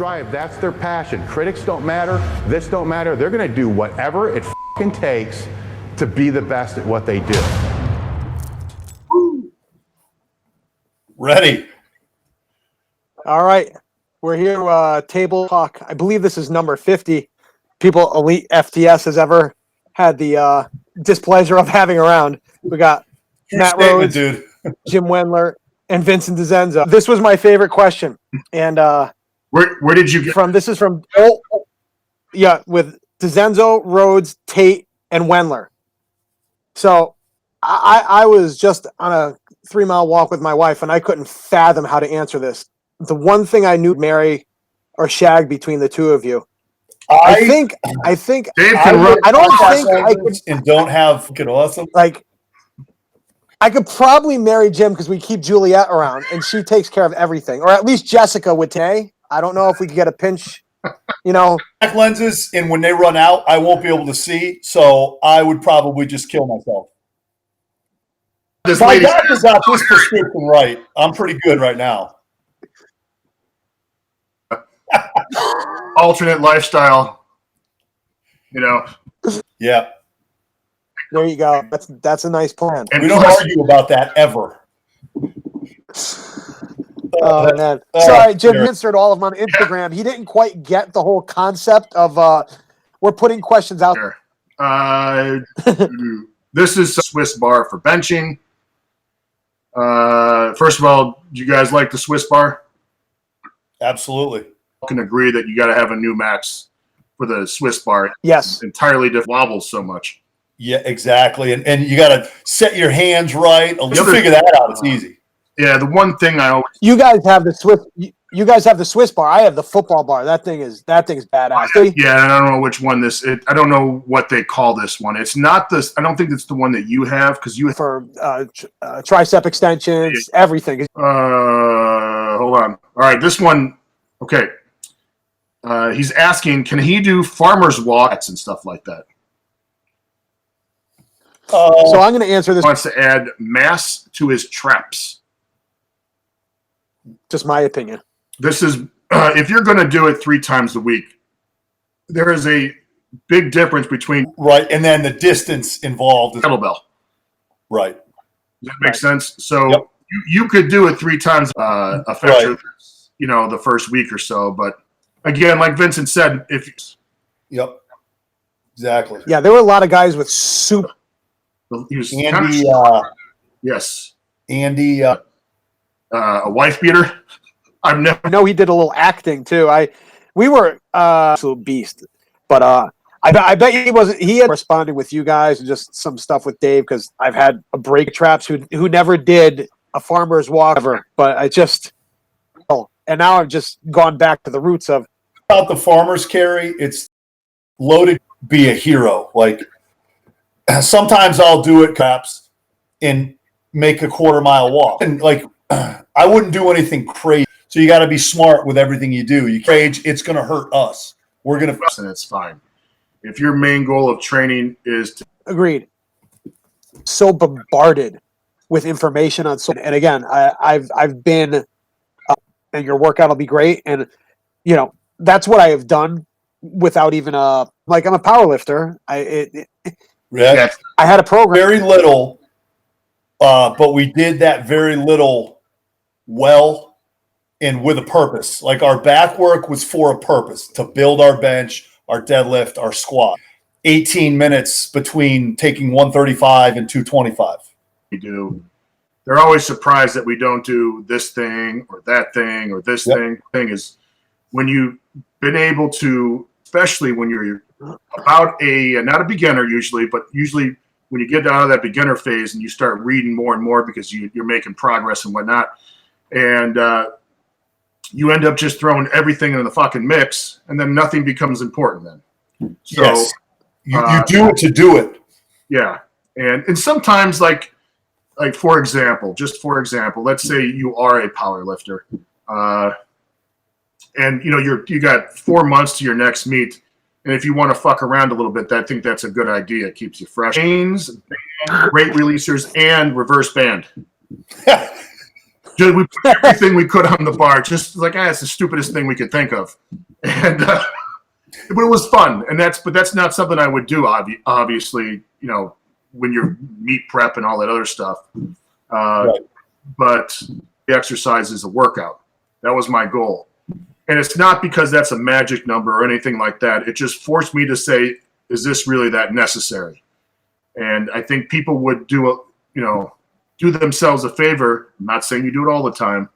drive. That's their passion. Critics don't matter. This don't matter. They're going to do whatever it fucking takes to be the best at what they do. Ready. All right. We're here, Table Talk. I believe this is number 50. People Elite FTS has ever had the displeasure of having around. We got Matt Rhodes, dude. Jim Wendler, and Vincent Dizenzo. This was my favorite question. And where did you get from? This is from with Dizenzo, Rhodes, Tate, and Wendler. So I was just on a 3-mile walk with my wife, and I couldn't fathom how to answer this. The one thing I knew, marry or shag between the two of you. I think Dave I don't think I could, and don't have fucking awesome. like, I could probably marry Jim because we keep Juliet around and she takes care of everything, or at least Jessica would today. I don't know if we could get a pinch, Black lenses, and when they run out, I won't be able to see, so I would probably just kill myself. My doctor got this prescription right. I'm pretty good right now. alternate lifestyle? Yeah. There you go. That's a nice plan. And We don't argue about that ever. Oh man! Sorry, Jim answered all of them on Instagram. He didn't quite get the whole concept of we're putting questions out there. This is a Swiss bar for benching. First of all, do you guys like the Swiss bar? Absolutely. I can agree that you got to have a new max for the Swiss bar. Yes. It's entirely different. Wobbles so much. Yeah, exactly. And you got to set your hands right. You'll figure that out. It's easy. Yeah, the one thing I always You guys have the Swiss. You guys have the Swiss bar. I have the football bar. That thing's badass. Yeah, and I don't know which one I don't know what they call this one. It's not this. I don't think it's the one that you have because you for tricep extensions, everything. Hold on. All right, this one. Okay. He's asking, can he do farmer's walks and stuff like that? So I'm going to answer this. He wants to add mass to his traps. Just my opinion. This is if you're going to do it 3 times a week, there is a big difference between and then the distance involved is kettlebell. Right. Does that make sense? So you could do it 3 times effective, the first week or so. But again, like Vincent said, exactly. Yeah, there were a lot of guys with super. He was Andy. Yes. Andy. A wife beater. I've never. I know he did a little acting too. We were absolute beast, but I bet he wasn't. He had responded with you guys and just some stuff with Dave because I've had a break traps who never did a farmer's walk ever, but and now I've just gone back to the roots of about the farmer's carry. It's loaded to be a hero. Like sometimes I'll do it perhaps and make a 1/4 mile walk, and like I wouldn't do anything crazy. So you got to be smart with everything you do. You rage, it's going to hurt us. We're going to, and it's fine. If your main goal of training is to agreed. So bombarded with information on so, and again, I've been, and your workout will be great, and that's what I have done without even like I'm a power lifter. I had a program. Very little, but we did that very little well and with a purpose. Like our back work was for a purpose, to build our bench, our deadlift, our squat. 18 minutes between taking 135 and 225. We do. They're always surprised that we don't do this thing or that thing or this thing. Thing is when you've been able to, especially when you're about not a beginner usually, but usually when you get out of that beginner phase and you start reading more and more because you're making progress and whatnot, and you end up just throwing everything into the fucking mix, and then nothing becomes important then. So you do it to do it. Yeah, and sometimes like for example, let's say you are a power lifter, and you got 4 months to your next meet. And if you want to fuck around a little bit, I think that's a good idea. It keeps you fresh. Chains, rate releasers, and reverse band. We put everything we could on the bar, just like, it's the stupidest thing we could think of. And but it was fun. And that's not something I would do, obviously, when you're meat prep and all that other stuff. Right. But the exercise is a workout. That was my goal. And it's not because that's a magic number or anything like that. It just forced me to say, is this really that necessary? And I think people would do themselves a favor. I'm not saying you do it all the time,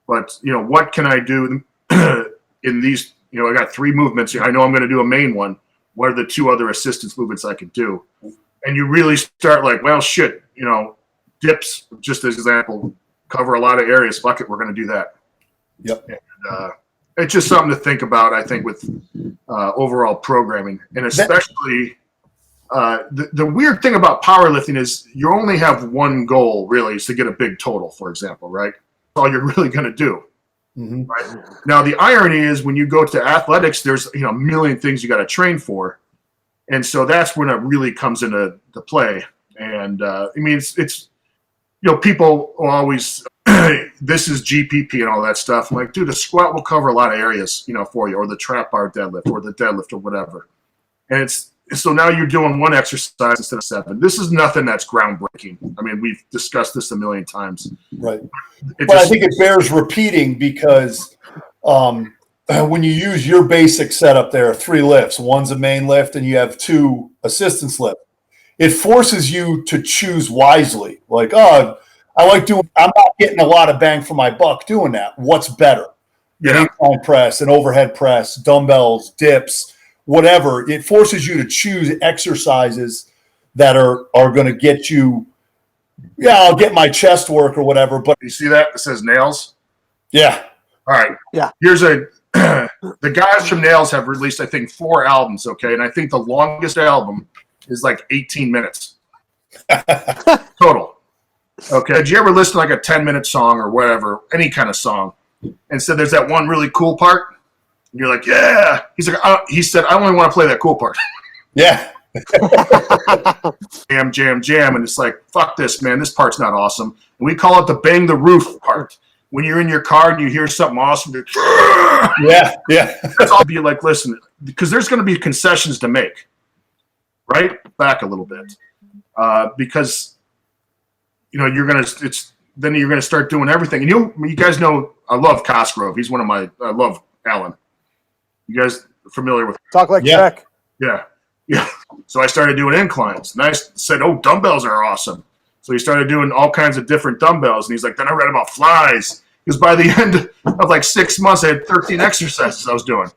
but what can I do in these? I got 3 movements here. I know I'm going to do a main one. What are the 2 other assistance movements I can do? And you really start like, well, shit. Dips, just as example, cover a lot of areas. Fuck it, we're going to do that. Yep. And, it's just something to think about, I think, with overall programming, and especially the weird thing about powerlifting is you only have one goal, really, is to get a big total, for example, right? That's all you're really going to do. Mm-hmm. Right? Now, the irony is when you go to athletics, there's a million things you got to train for, and so that's when it really comes into play. And it's people always. This is GPP and all that stuff. I'm like, dude, the squat will cover a lot of areas, for you, or the trap bar deadlift, or the deadlift, or whatever. And so now you're doing 1 exercise instead of 7. This is nothing that's groundbreaking. I mean, we've discussed this a million times. Right. I think it bears repeating because when you use your basic setup, there are 3 lifts. One's a main lift, and you have 2 assistance lifts. It forces you to choose wisely. Like, I'm not getting a lot of bang for my buck doing that. What's better? An incline press, an overhead press, dumbbells, dips, whatever. It forces you to choose exercises that are going to get you, I'll get my chest work or whatever. But you see that? It says Nails? Yeah. All right. Yeah. Here's the guys from Nails have released, I think, 4 albums, okay? And I think the longest album is like 18 minutes total. Okay. Did you ever listen to like a 10-minute song or whatever, any kind of song, and said there's that one really cool part? And you're like, yeah. He's like, he said, I only want to play that cool part. Yeah. Jam, jam, jam. And it's like, fuck this, man. This part's not awesome. And we call it the bang the roof part. When you're in your car and you hear something awesome, yeah. That's all. Be like, listen, because there's going to be concessions to make. Right? Back a little bit. Because you're gonna start doing everything. And you guys know I love Cosgrove. He's I love Alan. You guys familiar with Talk like Jack. Yeah. So I started doing inclines. And I said, dumbbells are awesome. So he started doing all kinds of different dumbbells. And he's like, then I read about flies. Because by the end of like 6 months, I had 13 exercises I was doing.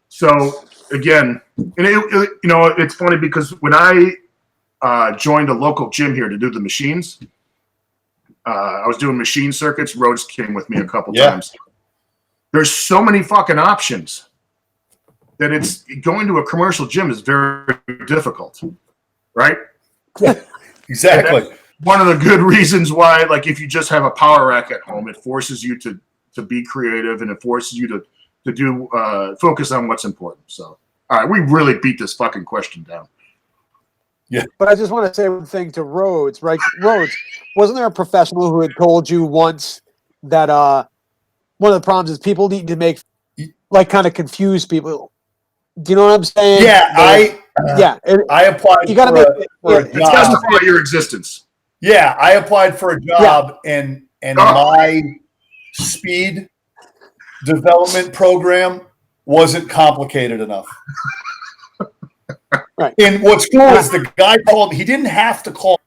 So again, and it's funny because when I joined a local gym here to do the machines. I was doing machine circuits. Rhodes came with me a couple times. There's so many fucking options that it's going to a commercial gym is very difficult, right? Yeah, exactly. One of the good reasons why, like, if you just have a power rack at home, it forces you to be creative and it forces you to do focus on what's important. So, all right, we really beat this fucking question down. Yeah. But I just want to say one thing to Rhodes, right? Rhodes, wasn't there a professional who had told you once that one of the problems is people need to make, like, kind of confuse people? Do you know what I'm saying? Yeah, I applied you gotta for a job. It's justify your existence. Yeah, I applied for a job and my speed development program wasn't complicated enough. Right. And what's cool is the guy called. He didn't have to call.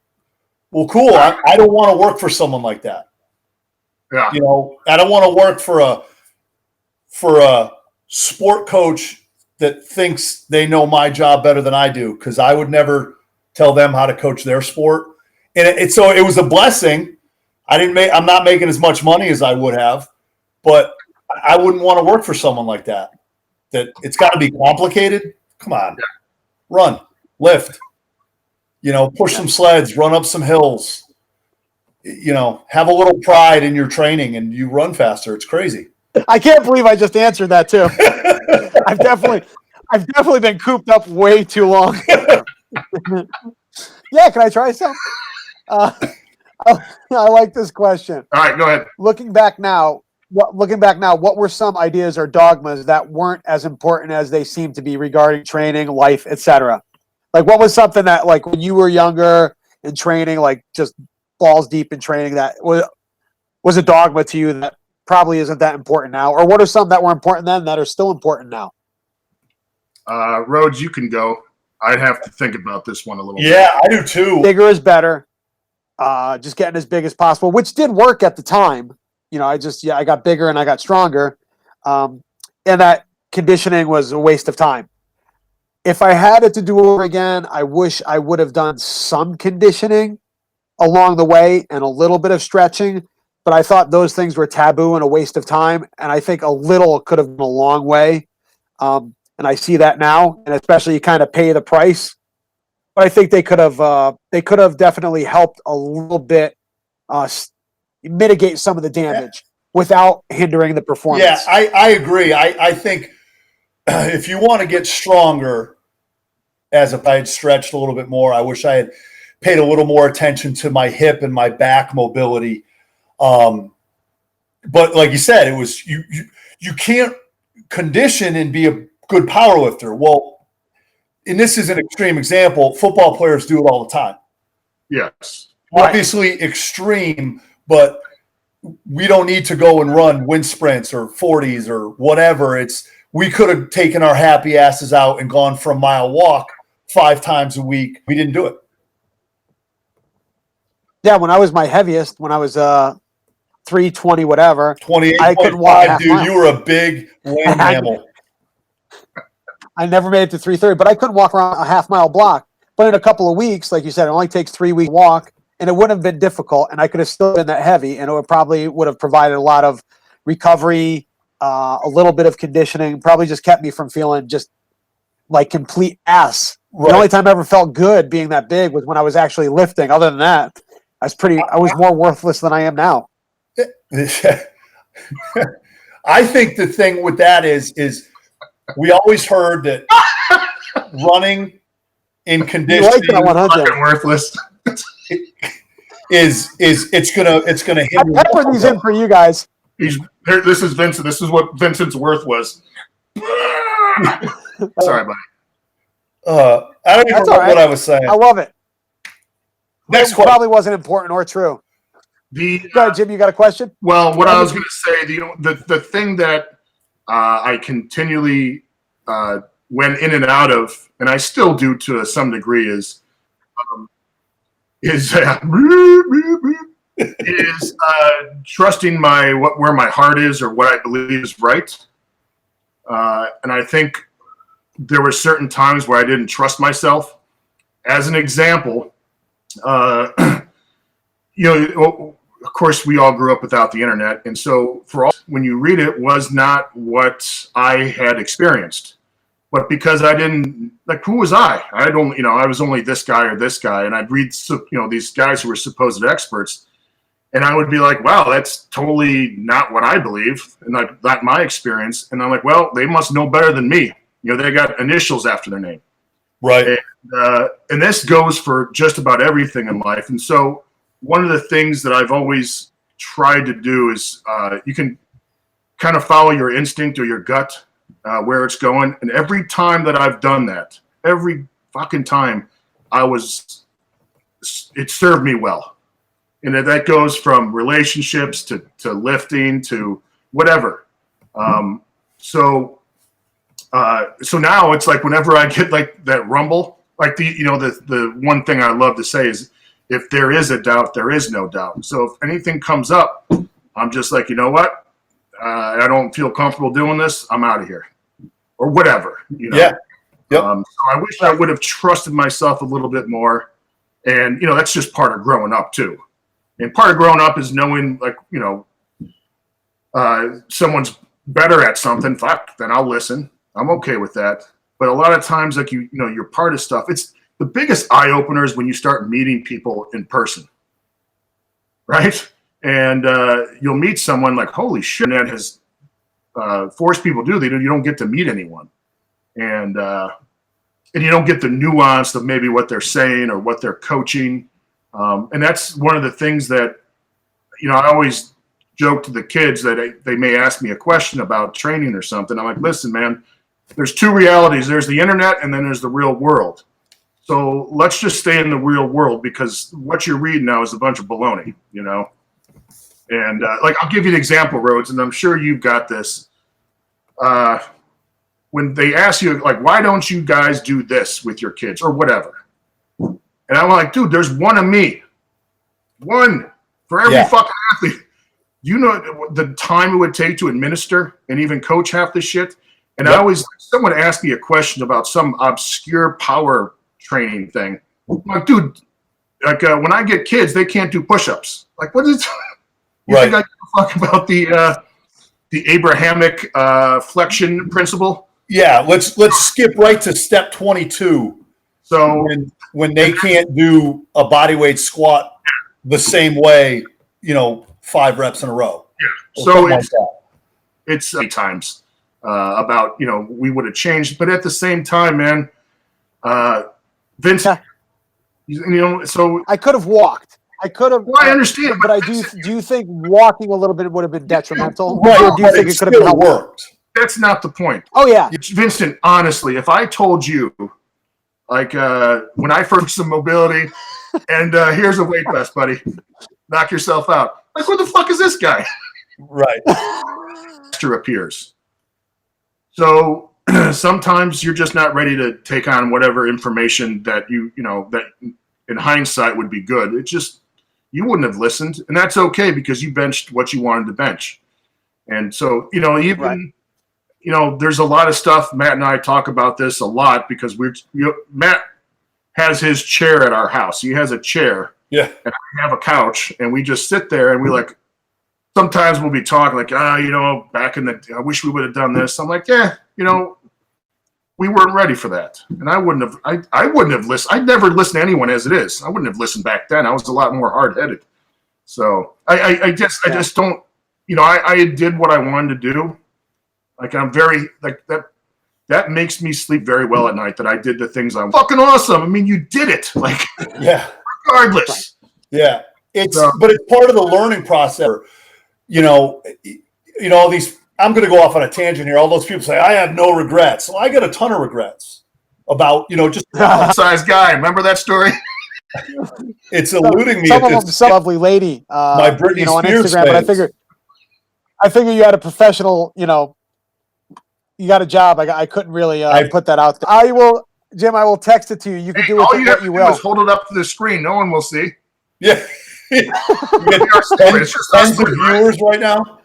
Well, cool. I don't want to work for someone like that. Yeah. I don't want to work for a sport coach that thinks they know my job better than I do, because I would never tell them how to coach their sport. And so it was a blessing. I'm not making as much money as I would have, but I wouldn't want to work for someone like that. That it's got to be complicated. Come on. Yeah. Run, lift, push some sleds, run up some hills, have a little pride in your training and you run faster. It's crazy. I can't believe I just answered that too. I've definitely been cooped up way too long. Yeah, can I try some? I like this question. All right, go ahead. Looking back now, what were some ideas or dogmas that weren't as important as they seem to be regarding training, life, etc.? Like, what was something that, like, when you were younger in training, like just balls deep in training, that was a dogma to you that probably isn't that important now? Or what are some that were important then that are still important now? Rhodes, you can go. I'd have to think about this one a little bit. Yeah, I do too. Bigger is better. Just getting as big as possible, which did work at the time. You know, I got bigger and I got stronger. And that conditioning was a waste of time. If I had it to do over again, I wish I would have done some conditioning along the way and a little bit of stretching, but I thought those things were taboo and a waste of time. And I think a little could have gone a long way. And I see that now, and especially you kind of pay the price. But I think they could have definitely helped a little bit mitigate some of the damage without hindering the performance. Yeah, I agree. I think if you want to get stronger, as if I had stretched a little bit more, I wish I had paid a little more attention to my hip and my back mobility. But like you said, it was you can't condition and be a good power lifter. Well, and this is an extreme example. Football players do it all the time. Yes. Obviously extreme, but we don't need to go and run wind sprints or 40s or whatever. We could have taken our happy asses out and gone for a mile walk 5 times a week. We didn't do it. Yeah, when I was my heaviest, when I was 320 whatever, 28.5, dude. You were a big land mammal. I never made it to 330, but I couldn't walk around a half mile block. But in a couple of weeks, like you said, it only takes 3 weeks to walk, and it wouldn't have been difficult, and I could have still been that heavy, and it would have provided a lot of recovery, a little bit of conditioning, probably just kept me from feeling just like complete ass. Right. The only time I ever felt good being that big was when I was actually lifting. Other than that, I was more worthless than I am now. I think the thing with that is we always heard that running in conditioning fucking worthless is it's gonna hinder. I put these in for you guys. This is Vincent. This is what Vincent's worth was. Sorry, buddy. I don't even know what I was saying. I love it. Next it question. Probably wasn't important or true. Go ahead, Jim. You got a question? Well, what I was going to say, the thing that I continually went in and out of, and I still do to some degree, is trusting where my heart is or what I believe is right. And I think there were certain times where I didn't trust myself. As an example, of course, we all grew up without the internet. And so when you read it, was not what I had experienced. But because I didn't, who was I? I was only this guy or this guy. And I'd read, these guys who were supposed experts. And I would be like, wow, that's totally not what I believe. And not my experience. And I'm like, well, they must know better than me. They got initials after their name. Right. And this goes for just about everything in life. And so one of the things that I've always tried to do is you can kind of follow your instinct or your gut where it's going. And every time that I've done that, every fucking time it served me well. And that goes from relationships to lifting to whatever. So now it's like whenever I get like that rumble, like the one thing I love to say is, if there is a doubt, there is no doubt. So if anything comes up, I'm just like, you know what? I don't feel comfortable doing this. I'm out of here, or whatever. Yeah. Yep. So I wish I would have trusted myself a little bit more, and that's just part of growing up too. And part of growing up is knowing, someone's better at something. Fuck, then I'll listen. I'm okay with that. But a lot of times, you're part of stuff. It's the biggest eye opener is when you start meeting people in person, right? And you'll meet someone like, holy shit, that has forced people to do. You don't get to meet anyone, and you don't get the nuance of maybe what they're saying or what they're coaching. And that's one of the things that, I always joke to the kids that they may ask me a question about training or something. I'm like, listen, man, there's two realities. There's the internet and then there's the real world. So let's just stay in the real world, because what you're reading now is a bunch of baloney, And like, I'll give you an example, Rhodes, and I'm sure you've got this. When they ask you, like, why don't you guys do this with your kids or whatever? And I'm like, dude, there's one of me. One for every fucking athlete. You know the time it would take to administer and even coach half this shit? And I always, someone asked me a question about some obscure power training thing. I'm like, dude, like when I get kids, they can't do push-ups. Like, what is you think I give a fuck about the Abrahamic flexion principle? Yeah, let's skip right to step 22. So when they can't do a bodyweight squat the same way, 5 reps in a row. Yeah. So it's 8 times about, we would have changed, but at the same time, man, Vince, so I could have walked. I could have. Well, I understand, but do you think walking a little bit would have been detrimental? Right, or do you think it could have been worked? That's not the point. Oh yeah, Vincent. Honestly, if I told you, like when I first some mobility, and here's a weight class, buddy, knock yourself out. Like, who the fuck is this guy? Right. Appears. So sometimes you're just not ready to take on whatever information that that in hindsight would be good. It's just you wouldn't have listened, and that's okay because you benched what you wanted to bench. And so even there's a lot of stuff. Matt and I talk about this a lot because Matt has his chair at our house. He has a chair. Yeah. And I have a couch, and we just sit there and we like. Sometimes we'll be talking like, back in I wish we would have done this. I'm like, we weren't ready for that. And I wouldn't have listened. I'd never listen to anyone as it is. I wouldn't have listened back then. I was a lot more hard-headed. So I just don't, I did what I wanted to do. Like, I'm very, like that makes me sleep very well at night, that I did the things I'm fucking awesome. I mean, you did it. Like, yeah, regardless. Yeah. But it's part of the learning process. All these, I'm going to go off on a tangent here. All those people say, I have no regrets. Well, I got a ton of regrets about, just size guy. Remember that story? It's eluding me. Some lovely lady, my Britney on Spears Instagram, fans. but I figured you had a professional, you got a job. I couldn't really put that out there. Jim, I will text it to you. You can do with it what you will. Just hold it up to the screen. No one will see. Yeah. Tens of viewers right now.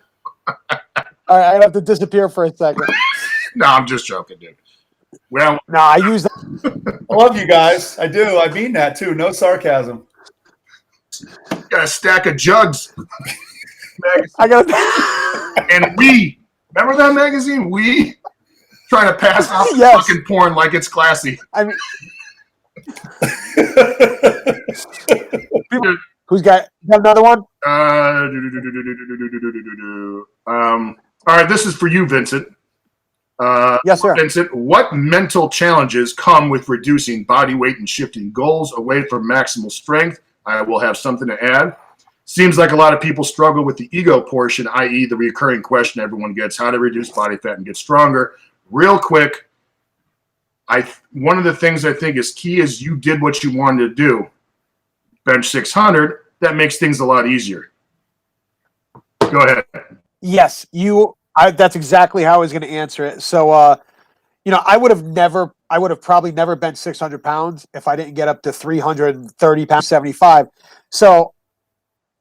All right, I have to disappear for a second. No, I'm just joking, dude. Well, no, I use that. I love you guys. I do. I mean that too. No sarcasm. Got a stack of jugs. I got. And we remember that magazine? We trying to pass out fucking porn like it's classy. I mean. Who's got another one? All right, this is for you, Vincent. Yes, sir. Vincent, what mental challenges come with reducing body weight and shifting goals away from maximal strength? I will have something to add. Seems like a lot of people struggle with the ego portion, i.e. the recurring question everyone gets, how to reduce body fat and get stronger. Real quick, one of the things I think is key is you did what you wanted to do. Bench 600, that makes things a lot easier. Go ahead. Yes, that's exactly how I was going to answer it. So, I would have probably never bent 600 pounds if I didn't get up to 330 pounds, 75. So,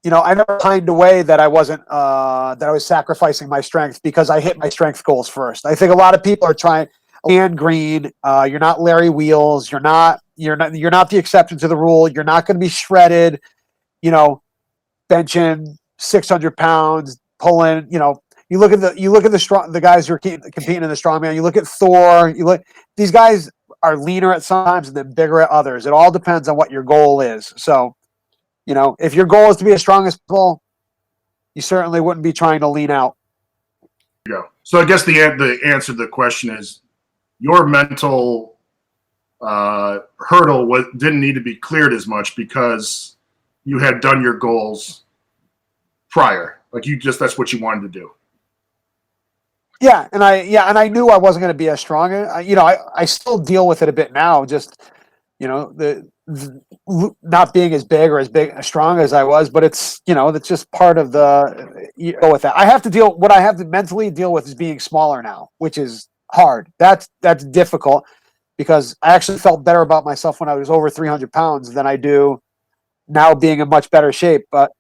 I never pined away that I wasn't, that I was sacrificing my strength because I hit my strength goals first. I think a lot of people are trying, and green, you're not Larry Wheels. You're not the exception to the rule. You're not going to be shredded, benching 600 pounds, pulling, you look at the guys who are competing in the strongman. You look at Thor. These guys are leaner at times and then bigger at others. It all depends on what your goal is. So, if your goal is to be as strong as possible, you certainly wouldn't be trying to lean out. There you go. So I guess the answer to the question is your mental hurdle didn't need to be cleared as much because you had done your goals prior. Like that's what you wanted to do. Yeah, and I knew I wasn't going to be as strong. I still deal with it a bit now. Just the not being as big or as strong as I was, but it's that's just part of go with that. I have to deal. What I have to mentally deal with is being smaller now, which is hard. That's difficult because I actually felt better about myself when I was over 300 pounds than I do now being in much better shape. But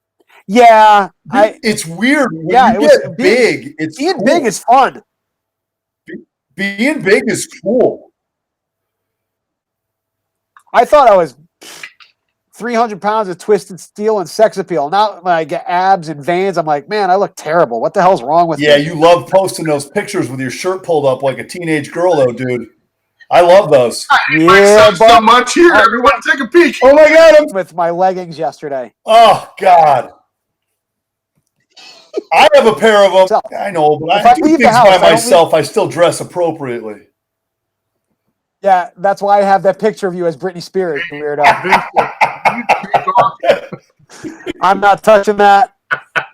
yeah, it's weird when it you was get big. It's being cool. big is fun. Being big is cool. I thought I was 300 pounds of twisted steel and sex appeal. Now when I get abs and veins, I'm like, man, I look terrible. What the hell's wrong with me? Yeah, you love posting those pictures with your shirt pulled up like a teenage girl, though, dude. I love those. Yeah, so much here. Everyone take a peek. Oh my God. With my leggings yesterday. Oh God. I have a pair of them. I know, but I do things by myself. I still dress appropriately. Yeah, that's why I have that picture of you as Britney Spears, weirdo. I'm not touching that.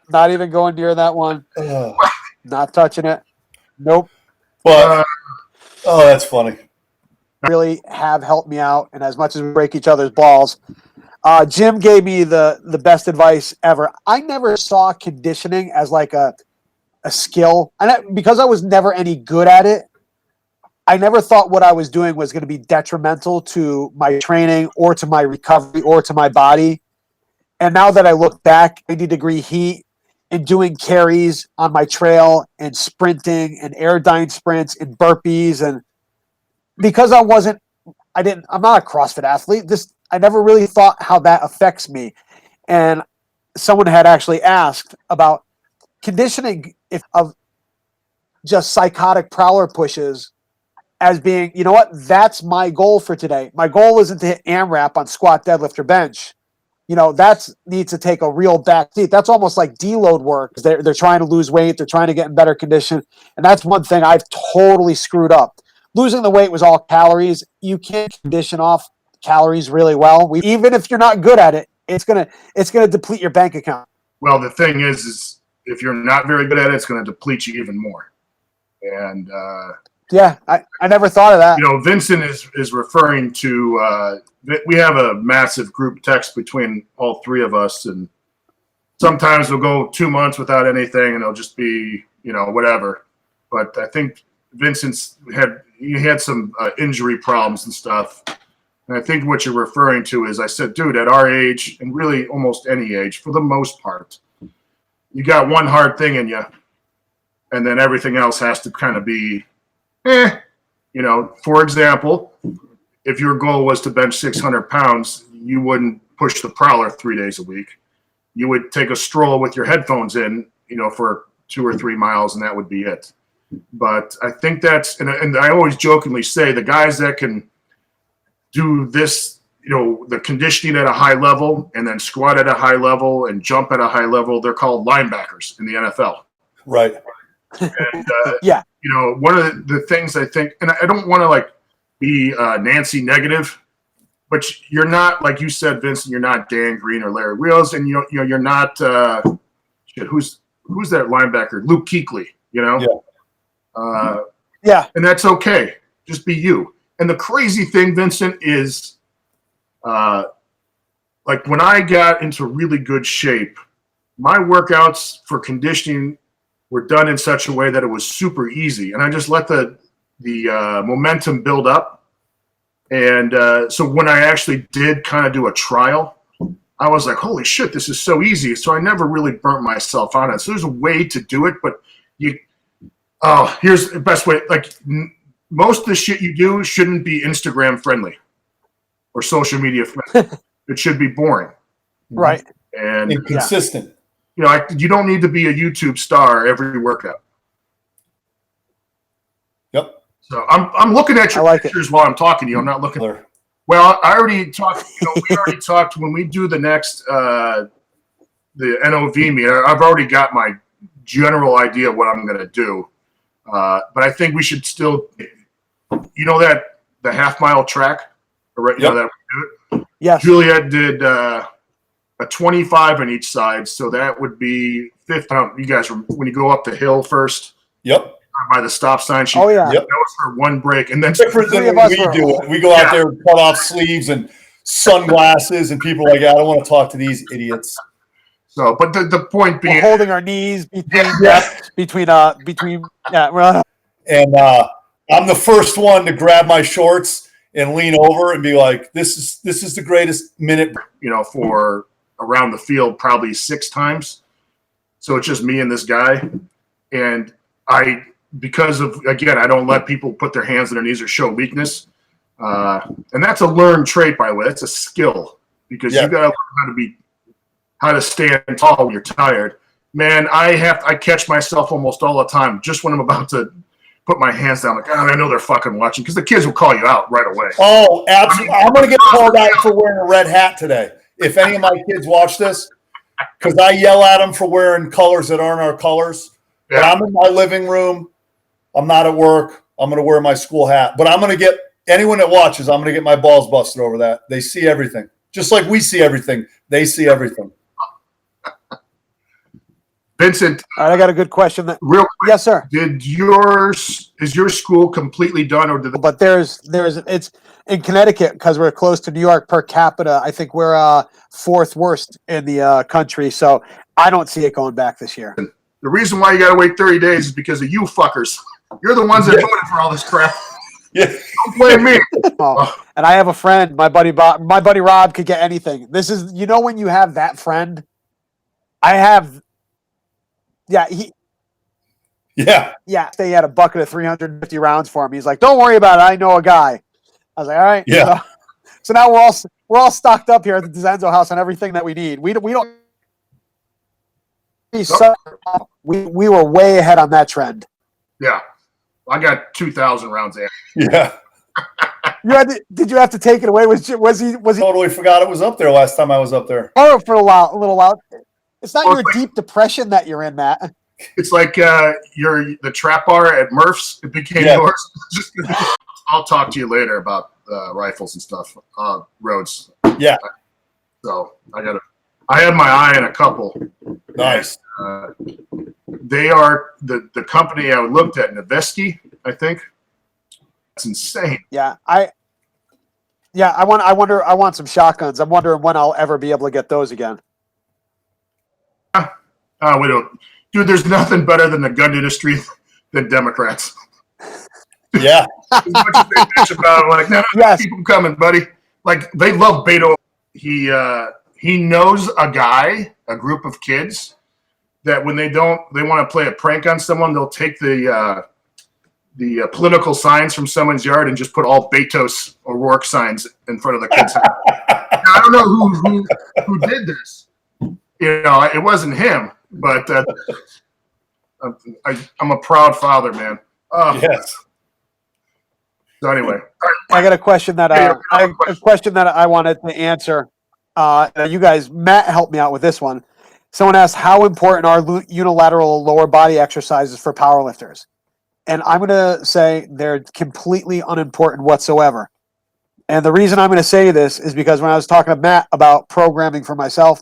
Not even going near that one. Not touching it. Nope. But that's funny. Really have helped me out, and as much as we break each other's balls, Jim gave me the best advice ever. I never saw conditioning as like a skill, and because I was never any good at it, I never thought what I was doing was going to be detrimental to my training or to my recovery or to my body. And now that I look back, 90-degree heat and doing carries on my trail and sprinting and airdyne sprints and burpees, and because I'm not a CrossFit athlete. I never really thought how that affects me. And someone had actually asked about conditioning of just psychotic prowler pushes as being, you know what, that's my goal for today. My goal isn't to hit AMRAP on squat, deadlift, or bench. That needs to take a real back seat. That's almost like deload work. They're trying to lose weight. They're trying to get in better condition. And that's one thing I've totally screwed up. Losing the weight was all calories. You can't condition off calories really well. Even if you're not good at it, it's gonna deplete your bank account. Well, the thing is if you're not very good at it, it's going to deplete you even more. And yeah, I never thought of that. Vincent is referring to we have a massive group text between all three of us, and sometimes we'll go 2 months without anything, and it'll just be whatever. But I think Vincent's had some injury problems and stuff. And I think what you're referring to is, I said, dude, at our age, and really almost any age, for the most part, you got one hard thing in you, and then everything else has to kind of be, for example, if your goal was to bench 600 pounds, you wouldn't push the prowler 3 days a week. You would take a stroll with your headphones in, for 2 or 3 miles, and that would be it. But I think that's, and I always jokingly say, the guys that can do this, the conditioning at a high level and then squat at a high level and jump at a high level, they're called linebackers in the NFL. Right. And, yeah. One of the things I think, and I don't want to be Nancy negative, but you're not, like you said, Vincent, you're not Dan Green or Larry Wheels, and you're not who's that linebacker? Luke Kuechly, Yeah. Yeah. And that's okay. Just be you. And the crazy thing, Vincent, is when I got into really good shape, my workouts for conditioning were done in such a way that it was super easy. And I just let the momentum build up. And so when I actually did kind of do a trial, I was like, holy shit, this is so easy. So I never really burnt myself on it. So there's a way to do it, but here's the best way. Most of the shit you do shouldn't be Instagram friendly or social media friendly. It should be boring. Right. And consistent. You don't need to be a YouTube star every workout. Yep. So I'm looking at your pictures while I'm talking to you. I'm not looking. Well, I already talked. We already talked when we do the next the NOV meet. I've already got my general idea of what I'm going to do. But I think we should still, that the half-mile track, right? Yep. That we do it. Yes. Juliet did a 25 on each side. So that would be 50. You guys, when you go up the hill first, Yep. by the stop sign, Oh yeah. Yep. that was her one break. And then Different than Three of when us we were- do it. We go out there and cut off sleeves and sunglasses, and people are like, I don't want to talk to these idiots. so, but the point We're being, holding our knees between yeah. And I'm the first one to grab my shorts and lean over and be like, this is the greatest minute. for around the field probably 6 times. So it's just me and this guy. And because of, again, I don't let people put their hands on their knees or show weakness. And that's a learned trait, by the way. That's a skill because you got to learn how to stand tall when you're tired. Man, I catch myself almost all the time just when I'm about to put my hands down. Like, I know they're fucking watching because the kids will call you out right away. Oh, absolutely. I'm going to get called out for wearing a red hat today. If any of my kids watch this, because I yell at them for wearing colors that aren't our colors. Yeah. But I'm in my living room. I'm not at work. I'm going to wear my school hat. But I'm going to get anyone that watches, I'm going to get my balls busted over that. They see everything. Just like we see everything. They see everything. Vincent, All right, I got a good question. real quick, Yes, sir. is your school completely done, or did But it's in Connecticut because we're close to New York per capita. I think we're 4th worst in the country. So I don't see it going back this year. the reason why you got to wait 30 days is because of you fuckers? You're the ones that are doing it for all this crap. Yeah. Don't blame me. Oh, and I have a friend, my buddy Rob could get anything. This is, when you have that friend. I have. Yeah, Yeah. they had a bucket of 350 rounds for him. He's like, "Don't worry about it. I know a guy." I was like, "All right." Yeah. So now we're all stocked up here at the Dizenzo house on everything that we need. We don't. We were way ahead on that trend. Yeah. I got 2,000 rounds there. Yeah. Did you have to take it away? Was he Totally forgot it was up there last time I was up there. for a little while? It's not your deep depression that you're in, Matt. It's like you're the trap bar at Murph's. It became yours. I'll talk to you later about rifles and stuff. Rhodes. Yeah. So I had my eye on a couple. Nice. They are the company I looked at, Noveski, I think. That's insane. Yeah, I want some shotguns. I'm wondering when I'll ever be able to get those again. We don't, dude. There's nothing better than the gun industry than Democrats. Yeah. As much as they bitch about it, like, no, Yes. keep them coming, buddy. Like they love Beto. He knows a group of kids that when they want to play a prank on someone, they'll take the political signs from someone's yard and just put all Betos or Rourke signs in front of the kids' house. Now, I don't know who did this. It wasn't him, but I'm a proud father, man. Yes. So anyway, I got a question that I wanted to answer. You guys, Matt helped me out with this one. Someone asked, how important are unilateral lower body exercises for powerlifters? And I'm going to say they're completely unimportant whatsoever. And the reason I'm going to say this is because when I was talking to Matt about programming for myself,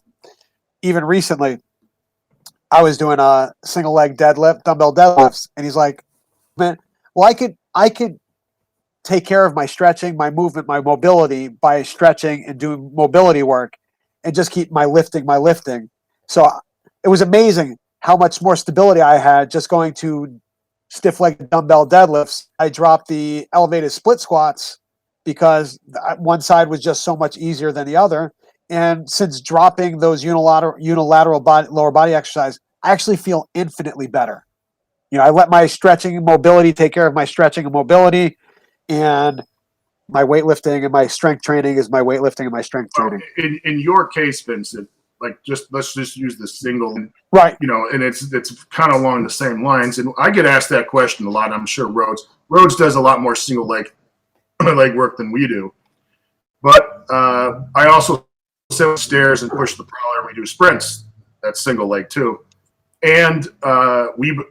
even recently, I was doing a single leg deadlift, dumbbell deadlifts, and he's like, "Man, well, I could take care of my stretching, my movement, my mobility by stretching and doing mobility work, and just keep my lifting." So it was amazing how much more stability I had just going to stiff-legged dumbbell deadlifts. I dropped the elevated split squats because one side was just so much easier than the other. And since dropping those unilateral lower body exercise, I actually feel infinitely better. I let my stretching and mobility take care of my stretching and mobility, and my weightlifting and my strength training is my weightlifting and my strength training. In your case, Vincent, let's just use the single, right? And it's kind of along the same lines. And I get asked that question a lot. I'm sure Rhodes does a lot more single leg work than we do. But I also sit upstairs and push the prowler. We do sprints. That's single leg too. And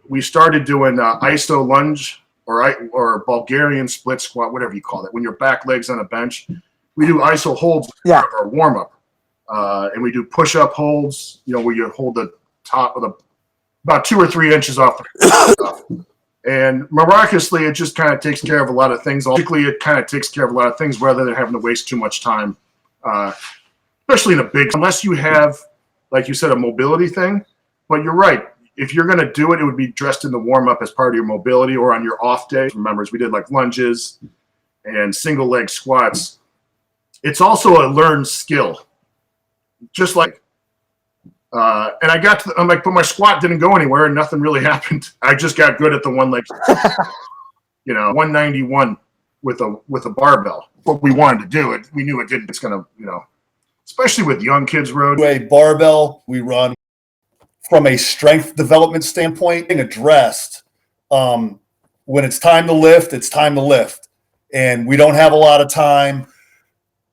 we started doing iso lunge or Bulgarian split squat, whatever you call it. When your back leg's on a bench, we do iso holds as part of our warm up. and we do push-up holds, where you hold the top of about 2 or 3 inches off the stuff. And miraculously, it just kind of takes care of a lot of things. Logically, it kind of takes care of a lot of things rather than having to waste too much time, especially in a big, unless you have, like you said, a mobility thing. But you're right. If you're going to do it, it would be dressed in the warm-up as part of your mobility or on your off day. Remember, we did like lunges and single leg squats. It's also a learned skill. Just like, and I got to, I'm like, but my squat didn't go anywhere and nothing really happened. I just got good at the one leg, 191 with a barbell. What we wanted to do, we knew it didn't, it's going to, especially with young kids, Rhodes. A barbell, we run from a strength development standpoint, being addressed. When it's time to lift, it's time to lift. And we don't have a lot of time.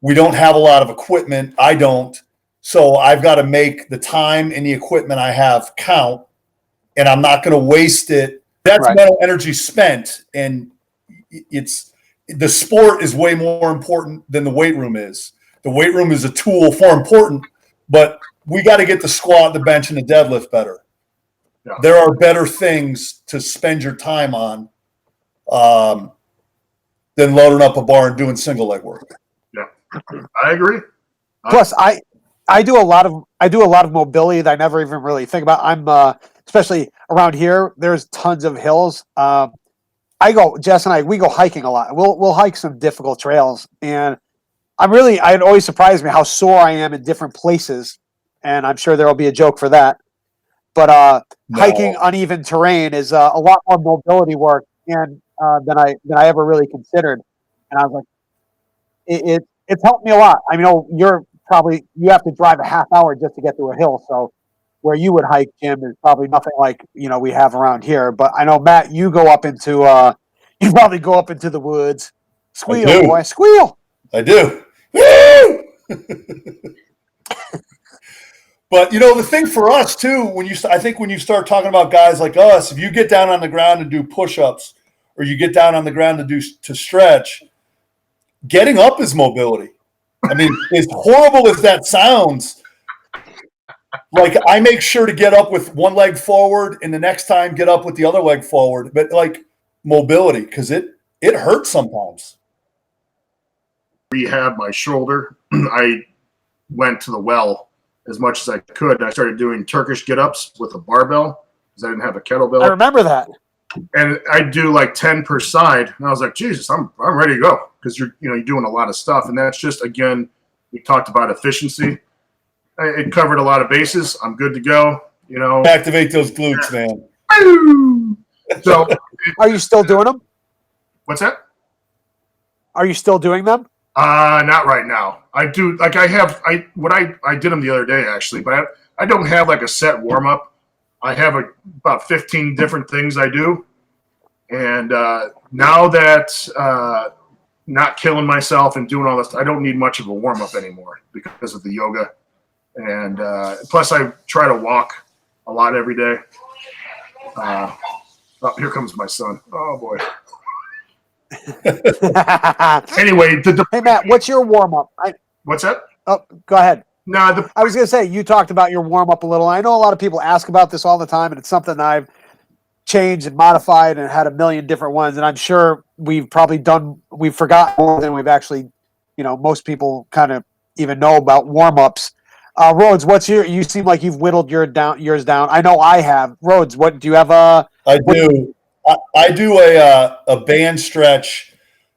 We don't have a lot of equipment. I don't. So I've got to make the time and the equipment I have count, and I'm not going to waste it. That's right. Mental energy spent, and the sport is way more important than the weight room is. The weight room is a tool for important, but we got to get the squat, the bench, and the deadlift better. Yeah. There are better things to spend your time on than loading up a bar and doing single leg work. Yeah, I agree. Plus, I do a lot of mobility that I never even really think about. I'm especially around here. There's tons of hills. Jess and I, we go hiking a lot. We'll hike some difficult trails, and it always surprised me how sore I am in different places. And I'm sure there will be a joke for that. But hiking uneven terrain is a lot more mobility work and than I ever really considered. And I was like, it's helped me a lot. I know you have to drive a half hour just to get to a hill. So where you would hike, Jim, is probably nothing like we have around here. But I know, Matt, you go up into you probably go up into the woods. Squeal, boy, squeal. I do. Woo! But the thing for us too, I think when you start talking about guys like us, if you get down on the ground and do push-ups, or you get down on the ground to stretch, getting up is mobility. I mean, as horrible as that sounds, like I make sure to get up with one leg forward, and the next time get up with the other leg forward. But like mobility, because it hurts sometimes. Rehab my shoulder. I went to the well as much as I could. I started doing Turkish get-ups with a barbell because I didn't have a kettlebell. I remember that. And I'd do like 10 per side. And I was like, Jesus, I'm ready to go. Because you're doing a lot of stuff. And that's just, again, we talked about efficiency. It covered a lot of bases. I'm good to go. Activate those glutes, man. So are you still doing them? What's that? Are you still doing them? Not right now. I do, like I did them the other day actually, but I don't have like a set warm up. I have about 15 different things I do. And now that not killing myself and doing all this, I don't need much of a warm up anymore because of the yoga. And plus I try to walk a lot every day. Here comes my son. Oh boy. Anyway, hey Matt, what's your warm up? What's that? Oh, go ahead. No, I was going to say, you talked about your warm up a little. I know a lot of people ask about this all the time, and it's something I've changed and modified and had a million different ones. And I'm sure we've forgotten more than we've actually, most people kind of even know about warm ups. Rhodes, you seem like you've whittled yours down. I know I have. Rhodes, what do you have? I do. I do a band stretch.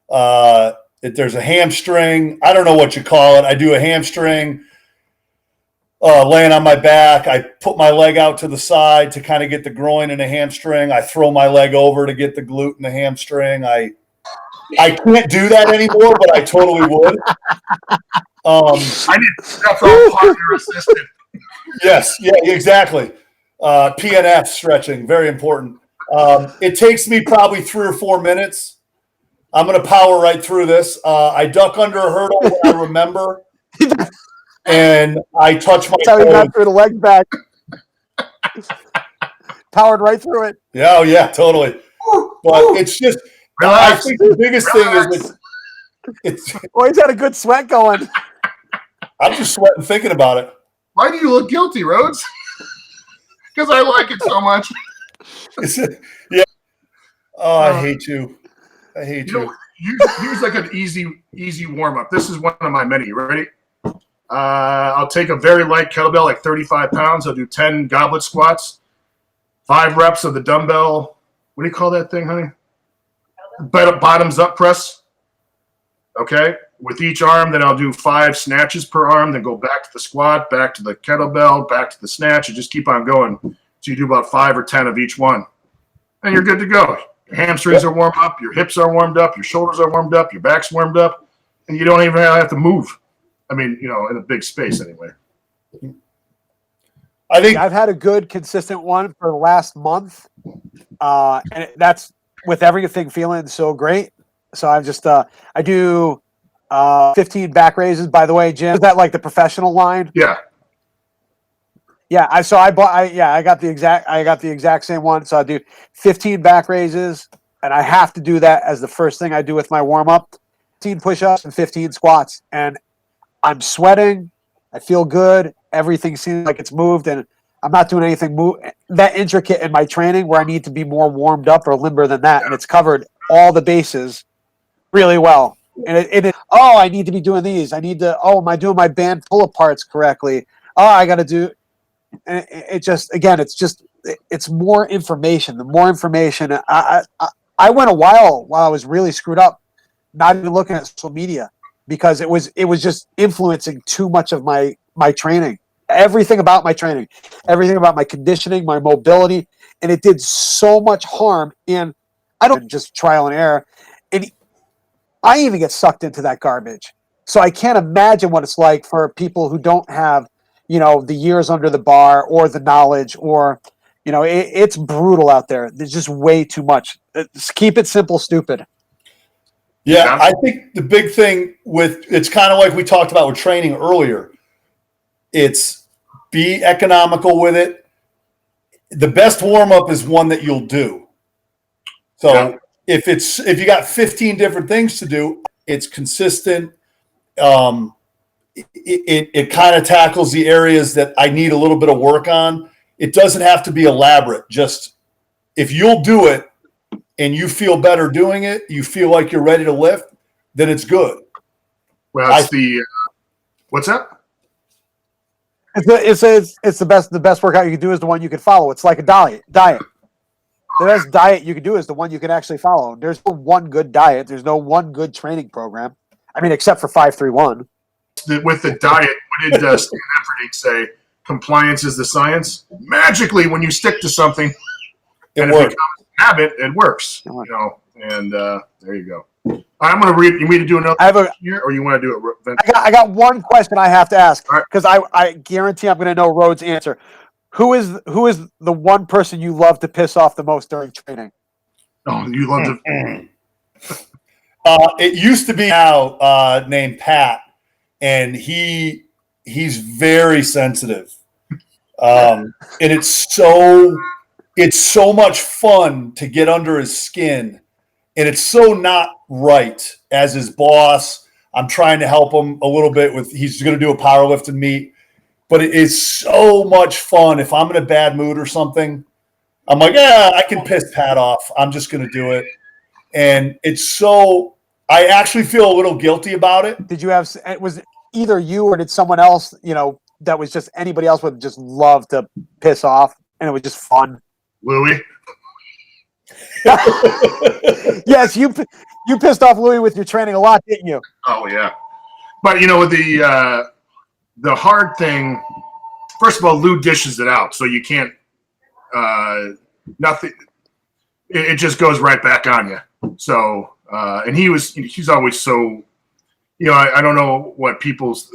There's a hamstring. I don't know what you call it. I do a hamstring laying on my back. I put my leg out to the side to kind of get the groin and the hamstring. I throw my leg over to get the glute and the hamstring. I can't do that anymore, but I totally would. That's all partner assisted. Yes, yeah, exactly. PNF stretching, very important. It takes me probably 3 or 4 minutes. I'm going to power right through this. I duck under a hurdle when I remember, and I touch my toes. That's how you got through the leg back. Powered right through it. Yeah, oh yeah, totally. But it's just, I think the biggest thing is it's. Well, he's had a good sweat going. I'm just sweating thinking about it. Why do you look guilty, Rhodes? Because I like it so much. Yeah. Oh, I hate you. I hate You know, here's like an easy warm up. This is one of my many. You ready? I'll take a very light kettlebell, like 35 pounds. I'll do 10 goblet squats, 5 reps of the dumbbell. What do you call that thing, honey? Bottoms up press. Okay. With each arm, then I'll do 5 snatches per arm, then go back to the squat, back to the kettlebell, back to the snatch, and just keep on going. So you do about 5 or 10 of each one. And you're good to go. Your hamstrings are warmed up, your hips are warmed up, your shoulders are warmed up, your back's warmed up, and you don't even have to move. I mean, in a big space anyway. I think I've had a good, consistent one for the last month, and that's with everything feeling so great. So I've just I do 15 back raises. By the way, Jim, is that like the professional line? Yeah. Yeah, I got the exact same one. So I do 15 back raises, and I have to do that as the first thing I do with my warm up. 15 push-ups and 15 squats, and I'm sweating. I feel good. Everything seems like it's moved, and I'm not doing anything that intricate in my training where I need to be more warmed up or limber than that. And it's covered all the bases really well. And I need to be doing these. I need to. Am I doing my band pull aparts correctly? I got to do. And it's more information. The more information, I went a while I was really screwed up, not even looking at social media because it was just influencing too much of my training. Everything about my training, everything about my conditioning, my mobility, and it did so much harm. And I don't just trial and error, and I even get sucked into that garbage. So I can't imagine what it's like for people who don't have, the years under the bar or the knowledge or, it's brutal out there. There's just way too much. Just keep it simple, stupid. Yeah, I think the big thing it's kind of like we talked about with training earlier. It's be economical with it. The best warm up is one that you'll do. So if you got 15 different things to do, it's consistent. It kind of tackles the areas that I need a little bit of work on. It doesn't have to be elaborate. Just if you'll do it and you feel better doing it, you feel like you're ready to lift, then it's good. Well, what's that? It's the best workout you can do is the one you can follow. It's like a diet. The best diet you can do is the one you can actually follow. There's no one good diet. There's no one good training program. I mean, except for 5-3-1. With the diet, what did Stan Efferding say? Compliance is the science. Magically, when you stick to something, It and works. it becomes a habit, it works. And there you go. I'm going to read. You mean to do another here, or you want to do it? Vince? I got one question I have to ask All right. because I guarantee I'm going to know Rhodes' answer. Who is the one person you love to piss off the most during training? Oh, you love to. It used to be now named Pat, and he's very sensitive, and it's so much fun to get under his skin, and it's so not right. As his boss, I'm trying to help him a little bit he's going to do a powerlifting meet, but it is so much fun. If I'm in a bad mood or something, I'm like, I can piss Pat off. I'm just going to do it, and I actually feel a little guilty about it. Was it either you or did someone else, that was just anybody else would just love to piss off and it was just fun? Louie. Yes, you pissed off Louie with your training a lot, didn't you? Oh yeah, but the hard thing. First of all, Lou dishes it out, so you can't. Nothing. It just goes right back on you. So, and he's always so. I don't know what people's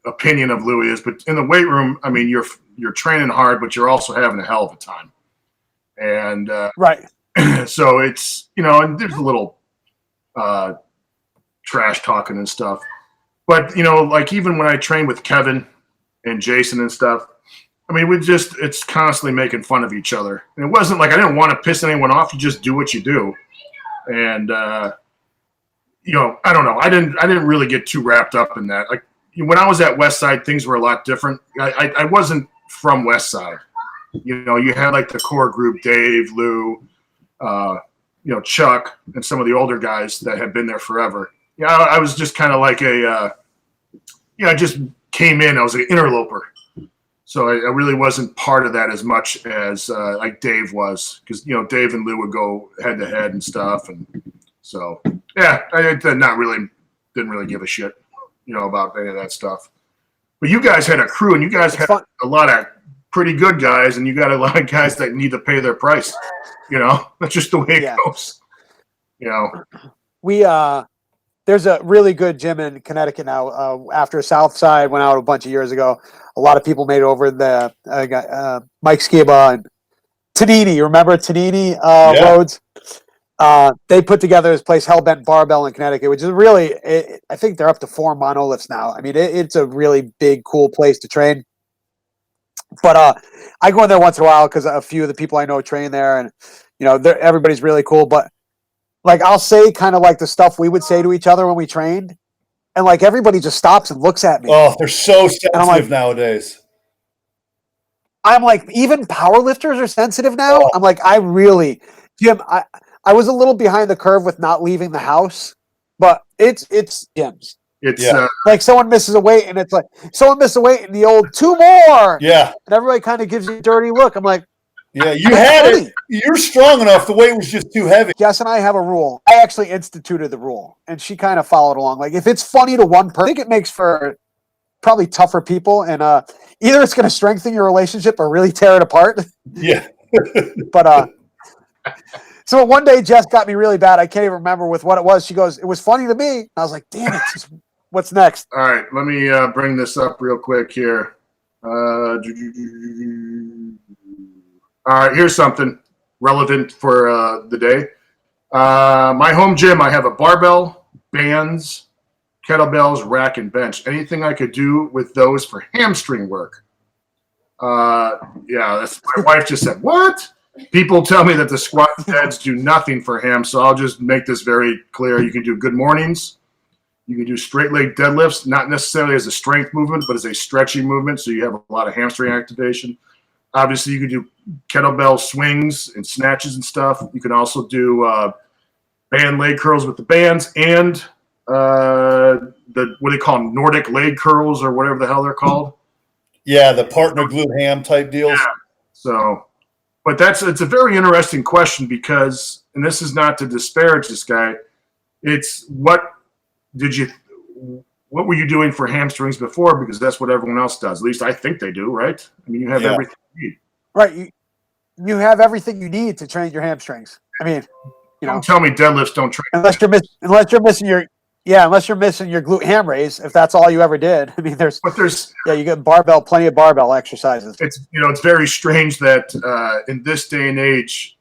opinion of Louie is, but in the weight room, I mean, you're training hard, but you're also having a hell of a time. And right. So it's and there's a little trash talking and stuff, but like even when I train with Kevin and Jason and stuff, I mean it's constantly making fun of each other, and it wasn't like I didn't want to piss anyone off. You just do what you do, and I don't know. I didn't really get too wrapped up in that. Like when I was at West Side, things were a lot different. I wasn't from West Side. You know, you had like the core group, Dave, Lou, Chuck, and some of the older guys that had been there forever. Yeah, I was just kind of like I just came in. I was an interloper. So I really wasn't part of that as much as like Dave was, because Dave and Lou would go head to head and stuff, and so yeah, I didn't really give a shit, about any of that stuff. But you guys had a crew, and you guys had a lot of pretty good guys, and you got a lot of guys that need to pay their price. That's just the way it goes. We there's a really good gym in Connecticut now. After Southside went out a bunch of years ago, a lot of people made it over. The Mike Skiba and Tanini. Remember Tanini Rhodes? They put together this place, Hellbent Barbell in Connecticut, which is really, I think they're up to 4 monoliths now. I mean, it's a really big, cool place to train. But I go in there once in a while because a few of the people I know train there, and everybody's really cool. But like, I'll say kind of like the stuff we would say to each other when we trained, and like everybody just stops and looks at me. Oh, they're so sensitive nowadays. I'm like, even powerlifters are sensitive now. Oh. I'm like, Jim, I was a little behind the curve with not leaving the house, but it's gyms. It's like someone misses a weight, and it's like someone misses a weight, and the old 2 more. Yeah, and everybody kind of gives you a dirty look. I'm like, yeah, you had it. You're strong enough. The weight was just too heavy. Jess and I have a rule. I actually instituted the rule, and she kind of followed along. Like, if it's funny to one person, I think it makes for probably tougher people, and either it's going to strengthen your relationship or really tear it apart. Yeah. But so one day Jess got me really bad. I can't even remember with what it was. She goes, "It was funny to me." And I was like, "Damn it! What's next?" All right, let me bring this up real quick here. All right, here's something relevant for the day. My home gym, I have a barbell, bands, kettlebells, rack, and bench. Anything I could do with those for hamstring work? That's my wife just said, what? People tell me that the squat beds do nothing for ham, so I'll just make this very clear. You can do good mornings. You can do straight leg deadlifts, not necessarily as a strength movement, but as a stretching movement, so you have a lot of hamstring activation. Obviously, you can do kettlebell swings and snatches and stuff. You can also do band leg curls with the bands and what they call Nordic leg curls or whatever the hell they're called. Yeah, the partner glute ham type deals. Yeah. So, but it's a very interesting question because, and this is not to disparage this guy, it's what were you doing for hamstrings before? Because that's what everyone else does. At least I think they do, right? I mean, you have everything you need. Right. You have everything you need to train your hamstrings. I mean, Don't tell me deadlifts don't train. Unless you're missing your glute ham raise, if that's all you ever did. I mean, you get plenty of barbell exercises. It's very strange that in this day and age,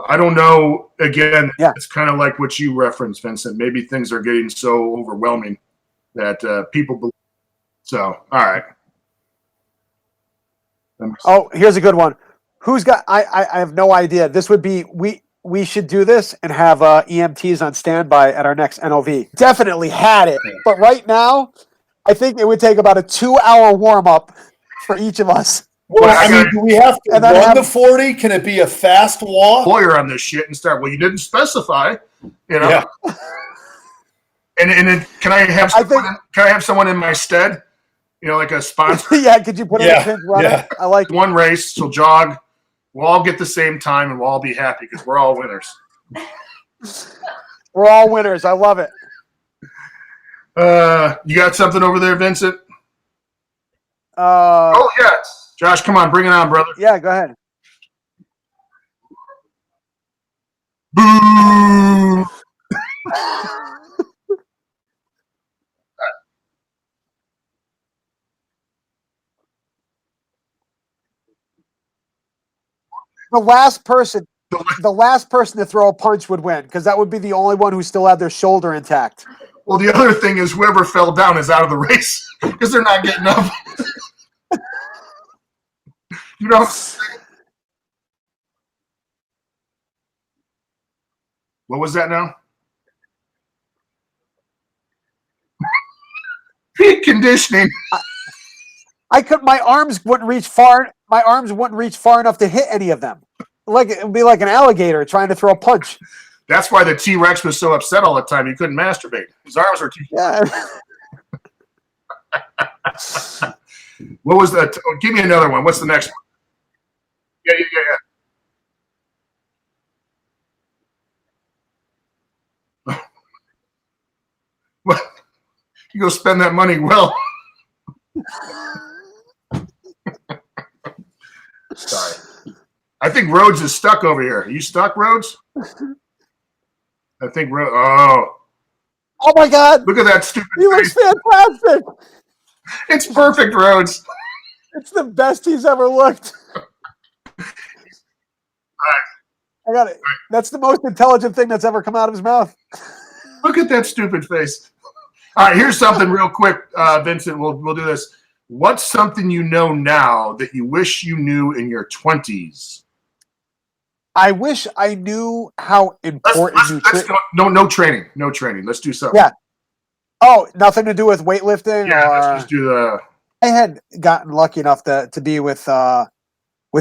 I don't know, again, it's kind of like what you referenced, Vincent. Maybe things are getting so overwhelming that people believe. So, all right. Oh, here's a good one. I have no idea. This would be, we should do this and have EMTs on standby at our next NOV. Definitely had it. But right now, I think it would take about a 2-hour warm-up for each of us. Well, I mean, do we have to run the 40? Can it be a fast walk? Lawyer on this shit and start, well, you didn't specify, Yeah. And then can I have someone in my stead? Like a sponsor? Yeah, could you put in a pinch runner? Yeah. I like one race, so jog. We'll all get the same time and we'll all be happy because we're all winners. We're all winners. I love it. You got something over there, Vincent? Oh, yes. Josh, come on, bring it on, brother. Yeah, go ahead. Boo! The last person to throw a punch would win because that would be the only one who still had their shoulder intact. Well, the other thing is whoever fell down is out of the race because they're not getting up. What was that now? Can conditioning. My arms wouldn't reach far. My arms wouldn't reach far enough to hit any of them. Like it would be like an alligator trying to throw a punch. That's why the T-Rex was so upset all the time. He couldn't masturbate. His arms were too. Yeah. What was that? Oh, give me another one. What's the next one? Yeah. Well, you go spend that money well. Sorry. I think Rhodes is stuck over here. Are you stuck, Rhodes? I think Rhodes. Oh my God! Look at that stupid He looks face. fantastic. It's perfect, Rhodes. It's the best he's ever looked. I got it. That's the most intelligent thing that's ever come out of his mouth. Look at that stupid face. All right, here's something real quick, Vincent. We'll do this. What's something you know now that you wish you knew in your 20s? I wish I knew how important Let's go. No training. No training. Let's do something. Yeah. Oh, nothing to do with weightlifting? Yeah, or... let's just do the... I had gotten lucky enough to be with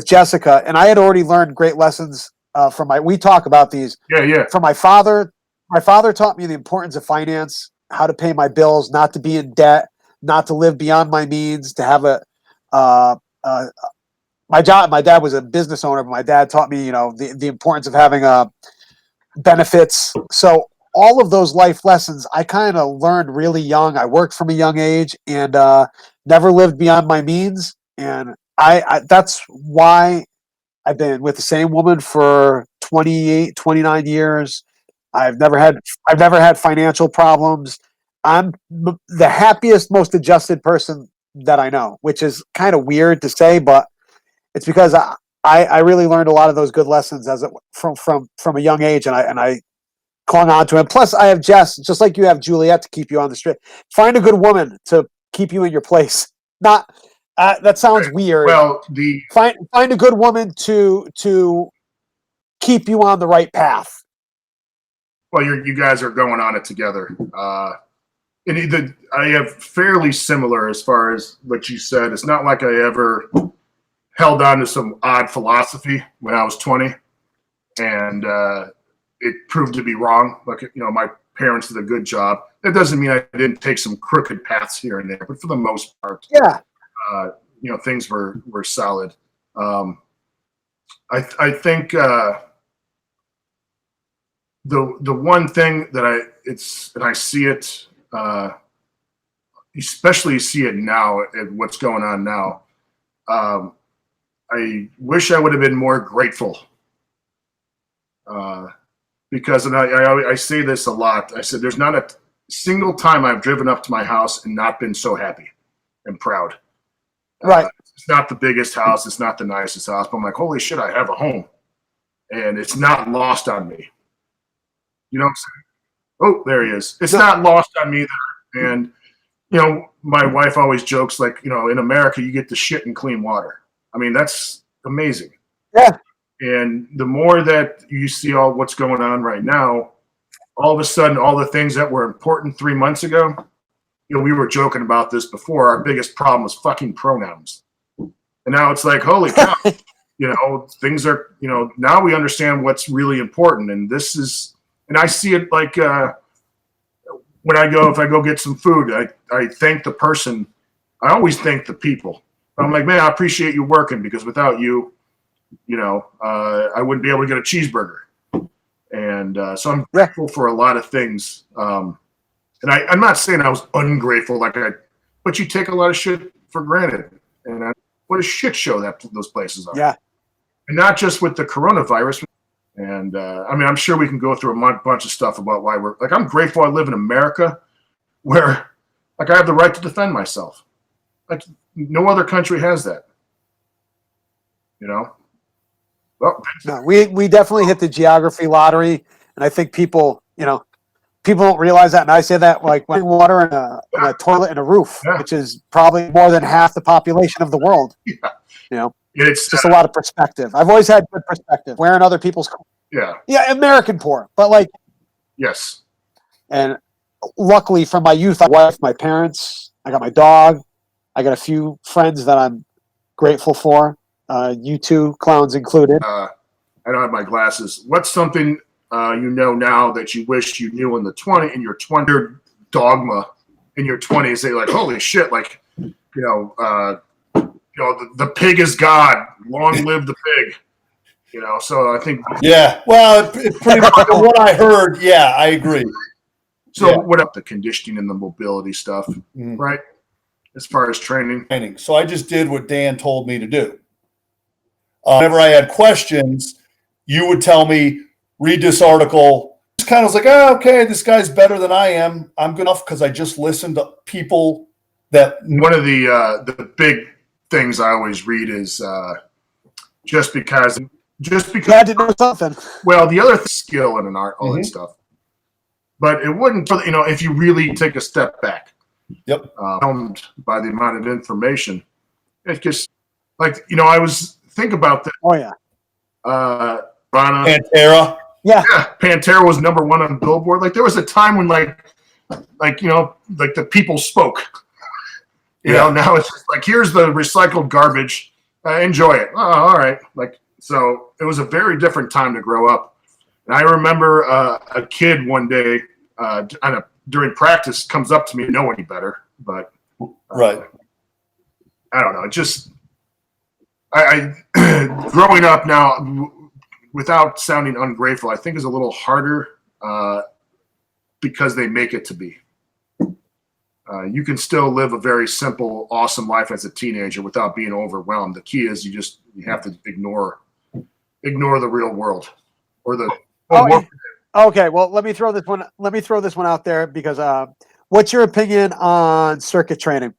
Jessica, and I had already learned great lessons from we talk about these. Yeah. From my father. My father taught me the importance of finance, how to pay my bills, not to be in debt, not to live beyond my means, to have my dad was a business owner, but my dad taught me, the importance of having benefits. So all of those life lessons I kind of learned really young. I worked from a young age and never lived beyond my means. And I that's why I've been with the same woman for 28, 29 years. I've never had financial problems. I'm the happiest, most adjusted person that I know, which is kind of weird to say, but it's because I really learned a lot of those good lessons from a young age, and I clung on to it. Plus, I have Jess, just like you have Juliet, to keep you on the straight. Find a good woman to keep you in your place. Not that sounds weird. Well, find a good woman to keep you on the right path. Well, you guys are going on it together. And I have fairly similar as far as what you said. It's not like I ever held on to some odd philosophy when I was 20, and it proved to be wrong. Like, my parents did a good job. That doesn't mean I didn't take some crooked paths here and there, but for the most part, yeah, things were solid. I think the one thing that I see it, especially see it now at what's going on now. I wish I would have been more grateful, because, and I say this a lot. I said, there's not a single time I've driven up to my house and not been so happy and proud. Right. It's not the biggest house. It's not the nicest house, but I'm like, holy shit, I have a home, and it's not lost on me. You know what I'm saying? Oh, there he is. It's not lost on me that, and my wife always jokes, like, in America, you get to shit in clean water. I mean, that's amazing. Yeah. And the more that you see all what's going on right now, all of a sudden, all the things that were important 3 months ago, we were joking about this before. Our biggest problem was fucking pronouns. And now it's like, holy cow, things are, now we understand what's really important. And this is, and I see it like, when if I go get some food, I thank the person. I always thank the people. I'm like, man, I appreciate you working, because without you, I wouldn't be able to get a cheeseburger. And so I'm grateful for a lot of things. And I'm not saying I was ungrateful, but you take a lot of shit for granted. And what a shit show that those places are. Yeah. And not just with the coronavirus. And I'm sure we can go through a bunch of stuff about why I'm grateful I live in America, where I have the right to defend myself. Like, no other country has that. Well, no, we definitely hit the geography lottery, and I think people don't realize that. And I say that like when water in a toilet and a roof, which is probably more than half the population of the world. Yeah. It's just a lot of perspective. I've always had good perspective. Wearing other people's American poor, but yes. And luckily, from my youth, my wife, my parents, I got my dog. I got a few friends that I'm grateful for. You two clowns included. I don't have my glasses. What's something you know now that you wish you knew in your 20 dogma in your 20s? They're like, holy shit, like, the pig is God. Long live the pig. So I think. Yeah. Well, pretty much from what I heard, yeah, I agree. So Yeah. what up the conditioning and the mobility stuff, right? As far as training. So I just did what Dan told me to do. Whenever I had questions, you would tell me, read this article. Just kind of was like, oh, okay, this guy's better than I am. I'm good enough because I just listened to people that. One of the big things I always read is just because Glad to know something. Well, the other skill and an art, all that stuff. But it wouldn't, if you really take a step back. Yep. By the amount of information, it's just like I was think about that. Oh yeah. Pantera. Yeah. Pantera was number 1 on Billboard. Like there was a time when like the people spoke. Now it's just like here's the recycled garbage. Enjoy it. Oh, all right. Like so, it was a very different time to grow up. And I remember a kid one day during practice comes up to me, know any better, but right. I don't know. It just I growing up now, without sounding ungrateful, I think is a little harder because they make it to be. You can still live a very simple, awesome life as a teenager without being overwhelmed. The key is you have to ignore the real world or the. Okay, well, let me throw this one out there because what's your opinion on circuit training?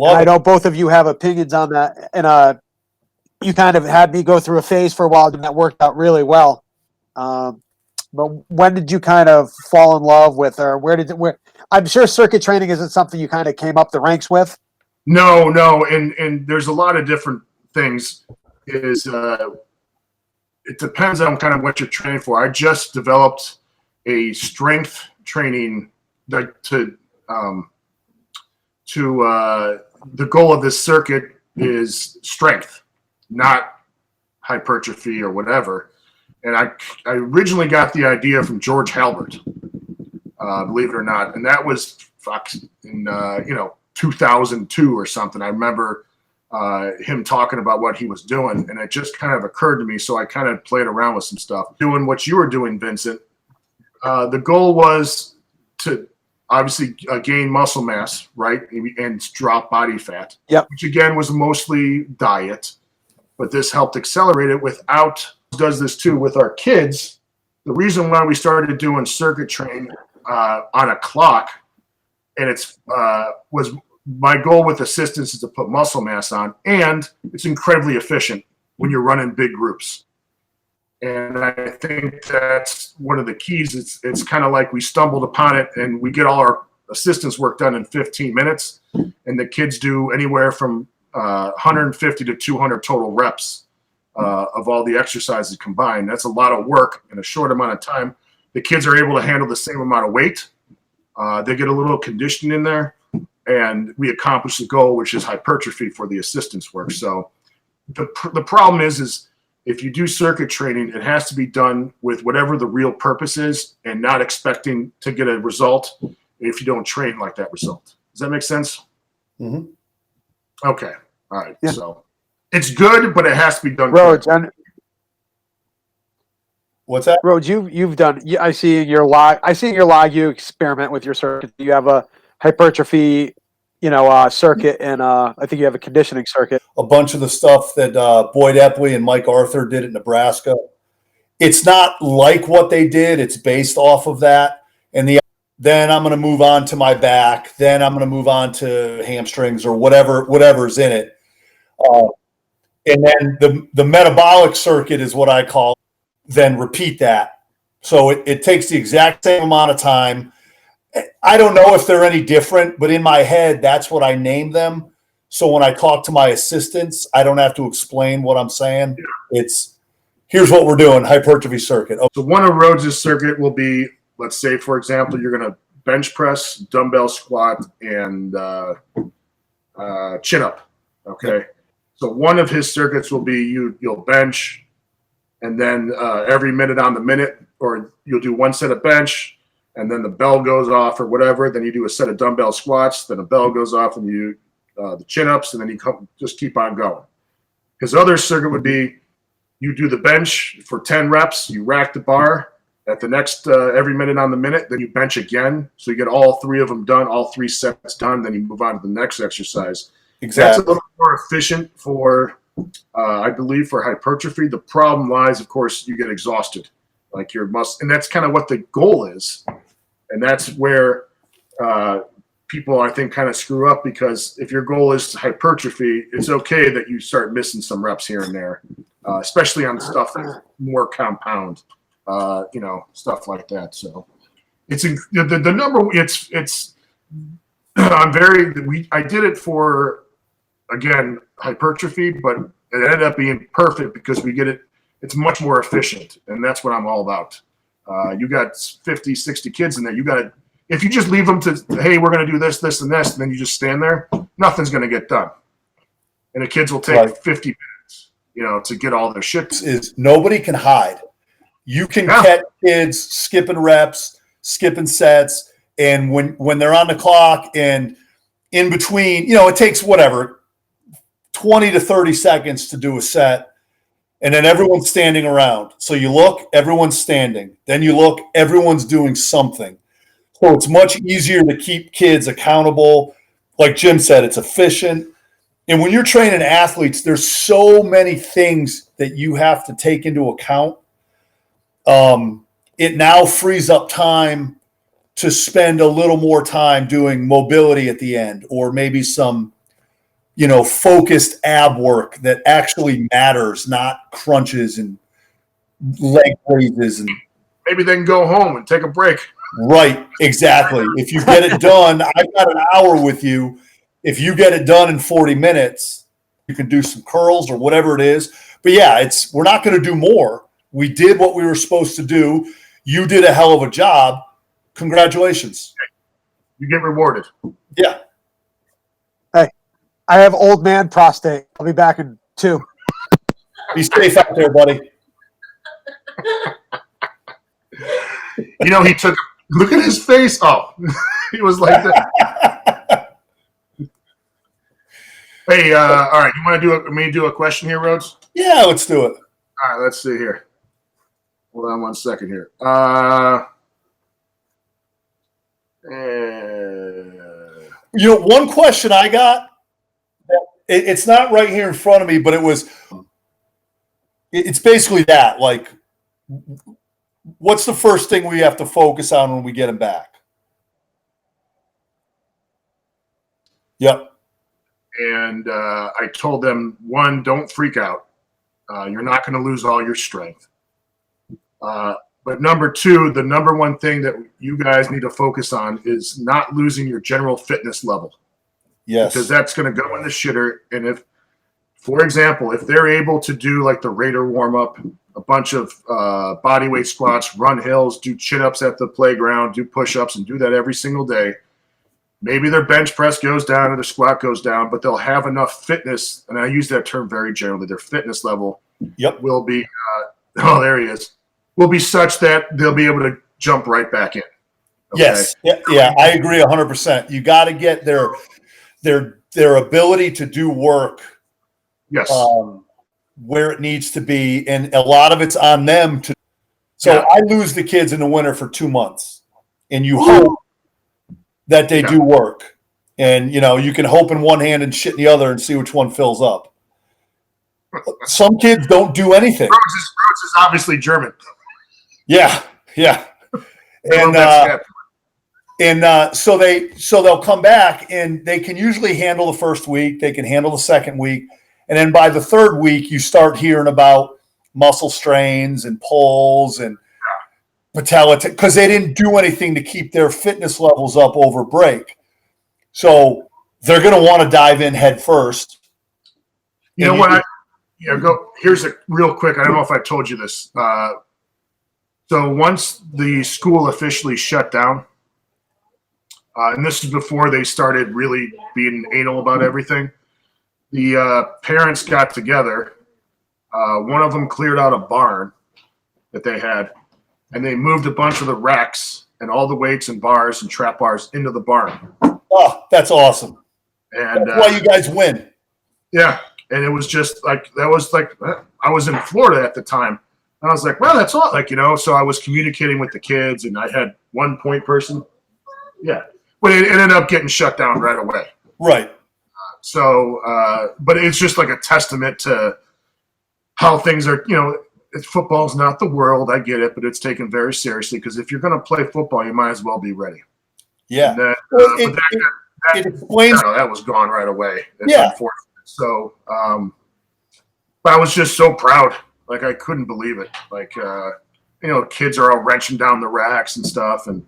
I know both of you have opinions on that, and you kind of had me go through a phase for a while, and that worked out really well. But when did you kind of fall in love with, or where? I'm sure circuit training isn't something you kind of came up the ranks with. No, and there's a lot of different things. It depends on kind of what you're training for. I just developed a strength training the goal of this circuit is strength, not hypertrophy or whatever. And I originally got the idea from George Halbert, believe it or not, and that was in 2002 or something. I remember him talking about what he was doing, and it just kind of occurred to me. So I kind of played around with some stuff, doing what you were doing, Vincent. The goal was to obviously gain muscle mass, right, and drop body fat. Yep. Which again was mostly diet, but this helped accelerate it. Does this too with our kids. The reason why we started doing circuit training on a clock, and was my goal with assistance is to put muscle mass on, and it's incredibly efficient when you're running big groups. And I think that's one of the keys. It's kind of like we stumbled upon it, and we get all our assistance work done in 15 minutes, and the kids do anywhere from 150 to 200 total reps of all the exercises combined. That's a lot of work in a short amount of time. The kids are able to handle the same amount of weight. They get a little conditioning in there, and we accomplish the goal, which is hypertrophy for the assistance work. So the problem is if you do circuit training, it has to be done with whatever the real purpose is and not expecting to get a result if you don't train like that result. Does that make sense? Mm-hmm. Okay. All right. Yeah. So it's good, but it has to be done. Rhodes, what's that? Rhodes, you've done. I see in your log. You experiment with your circuit. You have a hypertrophy, circuit, and I think you have a conditioning circuit. A bunch of the stuff that Boyd Epley and Mike Arthur did at Nebraska. It's not like what they did. It's based off of that. And then I'm going to move on to my back. Then I'm going to move on to hamstrings or whatever's in it. And then the metabolic circuit is what I call. Then repeat that. So it takes the exact same amount of time. I don't know if they're any different, but in my head, that's what I name them. So when I talk to my assistants, I don't have to explain what I'm saying. It's here's what we're doing, hypertrophy circuit. So one of Rhodes' circuit will be, let's say, for example, you're going to bench press, dumbbell squat, and chin up. Okay. So one of his circuits will be you'll bench, and then every minute on the minute, or you'll do one set of bench, and then the bell goes off or whatever. Then you do a set of dumbbell squats. Then a bell goes off, and you do the chin ups, and then you just keep on going. His other circuit would be you do the bench for 10 reps, you rack the bar at the next every minute on the minute, then you bench again. So you get all 3 of them done, all 3 sets done, then you move on to the next exercise. Exactly. That's a little more efficient for, I believe, for hypertrophy. The problem lies, of course, you get exhausted. Like your muscle, and that's kind of what the goal is. And that's where people, I think, kind of screw up, because if your goal is hypertrophy, it's okay that you start missing some reps here and there, especially on stuff that's more compound, stuff like that. So it's the number. It's I did it for, again, hypertrophy, but it ended up being perfect because we get it. It's much more efficient, and that's what I'm all about. You got 50, 60 kids in there. You got to, if you just leave them to, hey, we're going to do this, this, and this, and then you just stand there, nothing's going to get done. And the kids will take 50 minutes, to get all their shit. Is nobody can hide. You can catch kids skipping reps, skipping sets, and when they're on the clock and in between, it takes 20 to 30 seconds to do a set. And then everyone's standing around. So you look, everyone's standing. Then you look, everyone's doing something. So it's much easier to keep kids accountable. Like Jim said, it's efficient. And when you're training athletes, there's so many things that you have to take into account. It now frees up time to spend a little more time doing mobility at the end, or maybe some focused ab work that actually matters, not crunches and leg raises. And maybe they can go home and take a break. Right, exactly. If you get it done, I've got an hour with you. If you get it done in 40 minutes, you can do some curls or whatever it is. But yeah, we're not going to do more. We did what we were supposed to do. You did a hell of a job. Congratulations. You get rewarded. Yeah. I have old man prostate. I'll be back in 2. Be safe out there, buddy. He took. Look at his face. Oh, he was like that. Hey, all right. You want to do a question here, Rhodes? Yeah, let's do it. All right. Let's see here. Hold on 1 second here. One question I got. It's not right here in front of me, but it's basically that. Like, what's the first thing we have to focus on when we get him back? Yep. And I told them, 1, don't freak out. You're not going to lose all your strength. But number 2, the number 1 thing that you guys need to focus on is not losing your general fitness level. Yes. Because that's going to go in the shitter. And if, for example, if they're able to do like the Raider warm-up, a bunch of body weight squats, run hills, do chin-ups at the playground, do push-ups, and do that every single day, maybe their bench press goes down or their squat goes down, but they'll have enough fitness, and I use that term very generally, their fitness level will be, there he is, will be such that they'll be able to jump right back in. Okay? Yes. Yeah, I agree 100%. You got to get their ability to do work where it needs to be, and a lot of it's on them to. So I lose the kids in the winter for 2 months, and you hope that they do work, and you can hope in one hand and shit in the other and see which one fills up. Some kids don't do anything. Rhodes is obviously German. Yeah. So they'll come back, and they can usually handle the first week. They can handle the second week. And then by the third week, you start hearing about muscle strains and pulls and patella, because they didn't do anything to keep their fitness levels up over break. So they're going to want to dive in head first. You know what? Here's a real quick. I don't know if I told you this. So once the school officially shut down, and this is before they started really being anal about everything. The parents got together. One of them cleared out a barn that they had, and they moved a bunch of the racks and all the weights and bars and trap bars into the barn. Oh, that's awesome. And that's why you guys win. Yeah. And it was just like, that was like, I was in Florida at the time. And I was like, well, that's all, like, so I was communicating with the kids, and I had one point person. Yeah. But it ended up getting shut down right away. Right. So, but it's just like a testament to how things are, football's not the world. I get it, but it's taken very seriously, because if you're going to play football, you might as well be ready. Yeah. And it explains. That was gone right away. It's yeah. unfortunate. So, but I was just so proud. Like, I couldn't believe it. Like, kids are all wrenching down the racks and stuff. And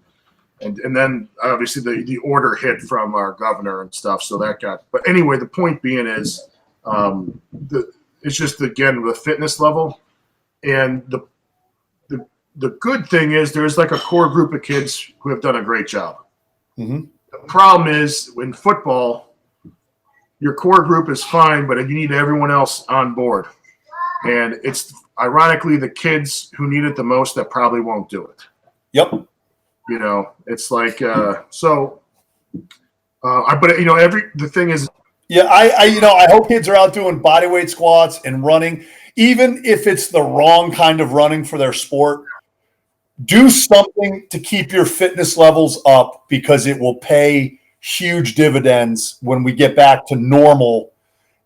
then obviously the order hit from our governor and stuff. So that but anyway, the point being is, it's just, again, the fitness level. And the good thing is there's like a core group of kids who have done a great job. Mm-hmm. The problem is, in football, your core group is fine, but you need everyone else on board. And it's ironically the kids who need it the most that probably won't do it. Yep. It's like, but the thing is. Yeah, I hope kids are out doing bodyweight squats and running, even if it's the wrong kind of running for their sport. Do something to keep your fitness levels up, because it will pay huge dividends when we get back to normal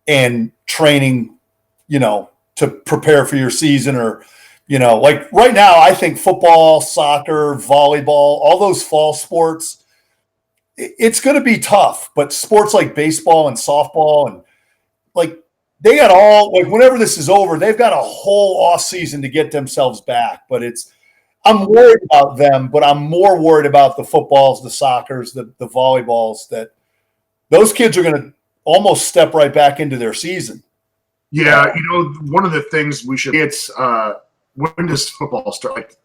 and training, to prepare for your season. Or, like right now, I think football, soccer, volleyball, all those fall sports, it's going to be tough. But sports like baseball and softball, and like, they got whenever this is over, they've got a whole off season to get themselves back. But I'm worried about them, but I'm more worried about the footballs, the soccers, the volleyballs, that those kids are going to almost step right back into their season. Yeah, one of the things it's when does football start?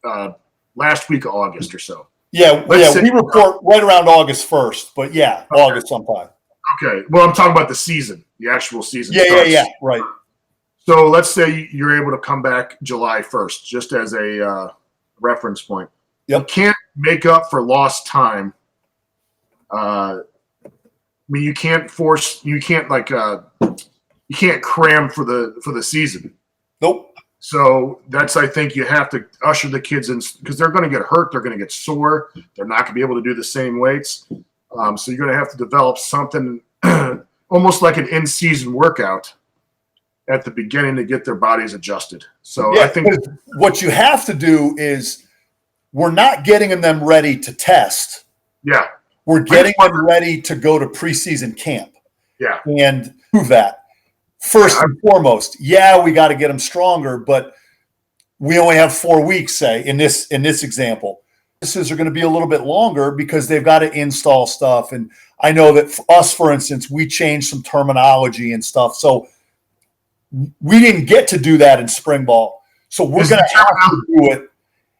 Like last week of August or so. Yeah, we report right around August 1st, but okay. August sometime. Okay, well, I'm talking about the season, the actual season. Yeah, right. So let's say you're able to come back July 1st, just as a reference point. Yep. You can't make up for lost time. You can't you can't cram for the season. Nope. So I think you have to usher the kids in, because they're going to get hurt. They're going to get sore. They're not going to be able to do the same weights. So you're going to have to develop something almost like an in-season workout at the beginning to get their bodies adjusted. So I think what you have to do is, we're not getting them ready to test. Yeah. We're getting them ready to go to preseason camp. Yeah. And prove that. First and foremost, we got to get them stronger, but we only have 4 weeks, say, in this example. Practices are going to be a little bit longer because they've got to install stuff. And I know that for us, for instance, we changed some terminology and stuff. So we didn't get to do that in spring ball. So we're going to have to do it.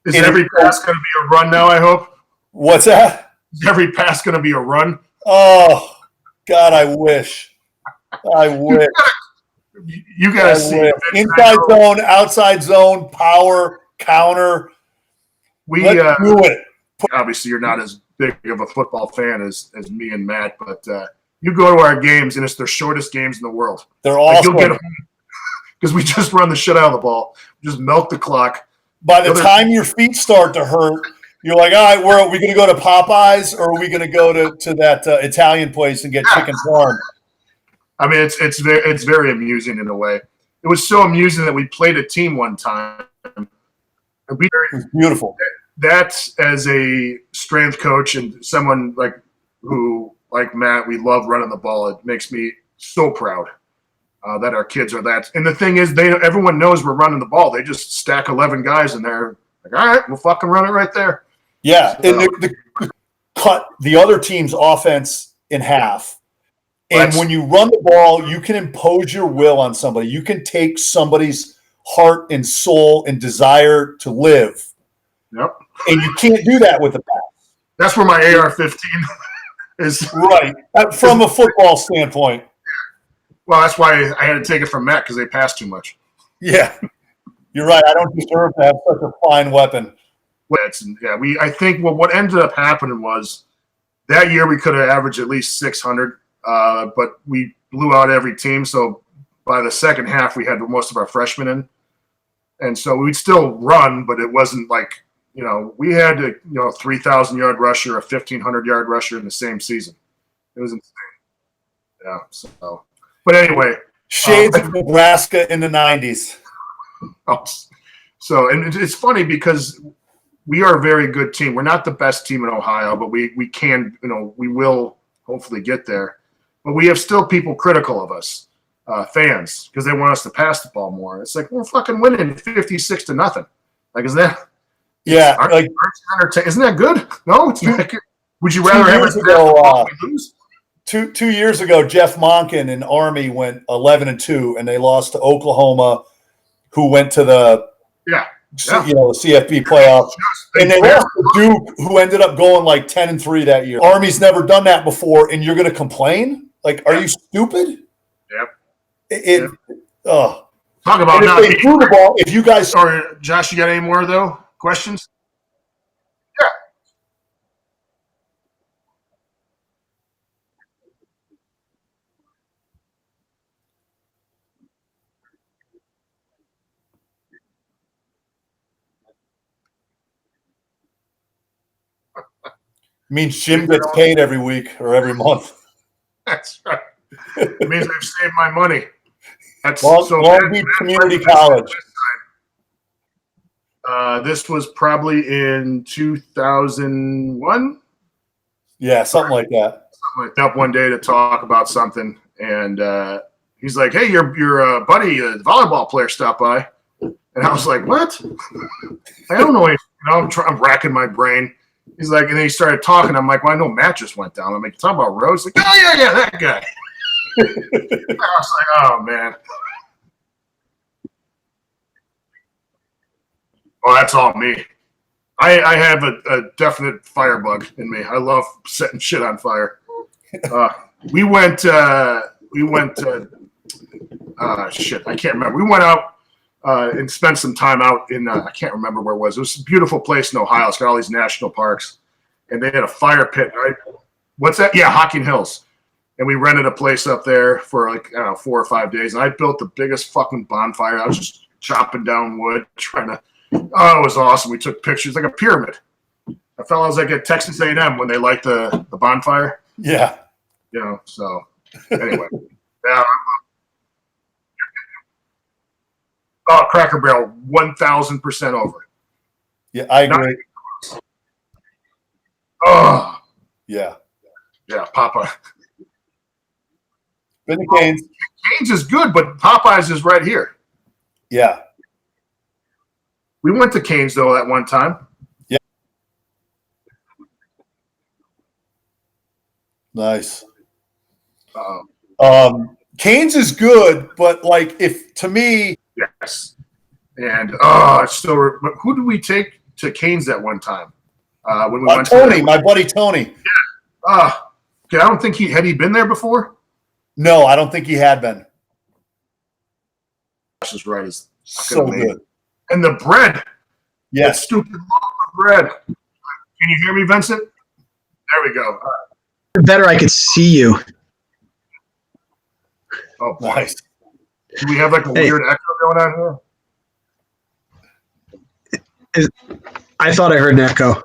Is every pass going to be a run now, I hope? What's that? Is every pass going to be a run? Oh, God, I wish. You got to see. Inside zone, outside zone, power, counter. Let's do it. Obviously, you're not as big of a football fan as me and Matt, but you go to our games, and it's their shortest games in the world. They're awesome. You'll get home because we just run the shit out of the ball, just milk the clock. By the time your feet start to hurt, you're like, all right, are we going to go to Popeyes, or are we going to go to that Italian place and get chicken parm? I mean, it's very amusing in a way. It was so amusing that we played a team one time. It was beautiful. That's, as a strength coach and someone like Matt, we love running the ball. It makes me so proud that our kids are that. And the thing is, everyone knows we're running the ball. They just stack 11 guys in there. Like, all right, we'll fucking run it right there. Yeah, and they cut the other team's offense in half. And when you run the ball, you can impose your will on somebody. You can take somebody's heart and soul and desire to live. Yep. And you can't do that with the pass. That's where my AR-15 is. Right. From a football standpoint. Well, that's why I had to take it from Matt because they passed too much. Yeah. You're right. I don't deserve to have such a fine weapon. I think what ended up happening was that year we could have averaged at least 600, but we blew out every team. So by the second half, we had most of our freshmen in. And so we'd still run, but it wasn't like, we had a 3,000-yard rusher, a 1,500-yard rusher in the same season. It was insane. Yeah. So, but anyway. Shades of Nebraska in the 90s. So, and it's funny because we are a very good team. We're not the best team in Ohio, but we can, we will hopefully get there. But we have still people critical of us, fans, because they want us to pass the ball more. It's like, we're fucking winning 56-0. Like, is that? Yeah. Isn't that good? No, it's not good. Would you rather have us lose? 2 years ago, Jeff Monken and Army went 11-2, and they lost to Oklahoma, who went to the CFB playoffs. And they lost to Duke, who ended up going like 10-3 that year. Army's never done that before, and you're going to complain? Like, are you stupid? Yep. Talk about not being the ball. If you guys, sorry, Josh, you got any more though? Questions? Yeah. Means Jim gets paid every week or every month. That's right. It means I've saved my money. That's Long Beach Community College. This was probably in 2001. Yeah, something like that. I went up one day to talk about something, and he's like, "Hey, your buddy, the volleyball player, stopped by," and I was like, "What? I don't know." I'm racking my brain. He's like, and then he started talking. I'm like, "Well, I know Matt just went down." I'm like, "Talk about Rhodes?" Like, "Oh yeah, that guy." I was like, "Oh man." Oh, that's all me. I have a definite firebug in me. I love setting shit on fire. We went. Shit, I can't remember. We went out and spent some time out in. I can't remember where it was. It was a beautiful place in Ohio. It's got all these national parks, and they had a fire pit. Right? What's that? Yeah, Hocking Hills. And we rented a place up there for like 4 or 5 days. And I built the biggest fucking bonfire. I was just chopping down wood, trying to. Oh, it was awesome. We took pictures like a pyramid. I felt I was like at Texas A&M when they light the bonfire. Yeah. So anyway. Yeah. Oh, Cracker Barrel, 1,000% over. Yeah, I agree. Oh. Yeah. Yeah, Papa. Been to Canes. Canes is good, but Popeyes is right here. Yeah. We went to Canes, though, at one time. Yeah. Nice. Canes is good, but like to me. Yes. And who did we take to Canes at one time? When we went Tony, my buddy Tony. Yeah. Okay, I don't think had he been there before? No, I don't think he had been. Josh is right. It's so good. And the bread. Yes. That stupid bread. Can you hear me, Vincent? There we go. Better I could see you. Oh, boy. Nice. Do we have like a weird echo going on here? I thought I heard an echo.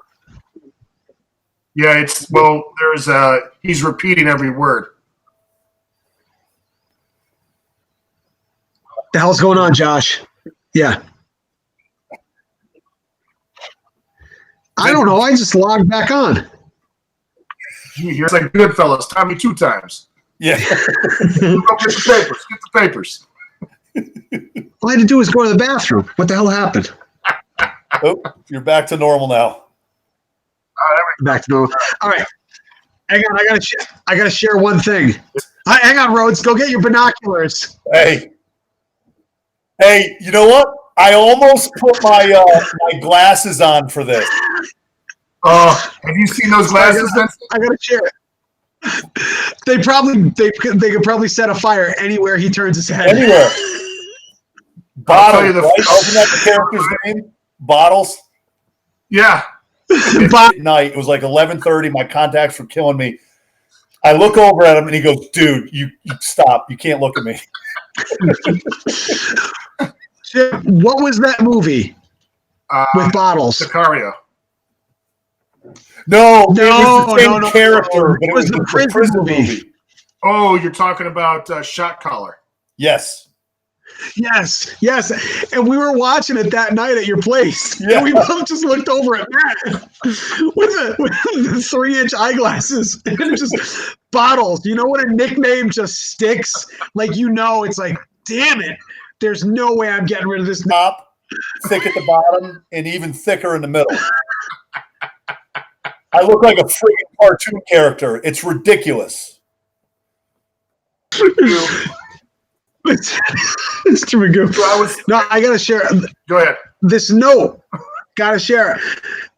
Yeah, there's he's repeating every word. The hell's going on, Josh? Yeah. I don't know. I just logged back on. It's like Goodfellas. Tommy 2 times. Yeah. Go get the papers. Get the papers. All I had to do was go to the bathroom. What the hell happened? Oh, you're back to normal now. Back to normal. All right. Hang on. I gotta share one thing. Hang on, Rhodes. Go get your binoculars. Hey, you know what? I almost put my my glasses on for this. Oh, have you seen those glasses, Vincent? I gotta share it. They could probably set a fire anywhere he turns his head. Anywhere. I'll tell you Bottles, the- right? Isn't that the character's name? Bottles. Yeah. At night, it was like 11:30. My contacts were killing me. I look over at him and he goes, "Dude, you stop. You can't look at me." Jim, what was that movie with Bottles? Sicario. No, it was the same no. character, but It was the prison movie. Oh, you're talking about Shot Caller. Yes. Yes. And we were watching it that night at your place. Yeah. And we both just looked over at Matt with the 3-inch eyeglasses. And it just Bottles. You know what a nickname just sticks? Like, it's like, damn it. There's no way I'm getting rid of this. Top, thick at the bottom, and even thicker in the middle. I look like a freaking cartoon character. It's ridiculous. It's too good. So I gotta share. Go ahead. This note, gotta share.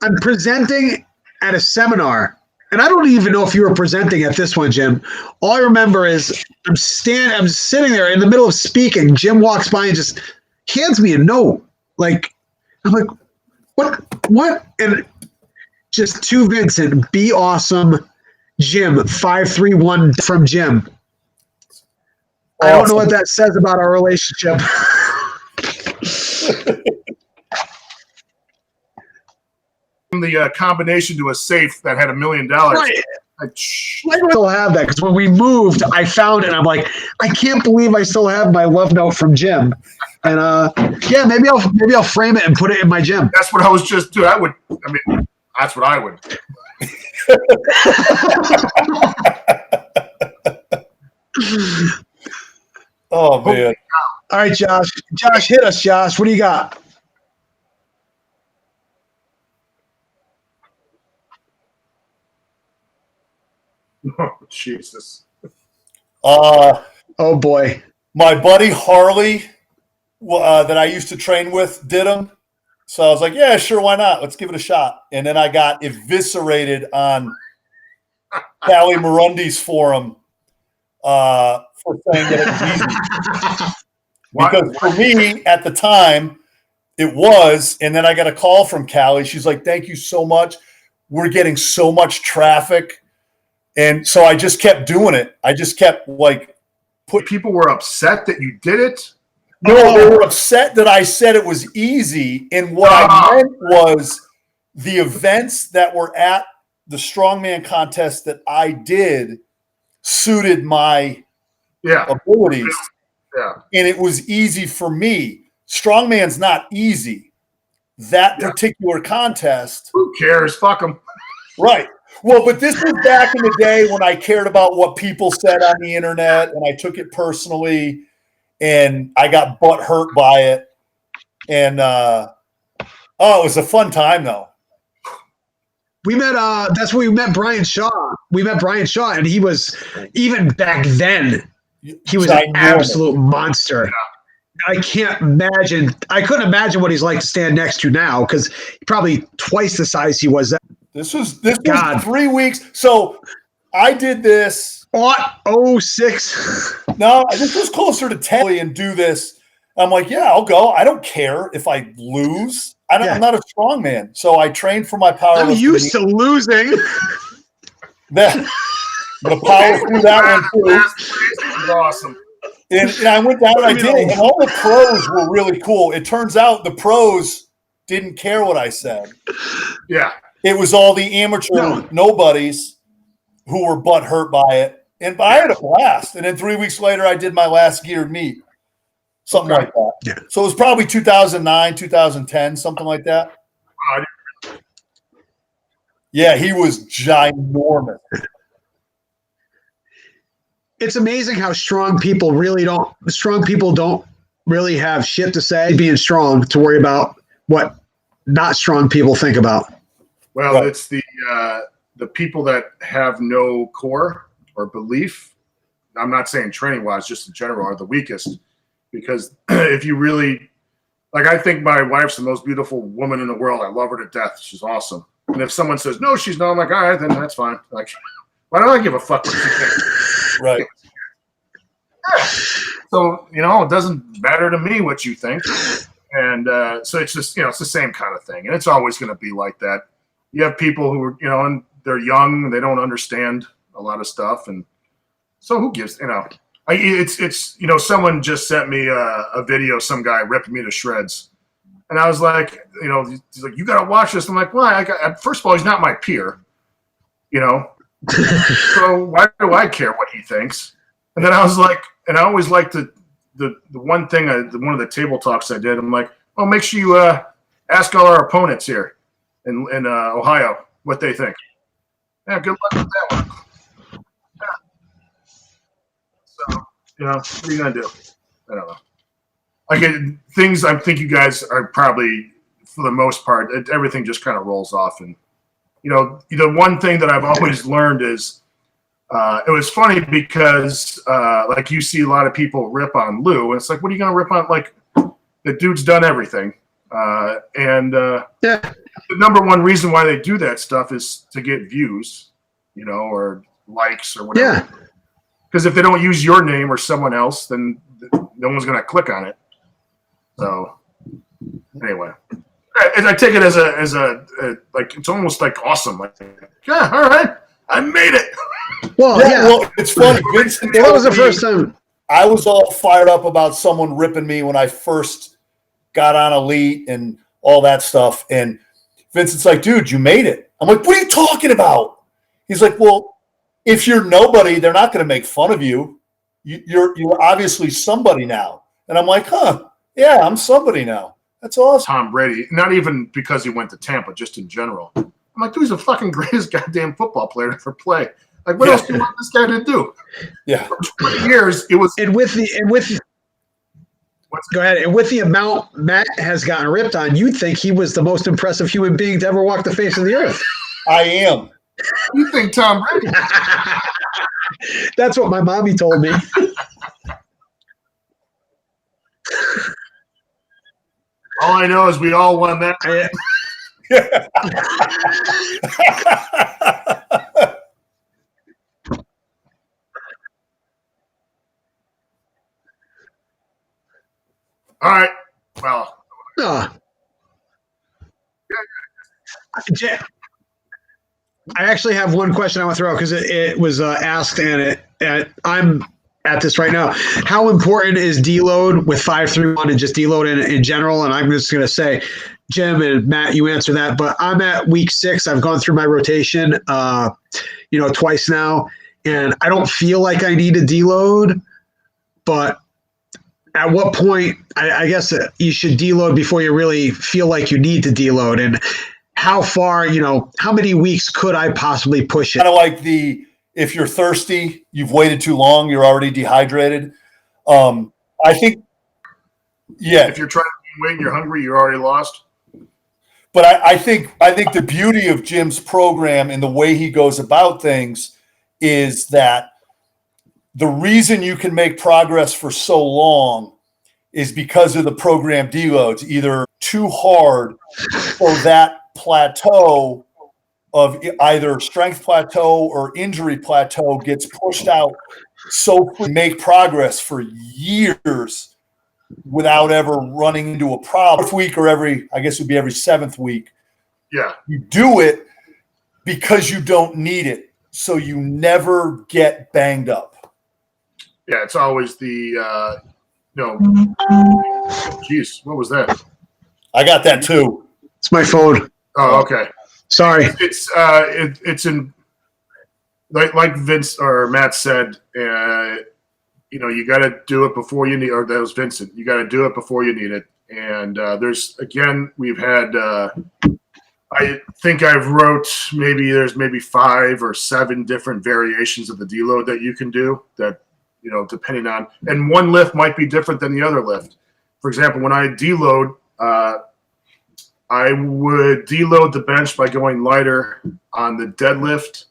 I'm presenting at a seminar, and I don't even know if you were presenting at this one, Jim. All I remember is I'm sitting there in the middle of speaking. Jim walks by and just hands me a note. Like, I'm like, what? And just to Vincent, be awesome, Jim, 531 from Jim. I don't know what that says about our relationship. The combination to a safe that had $1 million. Right. I still have that because when we moved, I found it. And I'm like, I can't believe I still have my love note from Jim. And yeah, maybe I'll frame it and put it in my gym. That's what I was just doing. That's what I would. Oh man! All right, Josh. Josh, hit us, Josh. What do you got? Oh, Jesus. Oh boy. My buddy Harley, that I used to train with, did them. So I was like, yeah, sure, why not? Let's give it a shot. And then I got eviscerated on Callie Morundi's forum for saying that it was easy. Because for me, at the time, it was. And then I got a call from Callie. She's like, thank you so much. We're getting so much traffic. And so I just kept doing it. I just kept people were upset that you did it. No, they were upset that I said it was easy. And what I meant was the events that were at the strongman contest that I did suited my abilities. Yeah. And it was easy for me. Strongman's not easy. That particular contest. Who cares? Fuck them. Right. Well, but this was back in the day when I cared about what people said on the internet and I took it personally and I got butt hurt by it. And it was a fun time though. We met that's where we met Brian Shaw. We met Brian Shaw and he was, even back then, he was an absolute monster. Yeah. I couldn't imagine what he's like to stand next to now because he's probably twice the size he was then. This was 3 weeks. So I did this. 06. No, this was closer to 10 and do this. I'm like, yeah, I'll go. I don't care if I lose. I'm not a strong man. So I trained for my power. I'm used to losing. The power through that one too. That's awesome. And I went down and I did it. And all the pros were really cool. It turns out the pros didn't care what I said. Yeah. It was all the amateur nobodies who were butt hurt by it. And I had a blast. And then 3 weeks later, I did my last geared meet. Something like that. Yeah. So it was probably 2009, 2010, something like that. Yeah, he was ginormous. It's amazing how strong people don't really have shit to say being strong to worry about what not strong people think about. Well, it's the people that have no core or belief. I'm not saying training wise, just in general, are the weakest. Because if you really, I think my wife's the most beautiful woman in the world. I love her to death. She's awesome. And if someone says, no, she's not, I'm like, all right, then that's fine. Like, why don't I give a fuck what you think? Right. Yeah. So, it doesn't matter to me what you think. And so it's just, it's the same kind of thing. And it's always going to be like that. You have people who are, and they're young and they don't understand a lot of stuff. And so who gives, it's someone just sent me a video, some guy ripping me to shreds. And I was like, he's like, you got to watch this. I'm like, why? First of all, he's not my peer, so why do I care what he thinks? And then I was like, and I always like the one thing, one of the table talks I did, I'm like, well, make sure you ask all our opponents here in Ohio what they think. Yeah, good luck with that one. Yeah. So, what are you going to do? I don't know. Things I think you guys are probably, for the most part, everything just kind of rolls off. And, the one thing that I've always learned is it was funny because, like, you see a lot of people rip on Lou. And it's like, what are you going to rip on? Like, the dude's done everything. The number one reason why they do that stuff is to get views, or likes or whatever. Yeah. Because if they don't use your name or someone else, then no one's going to click on it. So anyway, I take it as a like, it's almost like awesome. Like, yeah, all right, I made it. Well, yeah. Well, it's funny. Vincent That was the told me first time. I was all fired up about someone ripping me when I first got on Elite and all that stuff. And Vincent's like, dude, you made it. I'm like, what are you talking about? He's like, well, if you're nobody, they're not going to make fun of you. You're obviously somebody now. And I'm like, huh, yeah, I'm somebody now. That's awesome. Tom Brady, not even because he went to Tampa, just in general. I'm like, dude, he's the fucking greatest goddamn football player to ever play. Like, what else do you want this guy to do? Yeah. For 20 years, it was. Go ahead. And with the amount Matt has gotten ripped on, you'd think he was the most impressive human being to ever walk the face of the earth. I am. You think Tom Brady? That's what my mommy told me. All I know is we all won that. All right. Well. I actually have one question I want to throw out because it was asked, and I'm at this right now. How important is deload with 5-3-1 and just deload in general? And I'm just going to say, Jim and Matt, you answer that. But I'm at week 6. I've gone through my rotation, twice now, and I don't feel like I need a deload. But at what point, I guess you should deload before you really feel like you need to deload, and how far, how many weeks could I possibly push it? Kind of like if you're thirsty, you've waited too long, you're already dehydrated. I think, yeah. If you're trying to gain weight and you're hungry, you're already lost. But I think the beauty of Jim's program and the way he goes about things is that the reason you can make progress for so long is because of the program deloads, either too hard or that plateau of either strength plateau or injury plateau gets pushed out so make progress for years without ever running into a problem. Fourth week or every 7th week. Yeah. You do it because you don't need it, so you never get banged up. Yeah, it's always the geez, what was that? I got that too. It's my phone. Oh, okay. Sorry. It's in like Vince or Matt said, you got to do it before you need, or that was Vincent. You got to do it before you need it. And we've had, I think I've wrote maybe 5 or 7 different variations of the deload that you can do that, depending on, and one lift might be different than the other lift. For example, when I deload, I would deload the bench by going lighter on the deadlift.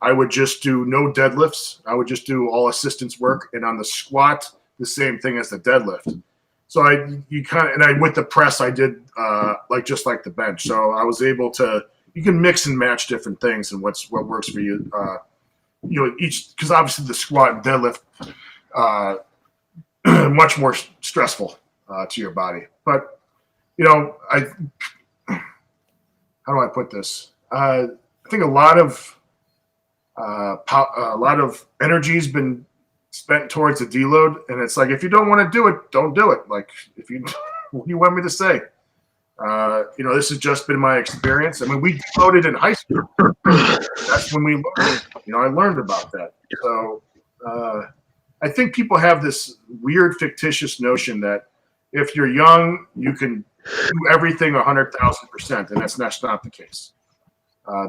I would just do no deadlifts. I would just do all assistance work. And on the squat, the same thing as the deadlift. So with the press, I did just like the bench. So I was able to you can mix and match different things and what works for you. Each, because obviously the squat and deadlift much more stressful to your body. But how do I put this? I think a lot of energy's been spent towards the deload, and it's like, if you don't want to do it, don't do it. Like, if you what do you want me to say? This has just been my experience. I mean, we deloaded in high school. That's when we learned. I learned about that. So I think people have this weird fictitious notion that if you're young, you can do everything 100,000%, and that's not the case.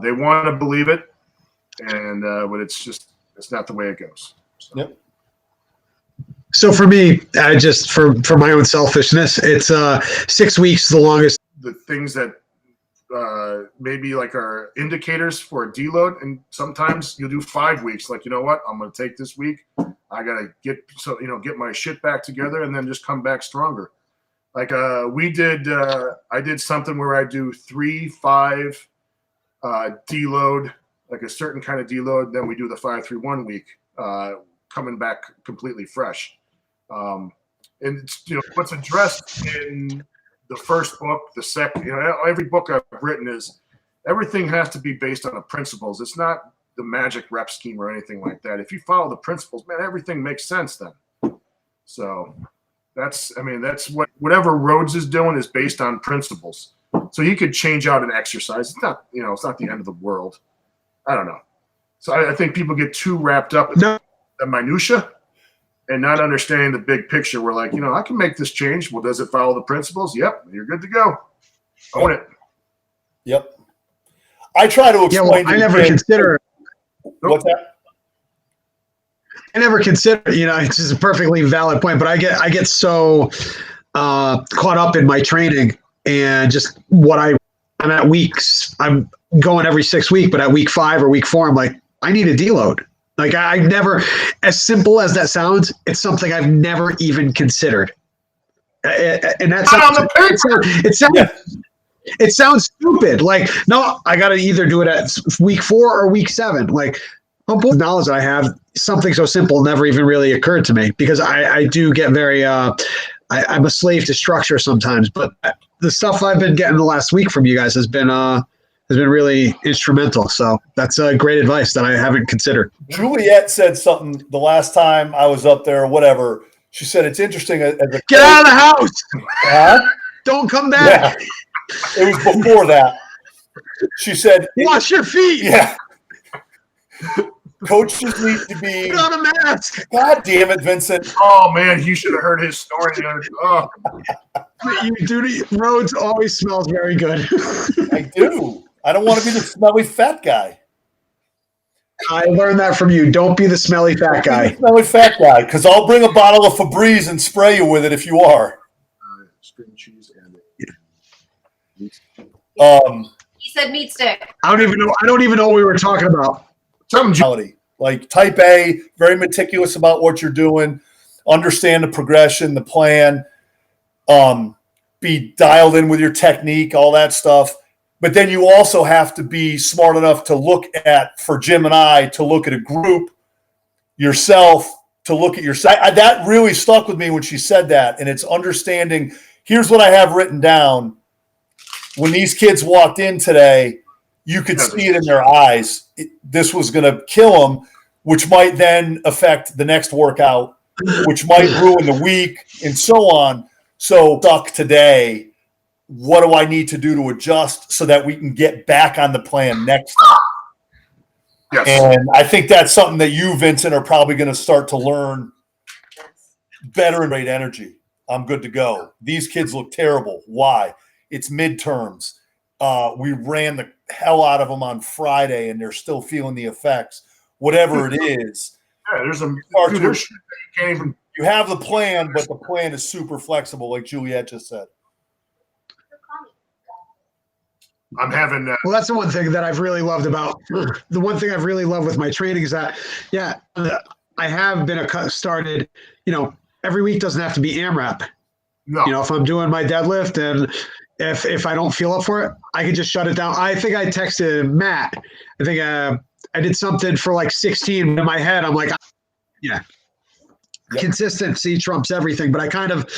They want to believe it, but it's not the way it goes. So. Yep. So for me, I just for my own selfishness, it's 6 weeks the longest. The things that maybe like are indicators for a deload, and sometimes you'll do 5 weeks. Like, you know what, I'm going to take this week. I got to get my shit back together, and then just come back stronger. Like I did something where I do 3-5 deload, like a certain kind of deload. Then we do the 5-3-1 week, coming back completely fresh. And it's, what's addressed in the first book, the second, every book I've written is everything has to be based on the principles. It's not the magic rep scheme or anything like that. If you follow the principles, man, everything makes sense then. So that's whatever Rhodes is doing is based on principles. So you could change out an exercise. It's not, it's not the end of the world. I don't know. So I think people get too wrapped up in the minutia and not understanding the big picture. We're like, I can make this change. Well, does it follow the principles? Yep. You're good to go. Own it. Yep. I try to explain. I never consider. What's that? I never consider. It's just a perfectly valid point. But I get so caught up in my training and just I'm at weeks. I'm going every 6 weeks, but at week 5 or week 4, I'm like, I need a deload. Like, I never, as simple as that sounds, it's something I've never even considered. And that's it sounds stupid. Like, no, I got to either do it at week 4 or week 7. Like, the knowledge that I have, something so simple never even really occurred to me, because I do get very, I'm a slave to structure sometimes. But the stuff I've been getting the last week from you guys has been really instrumental. So that's great advice that I haven't considered. Juliet said something the last time I was up there, or whatever. She said, it's interesting. Get out of the house. Don't come back. Yeah. It was before that. She said, wash your feet. Yeah. Coaches need to be. Put on a mask. God damn it, Vincent. Oh, man, you should have heard his story. Oh. Rhodes always smells very good. I do. I don't want to be the smelly fat guy. I learned that from you. Don't be the smelly fat guy. Smelly fat guy, because I'll bring a bottle of Febreze and spray you with it if you are. String cheese and He said meat stick. I don't even know what we were talking about. Like type A, very meticulous about what you're doing, understand the progression, the plan, be dialed in with your technique, all that stuff. But then you also have to be smart enough to look at, for Jim and I, to look at a group, yourself, to look at yourself. That really stuck with me when she said that. And it's understanding, here's what I have written down. When these kids walked in today, you could see it in their eyes. This was going to kill them, which might then affect the next workout, which might ruin the week, and so on. So stuck today. What do I need to do to adjust so that we can get back on the plan next time? Yes. And I think that's something that you, Vincent, are probably going to start to learn better and great energy. I'm good to go. These kids look terrible. Why? It's midterms. We ran the hell out of them on Friday, and they're still feeling the effects. Whatever it is. Yeah, there's a you have the plan, but the plan is super flexible, like Juliet just said. I'm having well, that's the one thing that I've really loved about the one thing I've really loved with my training is that, I have been started, every week doesn't have to be AMRAP. No. If I'm doing my deadlift and, If I don't feel up for it, I can just shut it down. I think I texted Matt. I think I did something for like 16 in my head. I'm like, yeah, consistency trumps everything. But I kind of,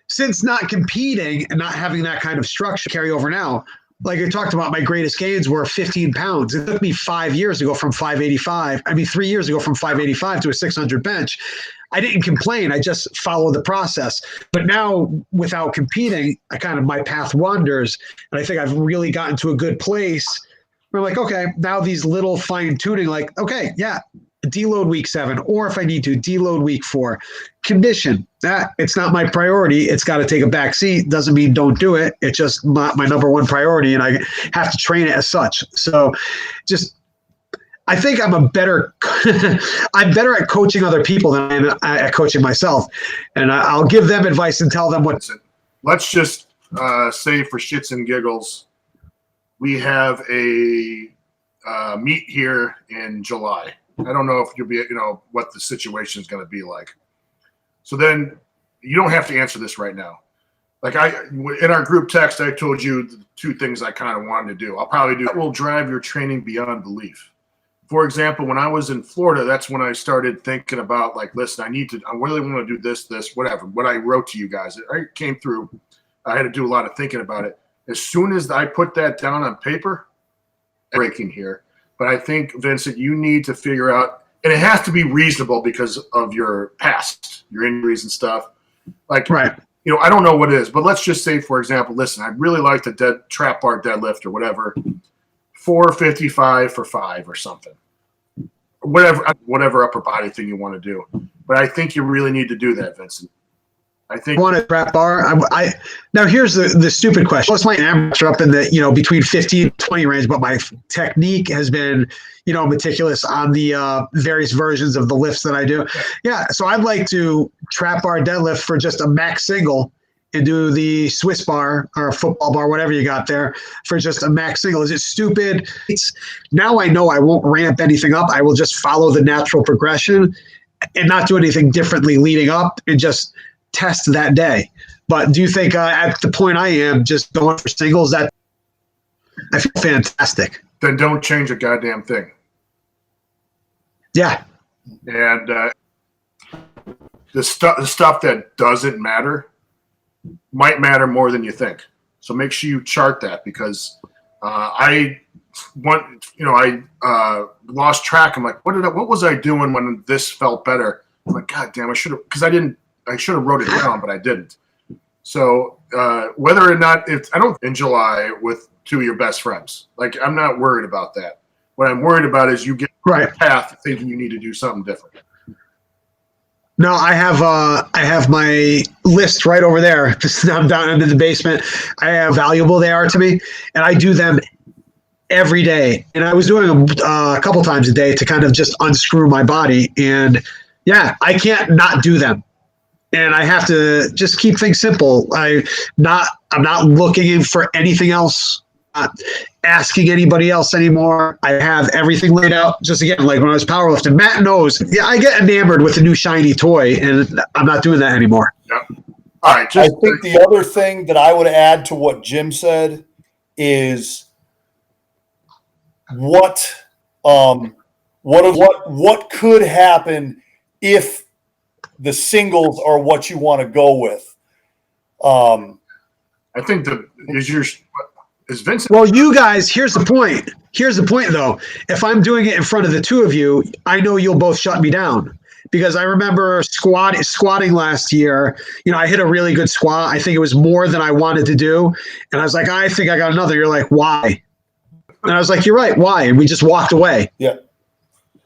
since not competing and not having that kind of structure carry over now, like I talked about, my greatest gains were 15 pounds. It took me 5 years to go from 585. I mean, 3 years ago from 585 to a 600 bench. I didn't complain. I just followed the process. But now, without competing, my path wanders, and I think I've really gotten to a good place where I'm like, okay, now these little fine tuning, like, okay, yeah, deload week 7, or if I need to, deload week 4. Condition, that it's not my priority. It's got to take a back seat. Doesn't mean don't do it. It's just my number one priority, and I have to train it as such. So, just. I think I'm better at coaching other people than I am at coaching myself. And I'll give them advice and tell them what. Let's just say for shits and giggles, we have a meet here in July. I don't know if you'll be, what the situation is going to be like. So then you don't have to answer this right now. Like in our group text, I told you the 2 things I kind of wanted to do. I'll probably do that will drive your training beyond belief. For example, when I was in Florida, that's when I started thinking about, like, listen, I really want to do this, whatever. What I wrote to you guys, I came through. I had to do a lot of thinking about it. As soon as I put that down on paper, breaking here. But I think, Vincent, you need to figure out, and it has to be reasonable because of your past, your injuries and stuff. Like, right. I don't know what it is, but let's just say, for example, listen, I'd really like to trap bar deadlift or whatever, 455 for 5 or something. Whatever upper body thing you want to do. But I think you really need to do that, Vincent. I think want a trap bar. Now here's the stupid question. Most my amateur up in the between 15 and 20 range, but my technique has been meticulous on the various versions of the lifts that I do. Yeah, so I'd like to trap bar deadlift for just a max single and do the Swiss bar or a football bar, whatever you got there, for just a max single. Is it stupid? Now I know I won't ramp anything up. I will just follow the natural progression and not do anything differently leading up and just test that day. But do you think at the point I am, just going for singles, that I feel fantastic? Then don't change a goddamn thing. Yeah. And the stuff that doesn't matter might matter more than you think. So make sure you chart that, because I lost track. I'm like, what was I doing when this felt better? I'm like, God damn, I should have wrote it down, but I didn't. So whether or not in July with 2 of your best friends, like, I'm not worried about that. What I'm worried about is you get right path thinking you need to do something different. No, I have my list right over there. I'm down into the basement. I have how valuable they are to me, and I do them every day. And I was doing them a couple times a day to kind of just unscrew my body. And yeah, I can't not do them. And I have to just keep things simple. I'm not looking for anything else. Not asking anybody else anymore. I have everything laid out. Just again, like when I was powerlifting, Matt knows. Yeah, I get enamored with a new shiny toy, and I'm not doing that anymore. Yep. All right. I think the other thing that I would add to what Jim said is what could happen if the singles are what you want to go with. I think is Vincent. Well, you guys, here's the point. Here's the point, though. If I'm doing it in front of the 2 of you, I know you'll both shut me down. Because I remember squatting last year. I hit a really good squat. I think it was more than I wanted to do. And I was like, I think I got another. You're like, why? And I was like, you're right. Why? And we just walked away. Yeah.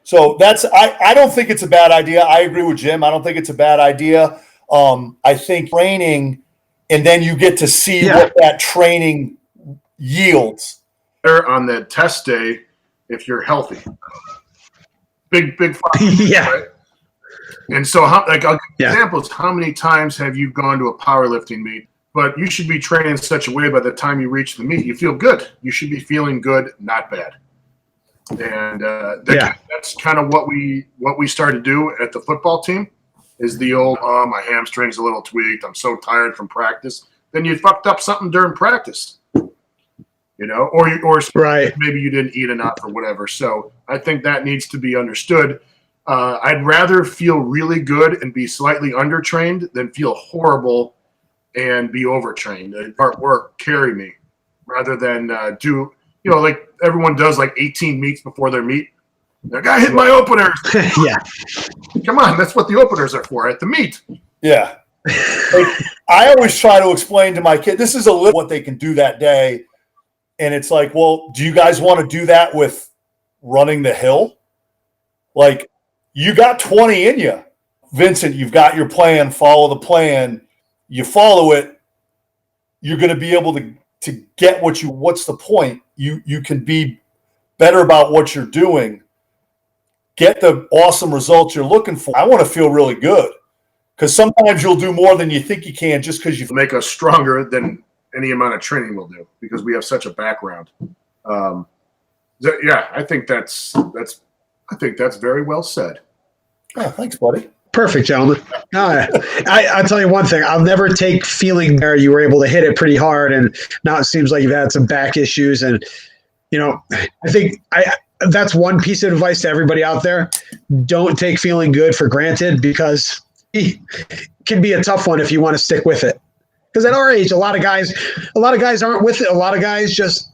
So I don't think it's a bad idea. I agree with Jim. I don't think it's a bad idea. I think training, and then you get to see what that training yields. On that test day, if you're healthy. Big yeah. Right? And so, I'll give examples. How many times have you gone to a powerlifting meet? But you should be training in such a way by the time you reach the meet, you feel good. You should be feeling good, not bad. And that's kind of what we started to do at the football team. Is the old my hamstring's a little tweaked. I'm so tired from practice. then you fucked up something during practice, or Right. maybe you didn't eat enough or whatever. So I think that needs to be understood. I'd rather feel really good and be slightly undertrained than feel horrible and be overtrained. Part work carry me rather than do, like everyone does like 18 meets before their meet. Like, I hit my openers. Yeah. Come on, that's what the openers are for at the meet. Yeah. I always try to explain to my kid, this is a little what they can do that day. And it's like, well, do you guys want to do that with running the hill? Like, you got 20 in you. Vincent, you've got your plan, follow the plan. You follow it, you're going to be able to get what's the point? You can be better about what you're doing. Get the awesome results you're looking for. I want to feel really good because sometimes you'll do more than you think you can just because you make us stronger than any amount of training will do because we have such a background. I think that's very well said. Oh, thanks, buddy. Perfect, gentlemen. I'll tell you one thing. I'll never take feeling there you were able to hit it pretty hard, and now it seems like you've had some back issues. And, I think that's one piece of advice to everybody out there. Don't take feeling good for granted because it can be a tough one if you want to stick with it. Because at our age, a lot of guys aren't with it. A lot of guys just,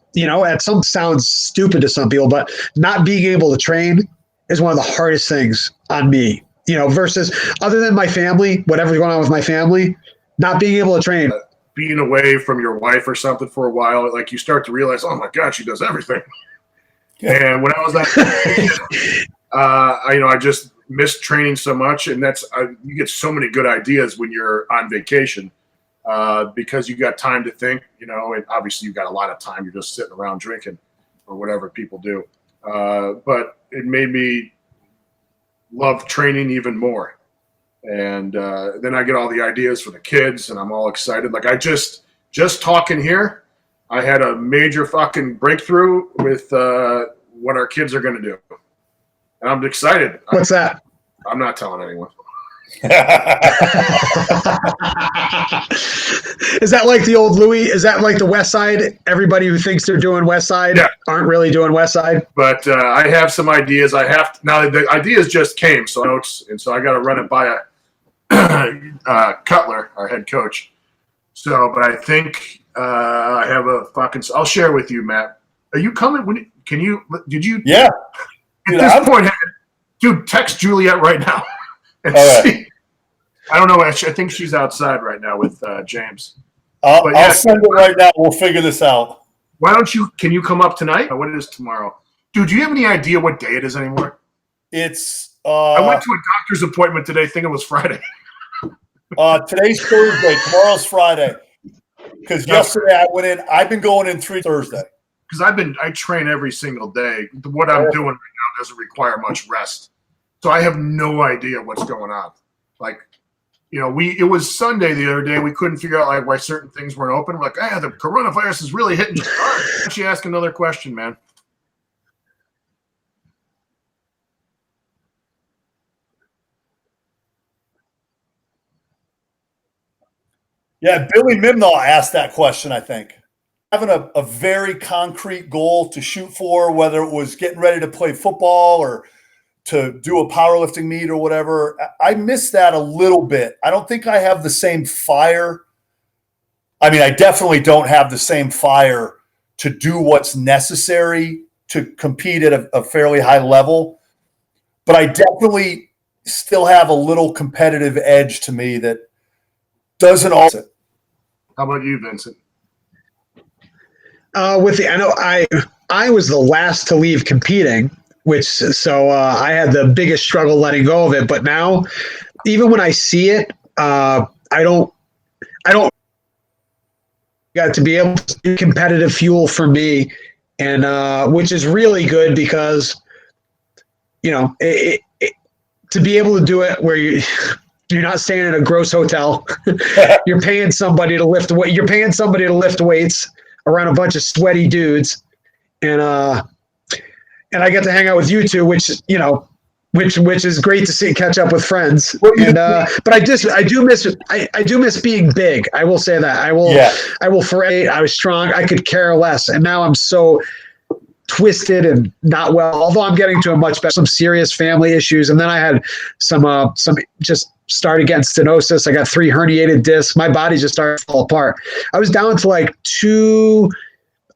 sounds stupid to some people, but not being able to train is one of the hardest things on me. Versus other than my family, whatever's going on with my family, not being able to train. Being away from your wife or something for a while, like you start to realize, oh my God, she does everything. Yeah. And when I was that, I just missed training so much, and you get so many good ideas when you're on vacation because you got time to think, and obviously you got a lot of time. You're just sitting around drinking or whatever people do. But it made me love training even more. And then I get all the ideas for the kids and I'm all excited. Like I just talking here, I had a major fucking breakthrough with what our kids are going to do. And I'm excited. What's that? I'm not telling anyone. Is that like the old Louie? Is that like the West Side? Everybody who thinks they're doing West Side aren't really doing West Side. But I have some ideas. Now the ideas just came, so notes, and so I got to run it by Cutler, our head coach. So, but I think I have a fucking. I'll share with you, Matt. Are you coming? Did you? Yeah. At this point, dude, text Juliet right now. And see. I don't know. I think she's outside right now with James. I'll send it right now. We'll figure this out. Why don't you? Can you come up tonight? What is tomorrow? Dude, do you have any idea what day it is anymore? It's. I went to a doctor's appointment today, thinking it was Friday. Today's Thursday. Tomorrow's Friday. Because yesterday I went in. I've been going in Thursday. Because I train every single day. What I'm doing right now doesn't require much rest, so I have no idea what's going on. Like. It was Sunday the other day. We couldn't figure out why certain things weren't open. We're like, the coronavirus is really hitting you hard. Why don't you ask another question, man? Yeah, Billy Mimnaugh asked that question, I think. Having a very concrete goal to shoot for, whether it was getting ready to play football or to do a powerlifting meet or whatever. I miss that a little bit. I don't think I have the same fire. I mean, I definitely don't have the same fire to do what's necessary to compete at a fairly high level. But I definitely still have a little competitive edge to me that doesn't also. How about you, Vincent? I was the last to leave competing. I had the biggest struggle letting go of it. But now, even when I see it, I don't got to be able to do competitive fuel for me, and which is really good because, to be able to do it where you're not staying in a gross hotel, you're paying somebody to lift weight. You're paying somebody to lift weights around a bunch of sweaty dudes, and I get to hang out with you two, which, which is great to see, catch up with friends. And but I do miss being big. I will say that. I will forever. I was strong. I could care less, and now I'm so twisted and not well. Although I'm getting to a much better. Some serious family issues, and then I had some just started getting stenosis. I got 3 herniated discs. My body just started to fall apart. I was down to like 2.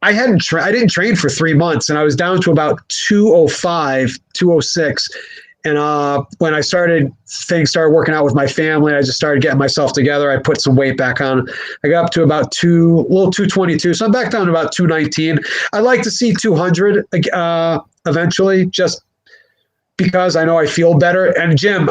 I didn't train for 3 months, and I was down to about 205, 206. And when things started working out with my family, I just started getting myself together. I put some weight back on. I got up to about 222. So I'm back down to about 219. I'd like to see 200 eventually, just because I know I feel better. And Jim,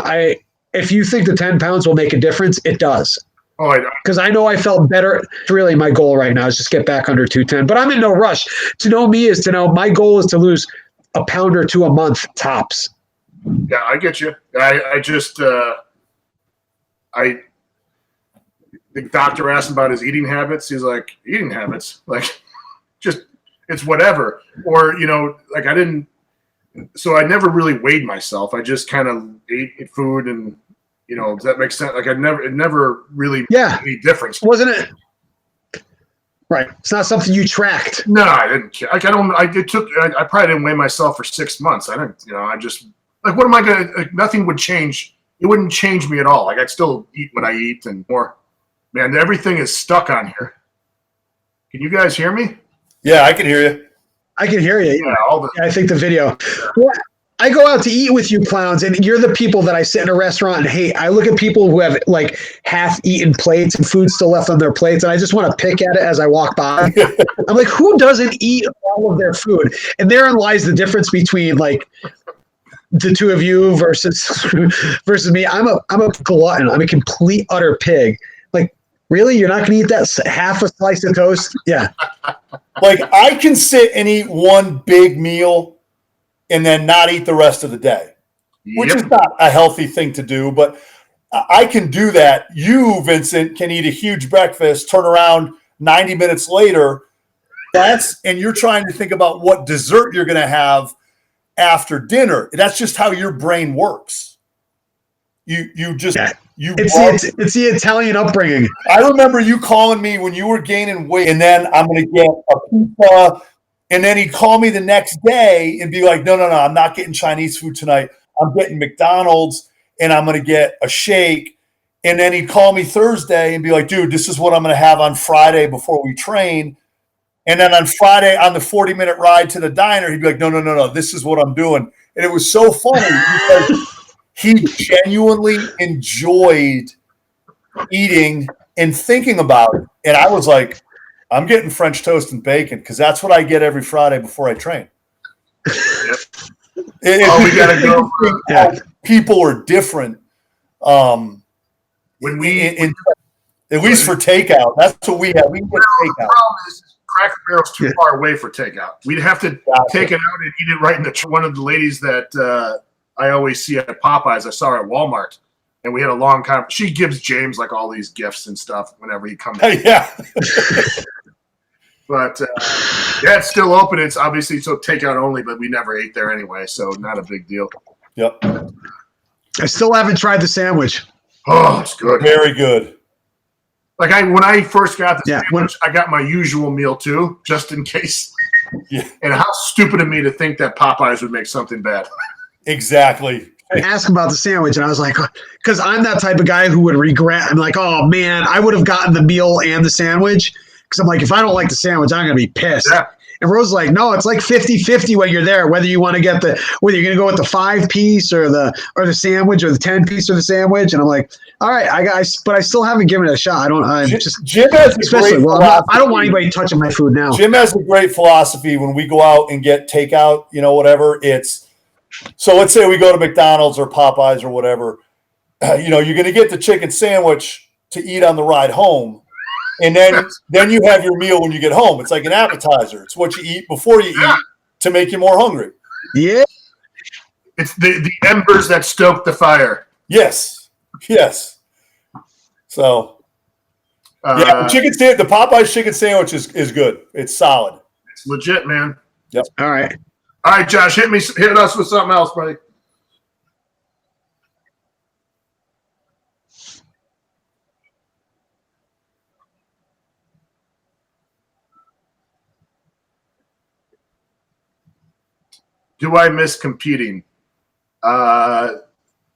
if you think the 10 pounds will make a difference, it does. Oh, because I know I felt better. Really, my goal right now is just get back under 210. But I'm in no rush. To know me is to know my goal is to lose a pound or 2 a month tops. Yeah, I get you. I just the doctor asked him about his eating habits. He's like, eating habits? Like, just it's whatever. Or, like I didn't. So I never really weighed myself. I just kind of ate food and. Does that make sense? Like it never really made any difference. Wasn't it? Right. It's not something you tracked. No, I didn't care. Like I probably didn't weigh myself for 6 months. I didn't, I just, like, what am I going to, nothing would change. It wouldn't change me at all. Like I'd still eat what I eat and more. Man, everything is stuck on here. Can you guys hear me? Yeah, I can hear you. I can hear you. Yeah, I think the video. Well, I go out to eat with you clowns, and you're the people that I sit in a restaurant and hate. I look at people who have like half-eaten plates and food still left on their plates, and I just want to pick at it as I walk by. I'm like, who doesn't eat all of their food? And therein lies the difference between like the two of you versus me. I'm a glutton. I'm a complete utter pig. Like, really, you're not going to eat that half a slice of toast? Yeah. Like I can sit and eat one big meal and then not eat the rest of the day, which is not a healthy thing to do, but I can do that. You, Vincent, can eat a huge breakfast, turn around 90 minutes later, and you're trying to think about what dessert you're going to have after dinner. That's just how your brain works. It's the Italian upbringing. I remember you calling me when you were gaining weight, and then I'm going to get a pizza. And then he'd call me the next day and be like, no, I'm not getting Chinese food tonight. I'm getting McDonald's and I'm going to get a shake. And then he'd call me Thursday and be like, dude, this is what I'm going to have on Friday before we train. And then on Friday on the 40-minute ride to the diner, he'd be like, no, this is what I'm doing. And it was so funny because he genuinely enjoyed eating and thinking about it. And I was like, I'm getting French toast and bacon because that's what I get every Friday before I train. We gotta go. People are different. When we, at least for takeout, that's what we have. We can get takeout. The problem is Cracker Barrel's too far away for takeout. We'd have to take it out and eat it right in one of the ladies that I always see at Popeyes. I saw her at Walmart. And we had a long time. She gives James like all these gifts and stuff whenever he comes. Yeah. But it's still open. It's obviously so takeout only, but we never ate there anyway, so not a big deal. Yep. I still haven't tried the sandwich. Oh, it's good. Very good. Like when I first got the sandwich, I got my usual meal too, just in case. Yeah. And how stupid of me to think that Popeyes would make something bad. Exactly. Ask about the sandwich, and I was like, because I'm that type of guy who would regret. I'm like, oh man, I would have gotten the meal and the sandwich. Because I'm like, if I don't like the sandwich, I'm gonna be pissed. Yeah. And Rose is like, no, it's like 50-50 when you're there, whether you want to get whether you're gonna go with the 5-piece or the sandwich or the 10-piece or the sandwich. And I'm like, all right, but I still haven't given it a shot. Jim has especially I don't want anybody touching my food now. Jim has a great philosophy when we go out and get takeout, whatever. So let's say we go to McDonald's or Popeyes or whatever, you're going to get the chicken sandwich to eat on the ride home. And then you have your meal when you get home. It's like an appetizer. It's what you eat before you eat to make you more hungry. Yeah. It's the embers that stoke the fire. Yes. So, the Popeyes chicken sandwich is good. It's solid. It's legit, man. Yep. All right. All right, Josh, hit us with something else, buddy. Do I miss competing? And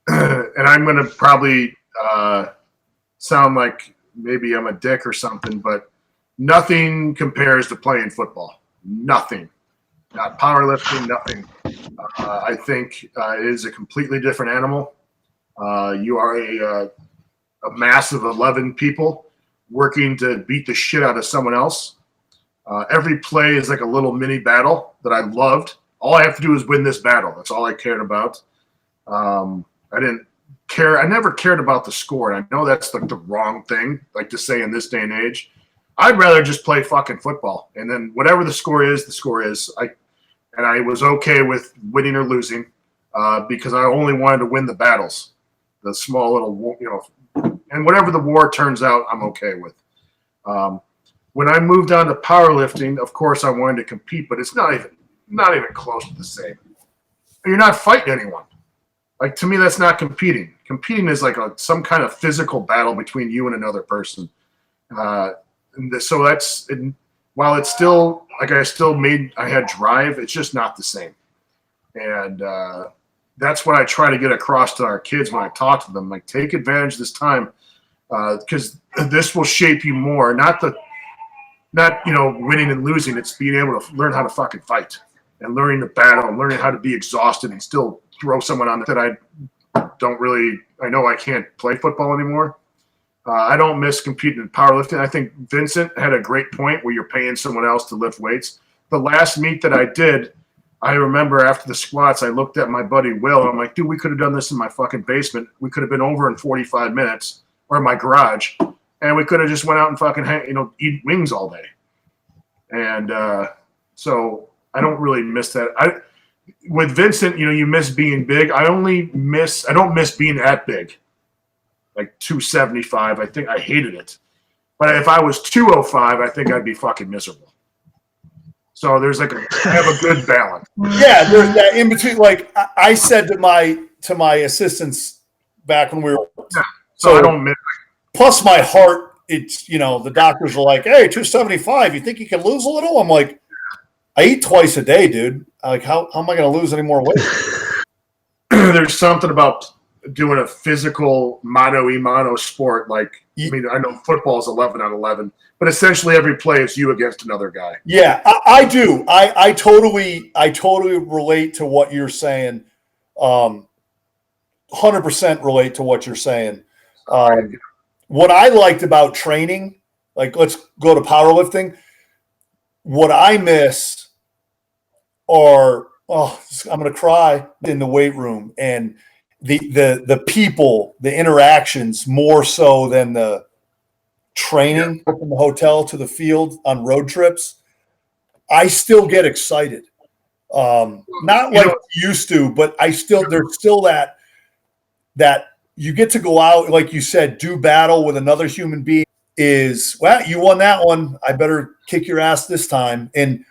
I'm going to probably sound like maybe I'm a dick or something, but nothing compares to playing football. Nothing. Not powerlifting, nothing. I think it is a completely different animal. You are a mass of 11 people working to beat the shit out of someone else. Every play is like a little mini battle that I loved. All I have to do is win this battle. That's all I cared about. I didn't care. I never cared about the score. And I know that's like the wrong thing, like to say in this day and age. I'd rather just play fucking football. And then whatever the score is, the score is. I was okay with winning or losing because I only wanted to win the battles, the small little, and whatever the war turns out, I'm okay with. When I moved on to powerlifting, of course I wanted to compete, but it's not even close to the same. You're not fighting anyone. Like, to me, that's not competing. Competing is like some kind of physical battle between you and another person. So that's, while it's still like I had drive, it's just not the same. And that's what I try to get across to our kids when I talk to them. Like, take advantage of this time because this will shape you more. Not winning and losing. It's being able to learn how to fucking fight and learning to battle and learning how to be exhausted and still throw someone on that I know I can't play football anymore. I don't miss competing in powerlifting. I think Vincent had a great point where you're paying someone else to lift weights. The last meet that I did, I remember after the squats, I looked at my buddy Will. And I'm like, dude, we could have done this in my fucking basement. We could have been over in 45 minutes, or in my garage, and we could have just went out and fucking eat wings all day. And so I don't really miss that. With Vincent, you miss being big. I don't miss being that big. Like 275, I think I hated it. But if I was 205, I think I'd be fucking miserable. So there's I have a good balance. Yeah, there's that in between. Like I said to my assistants back when we were. Yeah, so I don't miss. Plus my heart, it's the doctors are like, hey, 275. You think you can lose a little? I'm like, I eat twice a day, dude. Like how am I going to lose any more weight? There's something about doing a physical mano-a-mano sport. Like, I know football is 11 on 11, but essentially every play is you against another guy. Yeah, I do. I totally relate to what you're saying. 100% relate to what you're saying. What I liked about training, like let's go to powerlifting. What I miss are, I'm going to cry in the weight room and the people, the interactions more so than the training from the hotel to the field on road trips. I still get excited. Not like you used to, but there's still that you get to go out, like you said, do battle with another human being you won that one. I better kick your ass this time. And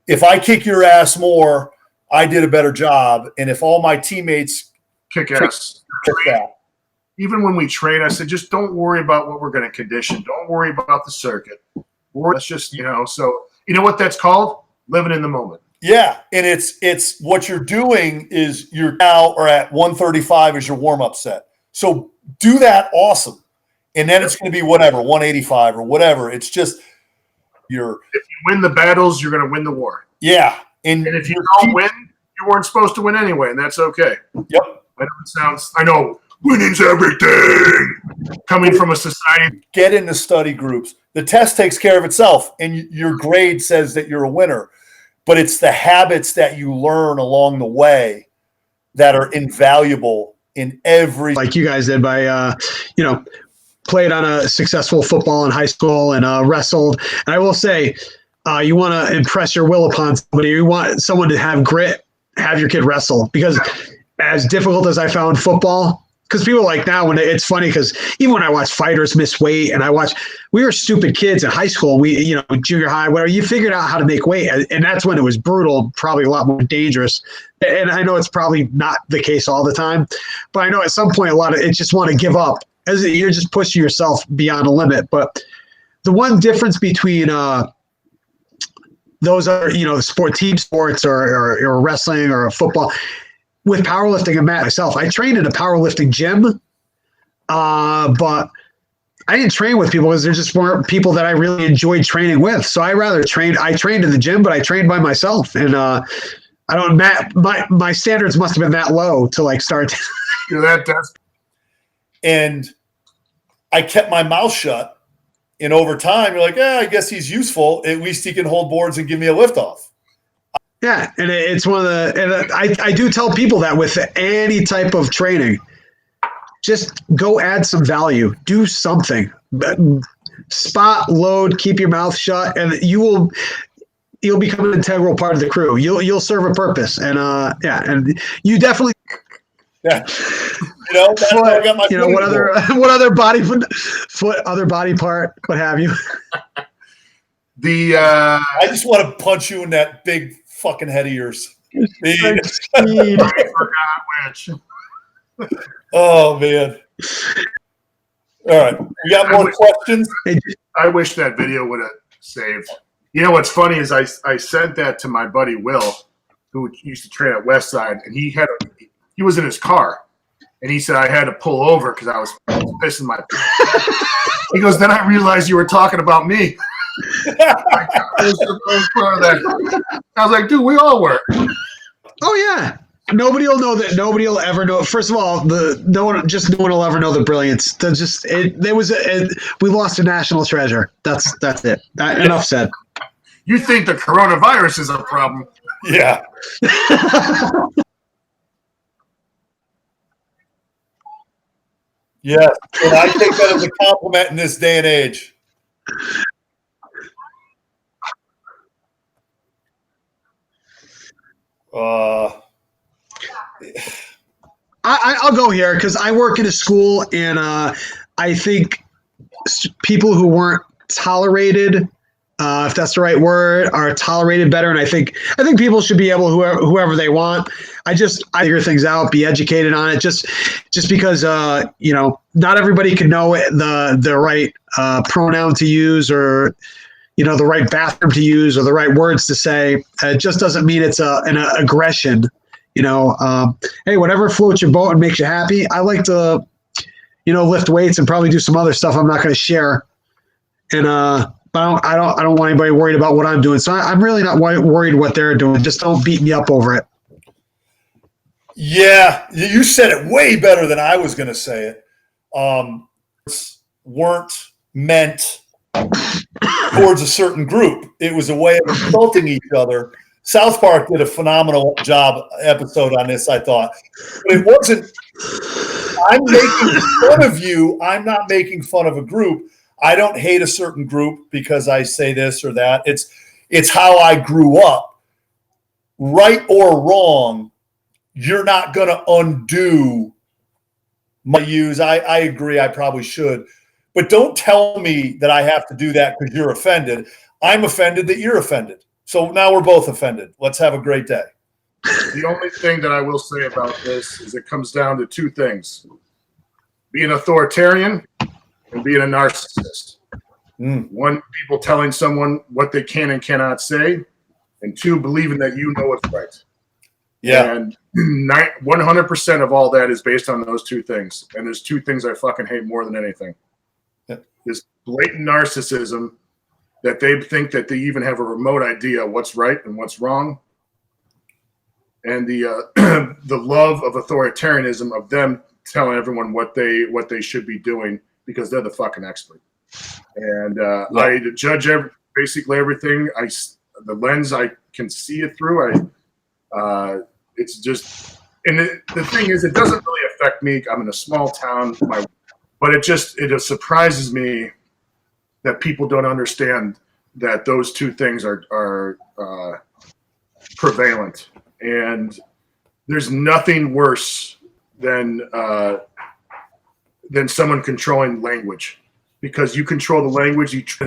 if I kick your ass more, I did a better job. And if all my teammates kick ass. Even when we train, I said, just don't worry about what we're going to condition. Don't worry about the circuit. Let's just, so you know what that's called? Living in the moment. Yeah. And it's what you're doing is you're now or at 135 is your warm-up set. So do that awesome. And then it's going to be whatever, 185 or whatever. It's just if you win the battles, you're going to win the war. Yeah. And if you don't win, you weren't supposed to win anyway, and that's okay. Yep. I know winning's everything. Coming from a society. Get into study groups. The test takes care of itself, and your grade says that you're a winner. But it's the habits that you learn along the way that are invaluable in every. Like you guys did by, played on a successful football in high school and wrestled. And I will say, you want to impress your will upon somebody. You want someone to have grit, have your kid wrestle. Because as difficult as I found football, because people like now, when it's funny, because even when I watch fighters miss weight and we were stupid kids in high school, junior high, whatever, you figured out how to make weight. And that's when it was brutal, probably a lot more dangerous. And I know it's probably not the case all the time, but I know at some point, it just want to give up. As you're just pushing yourself beyond a limit. But the one difference between the those are, sport team sports or wrestling or football. With powerlifting and myself, I trained in a powerlifting gym, but I didn't train with people because there just weren't people that I really enjoyed training with. So I trained in the gym, but I trained by myself. And I don't, my standards must have been that low to like start. And I kept my mouth shut. And over time, you're like, I guess he's useful. At least he can hold boards and give me a lift off. Yeah. And it's one of the, and I do tell people that with any type of training, just go add some value, do something, spot, load, keep your mouth shut, and you'll become an integral part of the crew. You'll serve a purpose. And and you definitely, that's how I got my what other body foot, other body part, what have you. I just want to punch you in that big fucking head of yours. I forgot which. Oh man. All right. We got more questions? I wish that video would have saved. You know what's funny is I sent that to my buddy Will, who used to train at Westside, and he was in his car, and he said I had to pull over because I was pissing my pants. He goes, then I realized you were talking about me. I was like, dude, we all were. Oh yeah. Nobody will know that. Nobody will ever know. First of all, no one will ever know the brilliance. We lost a national treasure. That's it. Enough said. You think the coronavirus is a problem? Yeah. Yeah, and I take that as a compliment in this day and age. I'll go here because I work in a school, and I think people who weren't tolerated, if that's the right word, are tolerated better. And I think people should be able, whoever they want. I figure things out, be educated on it. Just because not everybody can know the right pronoun to use, or the right bathroom to use, or the right words to say. It just doesn't mean it's an aggression. Hey, whatever floats your boat and makes you happy. I like to, lift weights and probably do some other stuff I'm not going to share. And but I don't want anybody worried about what I'm doing. So I'm really not worried what they're doing. Just don't beat me up over it. Yeah, you said it way better than I was going to say it. Weren't meant towards a certain group. It was a way of insulting each other. South Park did a phenomenal episode on this, I thought. But it wasn't, I'm making fun of you. I'm not making fun of a group. I don't hate a certain group because I say this or that. It's how I grew up. Right or wrong, you're not going to undo my use. I agree. I probably should. But don't tell me that I have to do that because you're offended. I'm offended that you're offended. So now we're both offended. Let's have a great day. The only thing that I will say about this is it comes down to two things: being authoritarian and being a narcissist. One, people telling someone what they can and cannot say, and two, believing that you know what's right. Yeah. And 100% of all that is based on those two things. And there's two things I fucking hate more than anything. This blatant narcissism that they think that they even have a remote idea what's right and what's wrong. And the the love of authoritarianism of them telling everyone what they should be doing because they're the fucking expert. And I judge basically everything. The lens I can see it through. It's just, and the thing is, it doesn't really affect me. I'm in a small town, but it just surprises me that people don't understand that those two things are prevalent. And there's nothing worse than someone controlling language, because you control the language.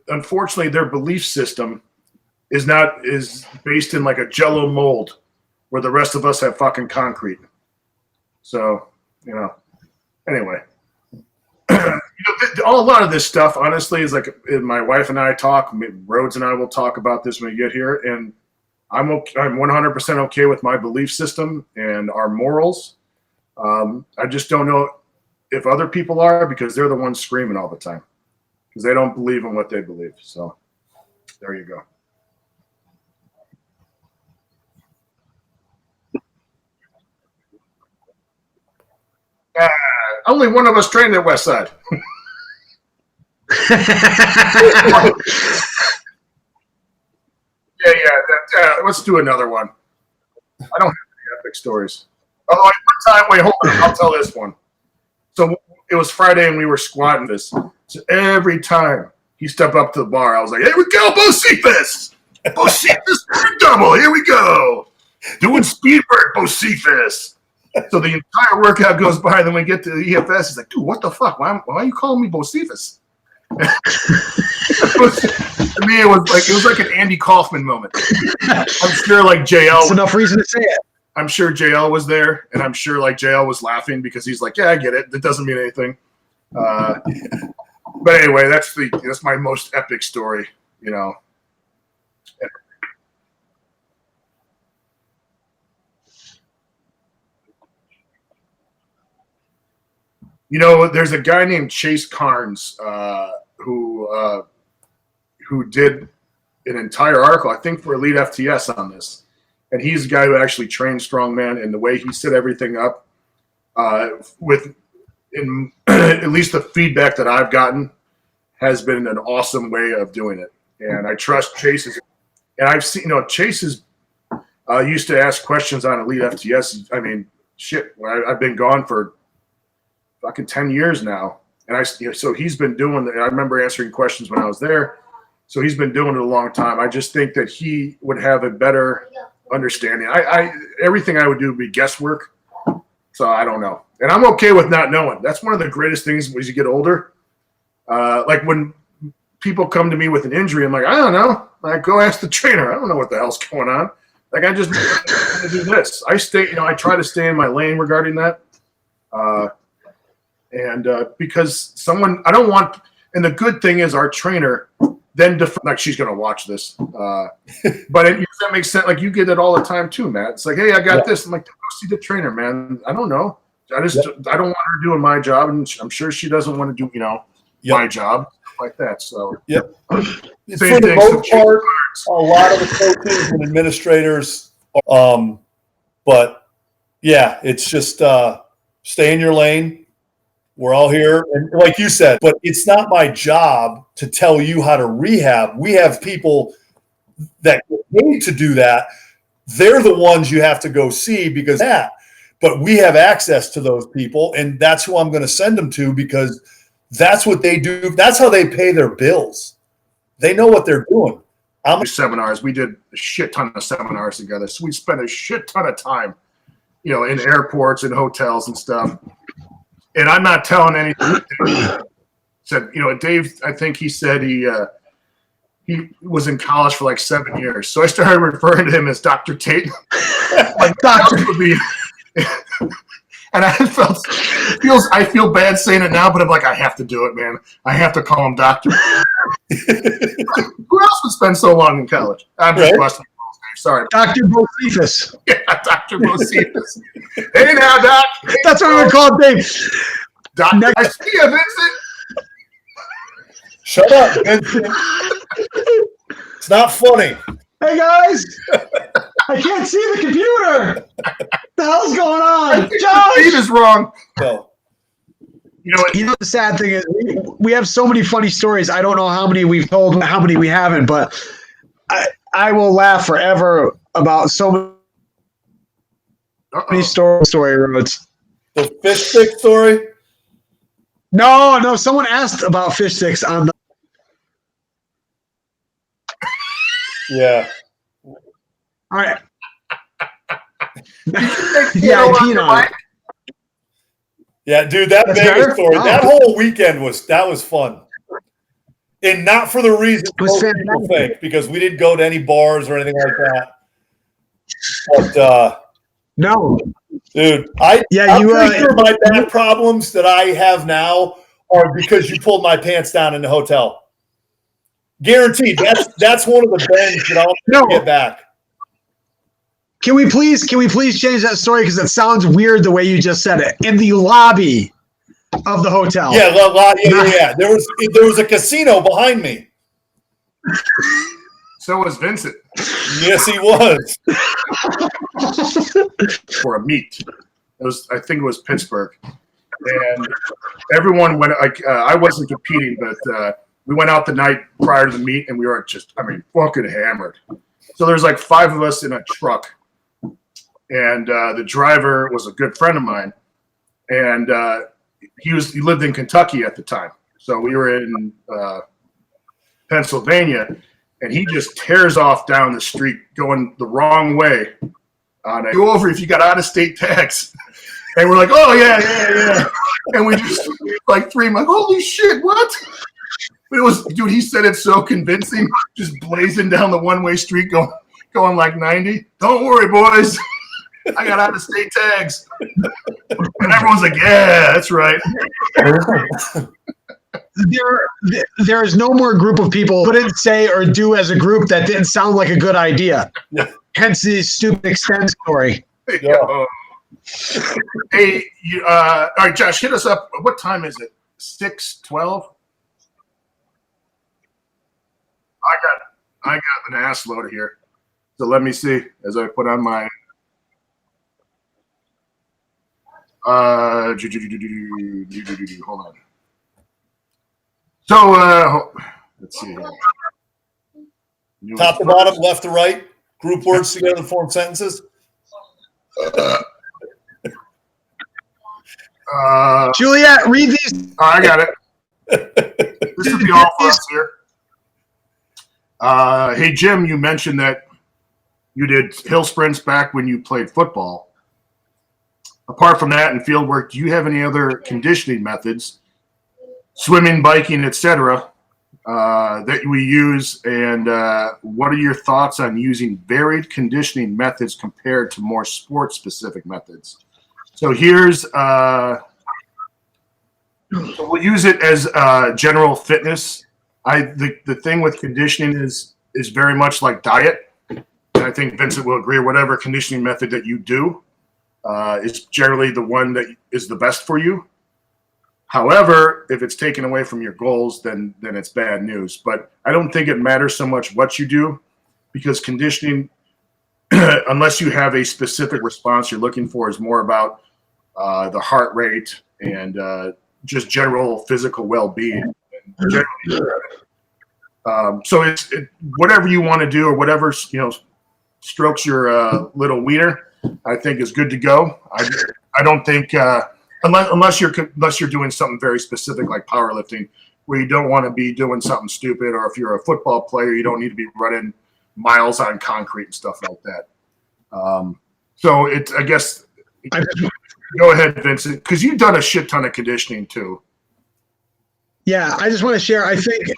Unfortunately, their belief system is based in like a Jello mold, where the rest of us have fucking concrete. So, anyway, A lot of this stuff, honestly, is like my wife and I talk. Rhodes and I will talk about this when we get here, and I'm 100% okay with my belief system and our morals. I just don't know if other people are, because they're the ones screaming all the time because they don't believe in what they believe. So there you go. Only one of us trained at West Side. Yeah. Let's do another one. I don't have any epic stories. Oh, one time, wait, hold on. I'll tell this one. So it was Friday and we were squatting this. So every time he stepped up to the bar, I was like, "Here we go, Bocephus! Bocephus double. Here we go. Doing speed work, Bocephus." So the entire workout goes by, and then we get to the EFS. He's like, "Dude, what the fuck? Why are you calling me Bocephus?" To me, it was like an Andy Kaufman moment. I'm sure like JL. That's enough reason to say it. I'm sure JL was there, and I'm sure like JL was laughing because he's like, "Yeah, I get it. It doesn't mean anything." But anyway, that's my most epic story, you know. You know, there's a guy named Chase Carnes who did an entire article, I think, for Elite FTS on this. And he's the guy who actually trained strongman, and the way he set everything up at least the feedback that I've gotten has been an awesome way of doing it. And I trust Chase's. And I've seen, Chase's used to ask questions on Elite FTS. I mean, shit, I've been gone for fucking 10 years now. And so he's been doing I remember answering questions when I was there. So he's been doing it a long time. I just think that he would have a better understanding. Everything I would do would be guesswork. So I don't know. And I'm okay with not knowing. That's one of the greatest things as you get older. Like when people come to me with an injury, I'm like, I don't know. Like, go ask the trainer. I don't know what the hell's going on. Like, I just do this. I try to stay in my lane regarding that. Because I don't want, and the good thing is our trainer then, like, she's going to watch this. But does that make sense? Like, you get it all the time too, Matt. It's like, hey, I got this. I'm like, go see the trainer, man. I don't know. I don't want her doing my job, and I'm sure she doesn't want to do, my job like that. So, For the most part, a lot of the coaches and administrators, but yeah, it's just stay in your lane. We're all here, and like you said, but it's not my job to tell you how to rehab. We have people that need to do that. They're the ones you have to go see because that. But we have access to those people, and that's who I'm going to send them to because that's what they do. That's how they pay their bills. They know what they're doing. Seminars. We did a shit ton of seminars together. So we spent a shit ton of time, in airports and hotels and stuff. And I'm not telling anything. Said, Dave, I think he said he was in college for like 7 years. So I started referring to him as Dr. Tate. Like, Doctor would be. And I feel bad saying it now, but I'm like, I have to do it, man. I have to call him Doctor. Who else would spend so long in college? I'm just busting balls, Dave. Sorry. Dr. Bocephus. Yeah, Dr. Bocephus. Hey now, Doc. Hey, that's what we're called, Dave. Doc, I see you, Vincent. Shut up, Vincent. It's not funny. Hey, guys. I can't see the computer. What the hell's going on? Josh! Speed is wrong. No. The sad thing is we have so many funny stories. I don't know how many we've told, how many we haven't, but I will laugh forever about so many story Rhodes. The fish stick story? No. Someone asked about fish sticks on the. Yeah. All right. Yeah, I peed on it. Yeah, dude, that Vegas story, that whole weekend was fun. And not for the reason most people think, because we didn't go to any bars or anything like that. But no. Dude, I'm pretty sure my back problems that I have now or because you pulled my pants down in the hotel. Guaranteed. That's one of the bends that I'll never get back. Can we please change that story because it sounds weird the way you just said it? In the lobby of the hotel. Yeah. There was a casino behind me. So was Vincent. Yes, he was. For a meet. I think it was Pittsburgh. And everyone went, I wasn't competing, but we went out the night prior to the meet and we were fucking hammered. So there's like 5 of us in a truck. And the driver was a good friend of mine. And he lived in Kentucky at the time. So we were in Pennsylvania. And he just tears off down the street going the wrong way. Go over if you got out-of-state tax. And we're like, oh, yeah. And we just, like 3 months, holy shit, what? It was, dude, he said it so convincing, just blazing down the one-way street going like 90. Don't worry, boys. I got out-of-state tags. And everyone's like, yeah, that's right. There is no more group of people couldn't say or do as a group that didn't sound like a good idea. Yeah. Hence the stupid extend story. Yeah. Hey, all right, Josh, hit us up. What time is it? 6:12? I got an ass load here. So let me see as I put on my hold on. So let's see here. Top to bottom, left to right, group words together to form sentences. Juliet, read these. I got it. This is the all for us here. Hey, Jim, you mentioned that you did hill sprints back when you played football. Apart from that and field work, do you have any other conditioning methods, swimming, biking, etc., that we use? And what are your thoughts on using varied conditioning methods compared to more sport-specific methods? So here's so we'll use it as general fitness. The thing with conditioning is very much like diet. And I think Vincent will agree. Whatever conditioning method that you do is generally the one that is the best for you. However, if it's taken away from your goals, then it's bad news. But I don't think it matters so much what you do, because conditioning, unless you have a specific response you're looking for, is more about the heart rate and just general physical well-being. So it's whatever you want to do, or whatever strokes your little wiener, I think is good to go. I don't think unless you're doing something very specific like powerlifting, where you don't want to be doing something stupid, or if you're a football player, you don't need to be running miles on concrete and stuff like that. So it's, I guess, go ahead, Vincent, because you've done a shit ton of conditioning too. Yeah, I just want to share. I think,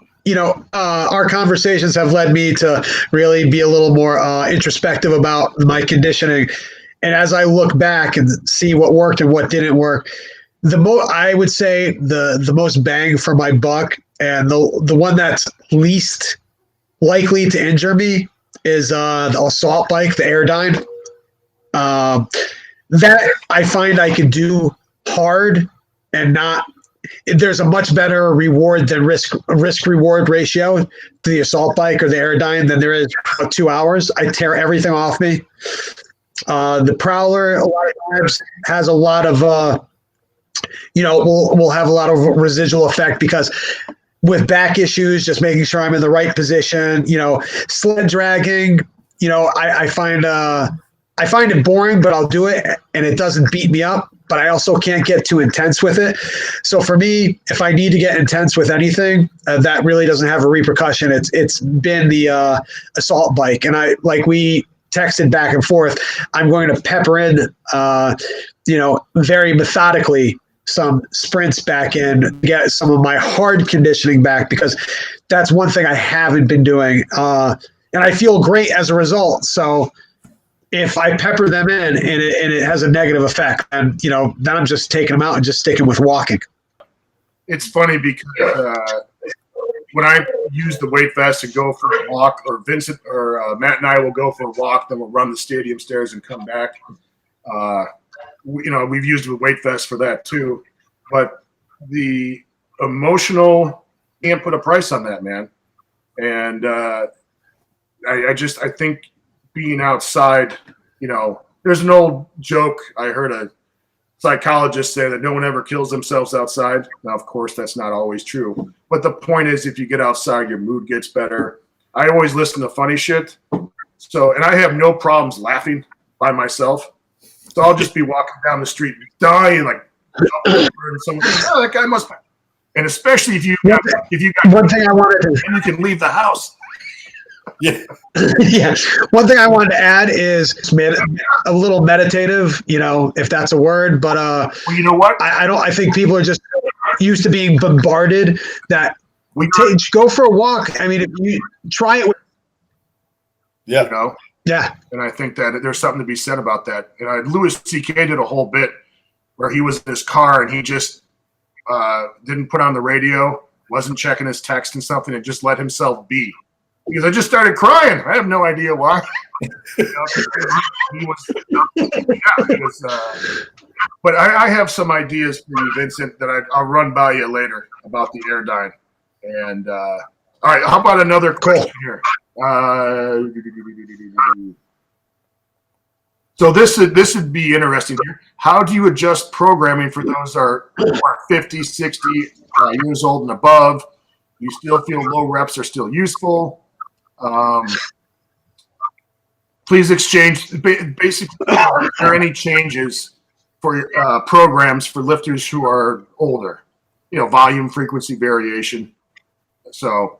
our conversations have led me to really be a little more introspective about my conditioning. And as I look back and see what worked and what didn't work, I would say the most bang for my buck, and the one that's least likely to injure me, is the assault bike, the Airdyne. That I find I could do hard and not. There's a much better reward than risk reward ratio to the assault bike or the Airdyne than there is 2 hours. I tear everything off me. The Prowler a lot of times has a lot of will have a lot of residual effect, because with back issues, just making sure I'm in the right position, sled dragging, I find it boring, but I'll do it and it doesn't beat me up, but I also can't get too intense with it. So for me, if I need to get intense with anything, that really doesn't have a repercussion. It's been the assault bike. And we texted back and forth, I'm going to pepper in, very methodically some sprints back in, get some of my hard conditioning back, because that's one thing I haven't been doing. And I feel great as a result. So if I pepper them in and it has a negative effect, and then I'm just taking them out and just sticking with walking. it's funny because when I use the weight vest and go for a walk, or Vincent or Matt and I will go for a walk, then we'll run the stadium stairs and come back. We've used the weight vest for that too, but the emotional, can't put a price on that, man. And I think being outside, there's an old joke I heard a psychologist say that no one ever kills themselves outside. Now, of course, that's not always true. But the point is, if you get outside, your mood gets better. I always listen to funny shit. And I have no problems laughing by myself. So I'll just be walking down the street, dying, like, and someone, oh, that guy must be. And especially if you got one thing I wanted to, and you can leave the house. Yeah. yeah. One thing I wanted to add is a little meditative, if that's a word, but well, you know what? I think people are just used to being bombarded that go for a walk. I mean, if you try it. Yeah. Yeah. And I think that there's something to be said about that. Louis C.K. did a whole bit where he was in his car and he just didn't put on the radio, wasn't checking his text and something, and just let himself be. Because I just started crying. I have no idea why. But I have some ideas for you, Vincent, that I'll run by you later about the Airdyne. And all right, how about another question here? So this would be interesting here. How do you adjust programming for those who are 50, 60 years old and above? You still feel low reps are still useful? Please exchange. Basically, are there any changes for programs for lifters who are older? Volume, frequency, variation. So,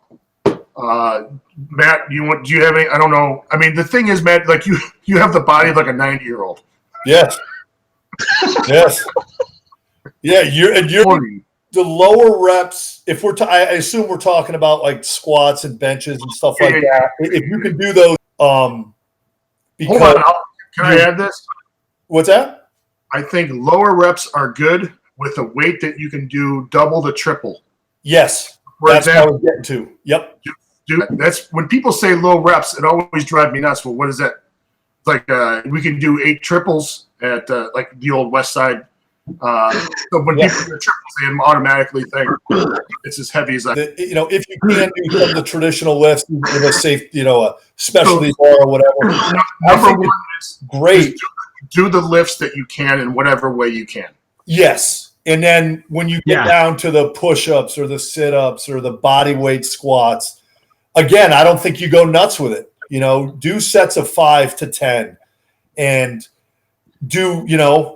Matt, do you have any? I don't know. I mean, the thing is, Matt, like you have the body of like a 90-year-old. Yes. Yes. Yeah, you're the lower reps. If I assume we're talking about like squats and benches and stuff like that. If you can do those, because hold on, can I add this? What's that? I think lower reps are good with a weight that you can do double to triple. Yes, that's what I was getting to. Yep. That's when people say low reps, it always drives me nuts. Well, what is that? It's like we can do 8 triples at like the old West Side. So when people do triples, they automatically think it's as heavy as I. If you can do some of the traditional lifts with a safe, a specialty bar or whatever. Number one is great. Do the lifts that you can in whatever way you can. Yes. And then when you get down to the push-ups or the sit-ups or the body weight squats, again, I don't think you go nuts with it. Do sets of 5 to 10 and do,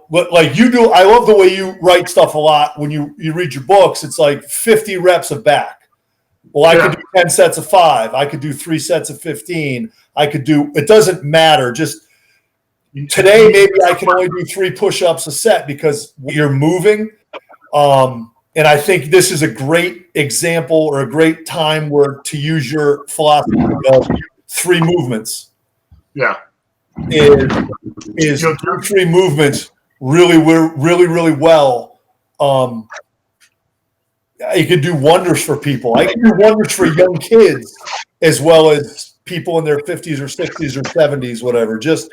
like you do. I love the way you write stuff a lot. When you read your books, it's like 50 reps of back. Well, I could do 10 sets of 5. I could do 3 sets of 15. It doesn't matter. Just today, maybe I can only do 3 push-ups a set because you're moving. And I think this is a great example or a great time to use your philosophy of 3 movements. Yeah. Is do 3 movements really well. It could do wonders for people. I can do wonders for young kids as well as people in their 50s or 60s or 70s, whatever. Just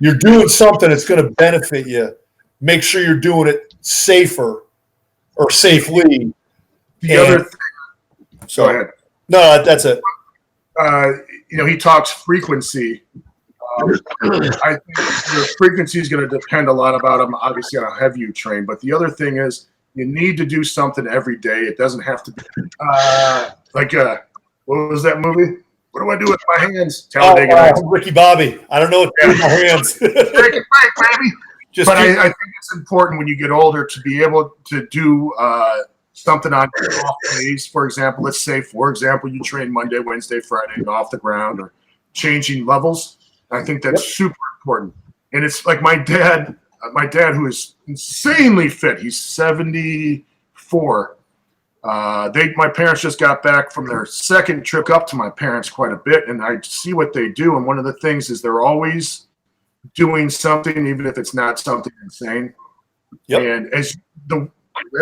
you're doing something that's going to benefit you. Make sure you're doing it safer or safely. The other thing. Go ahead. No, that's it. He talks frequency. I think the frequency is going to depend a lot about him, obviously, on how heavy you train. But the other thing is you need to do something every day. It doesn't have to be what was that movie? What do I do with my hands? Ricky Bobby. I don't know what to do with my hands. Take it back, baby. I think it's important when you get older to be able to do something on your off days. For example, let's say, you train Monday, Wednesday, Friday off the ground or changing levels. I think that's super important. And it's like my dad who is insanely fit. He's 74. My parents just got back from their second trip up to my parents quite a bit, and I see what they do. And one of the things is they're always doing something, even if it's not something insane. Yep. And as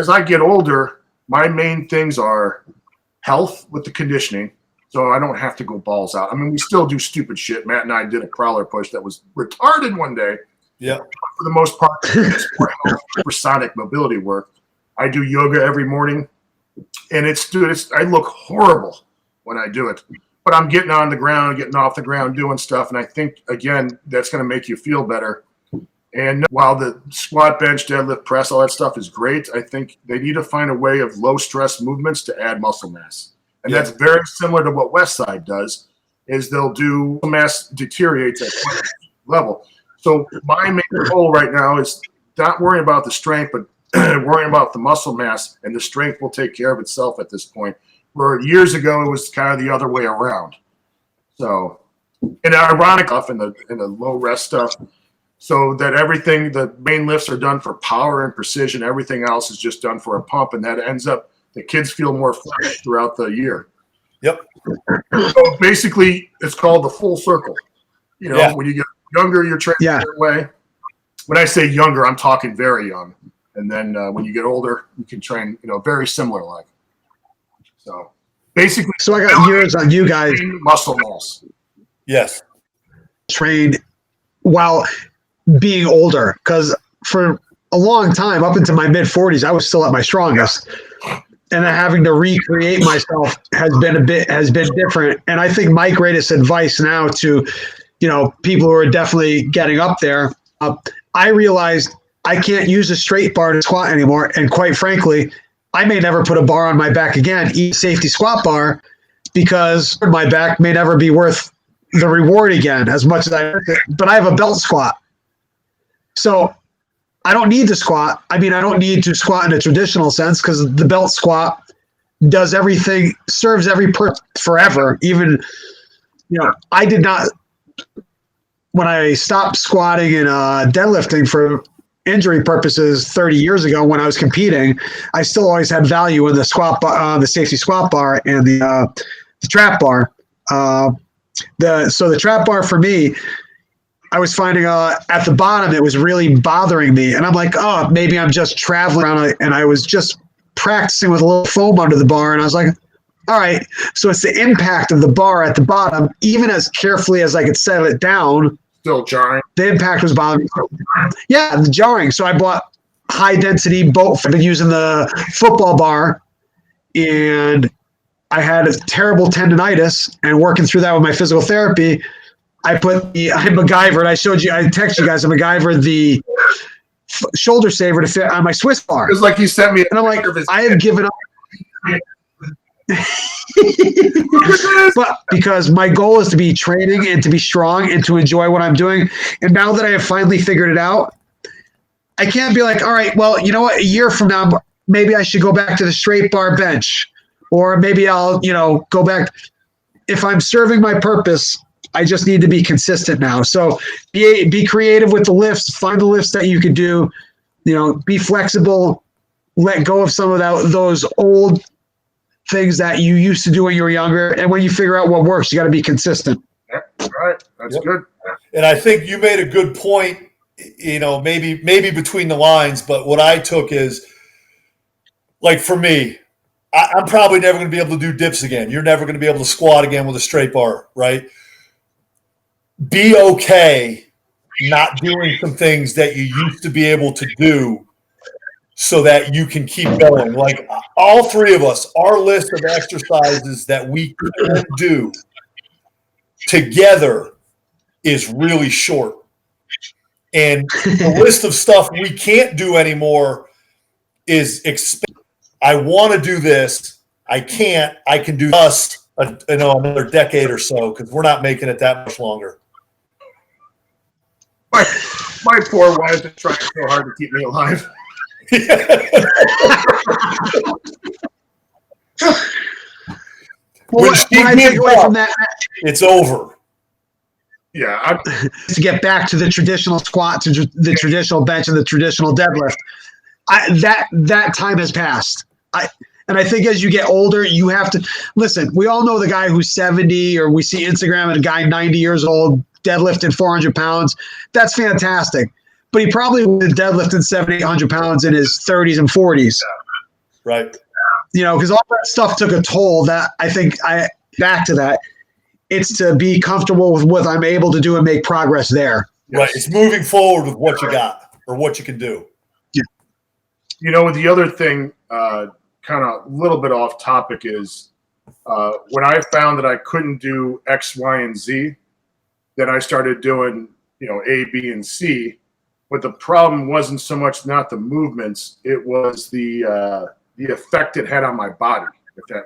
I get older, my main things are health with the conditioning, so I don't have to go balls out. I mean, we still do stupid shit. Matt and I did a crawler push that was retarded one day. Yeah. For the most part, it's more health, supersonic mobility work. I do yoga every morning, and I look horrible when I do it. But I'm getting on the ground, getting off the ground, doing stuff, and I think, again, that's going to make you feel better. And while the squat, bench, deadlift, press, all that stuff is great, I think they need to find a way of low-stress movements to add muscle mass. And that's very similar to what Westside does, is they'll do mass deteriorates at one level. So my main goal right now is not worrying about the strength, but worrying about the muscle mass, and the strength will take care of itself at this point. Where years ago, it was kind of the other way around. So, and ironic stuff in the low rest stuff, so that everything, the main lifts are done for power and precision. Everything else is just done for a pump, and that ends up the kids feel more fresh throughout the year. Yep. So basically, it's called the full circle. You know, when you get younger, you're training that way. When I say younger, I'm talking very young. And then when you get older, you can train, very similar like. So basically, So I got years on you guys muscle mass. Yes. trained while being older, because for a long time, up into my mid 40s, I was still at my strongest. And then having to recreate myself has been different. And I think my greatest advice now to, people who are definitely getting up there, I realized I can't use a straight bar to squat anymore. And quite frankly, I may never put a bar on my back again, eat a safety squat bar, because my back may never be worth the reward again as much as but I have a belt squat. So I don't need to squat. I mean, I don't need to squat in a traditional sense, because the belt squat does everything, serves every purpose forever. Even, I did not, when I stopped squatting and deadlifting for injury purposes 30 years ago when I was competing, I still always had value in the squat bar, the safety squat bar, and the trap bar. So the trap bar for me, I was finding at the bottom, it was really bothering me. And I'm like, oh, maybe I'm just traveling around. And I was just practicing with a little foam under the bar. And I was like, all right. So it's the impact of the bar at the bottom, even as carefully as I could settle it down. Still jarring. The impact was bothering me. Yeah, the jarring. So I bought high density both. I've been using the football bar, and I had a terrible tendonitis, and working through that with my physical therapy, I MacGyvered. I texted you guys, I MacGyvered the shoulder saver to fit on my Swiss bar. It's like you sent me. And I'm like, I have given up. But because my goal is to be training and to be strong and to enjoy what I'm doing. And now that I have finally figured it out, I can't be like, all right, well, you know what? A year from now, maybe I should go back to the straight bar bench, or maybe I'll, go back. If I'm serving my purpose, I just need to be consistent now. So be creative with the lifts, find the lifts that you can do, be flexible, let go of some of those old things that you used to do when you were younger. And when you figure out what works, you got to be consistent. All right. That's good. And I think you made a good point, maybe between the lines, but what I took is, like, for me, I'm probably never going to be able to do dips again. You're never going to be able to squat again with a straight bar, right? Be okay not doing some things that you used to be able to do so that you can keep going. Like, all three of us, our list of exercises that we can do together is really short. And the list of stuff we can't do anymore is expensive. I want to do this. I can't. I can do us another decade or so, because we're not making it that much longer. My poor wife is trying so hard to keep me alive. When she gives up, it's over. Yeah. To get back to the traditional squat, to the traditional bench, and the traditional deadlift, that time has passed. And I think as you get older, you have to listen. We all know the guy who's 70, or we see Instagram and a guy 90 years old deadlifting 400 pounds. That's fantastic. But he probably would have deadlifted 700, 800 pounds in his 30s and 40s. Right. because all that stuff took a toll. That I think back to that. It's to be comfortable with what I'm able to do and make progress there. Right. It's moving forward with what you got or what you can do. The other thing, kind of a little bit off topic, is when I found that I couldn't do X, Y, and Z, then I started doing, A, B, and C. But the problem wasn't so much not the movements; it was the effect it had on my body.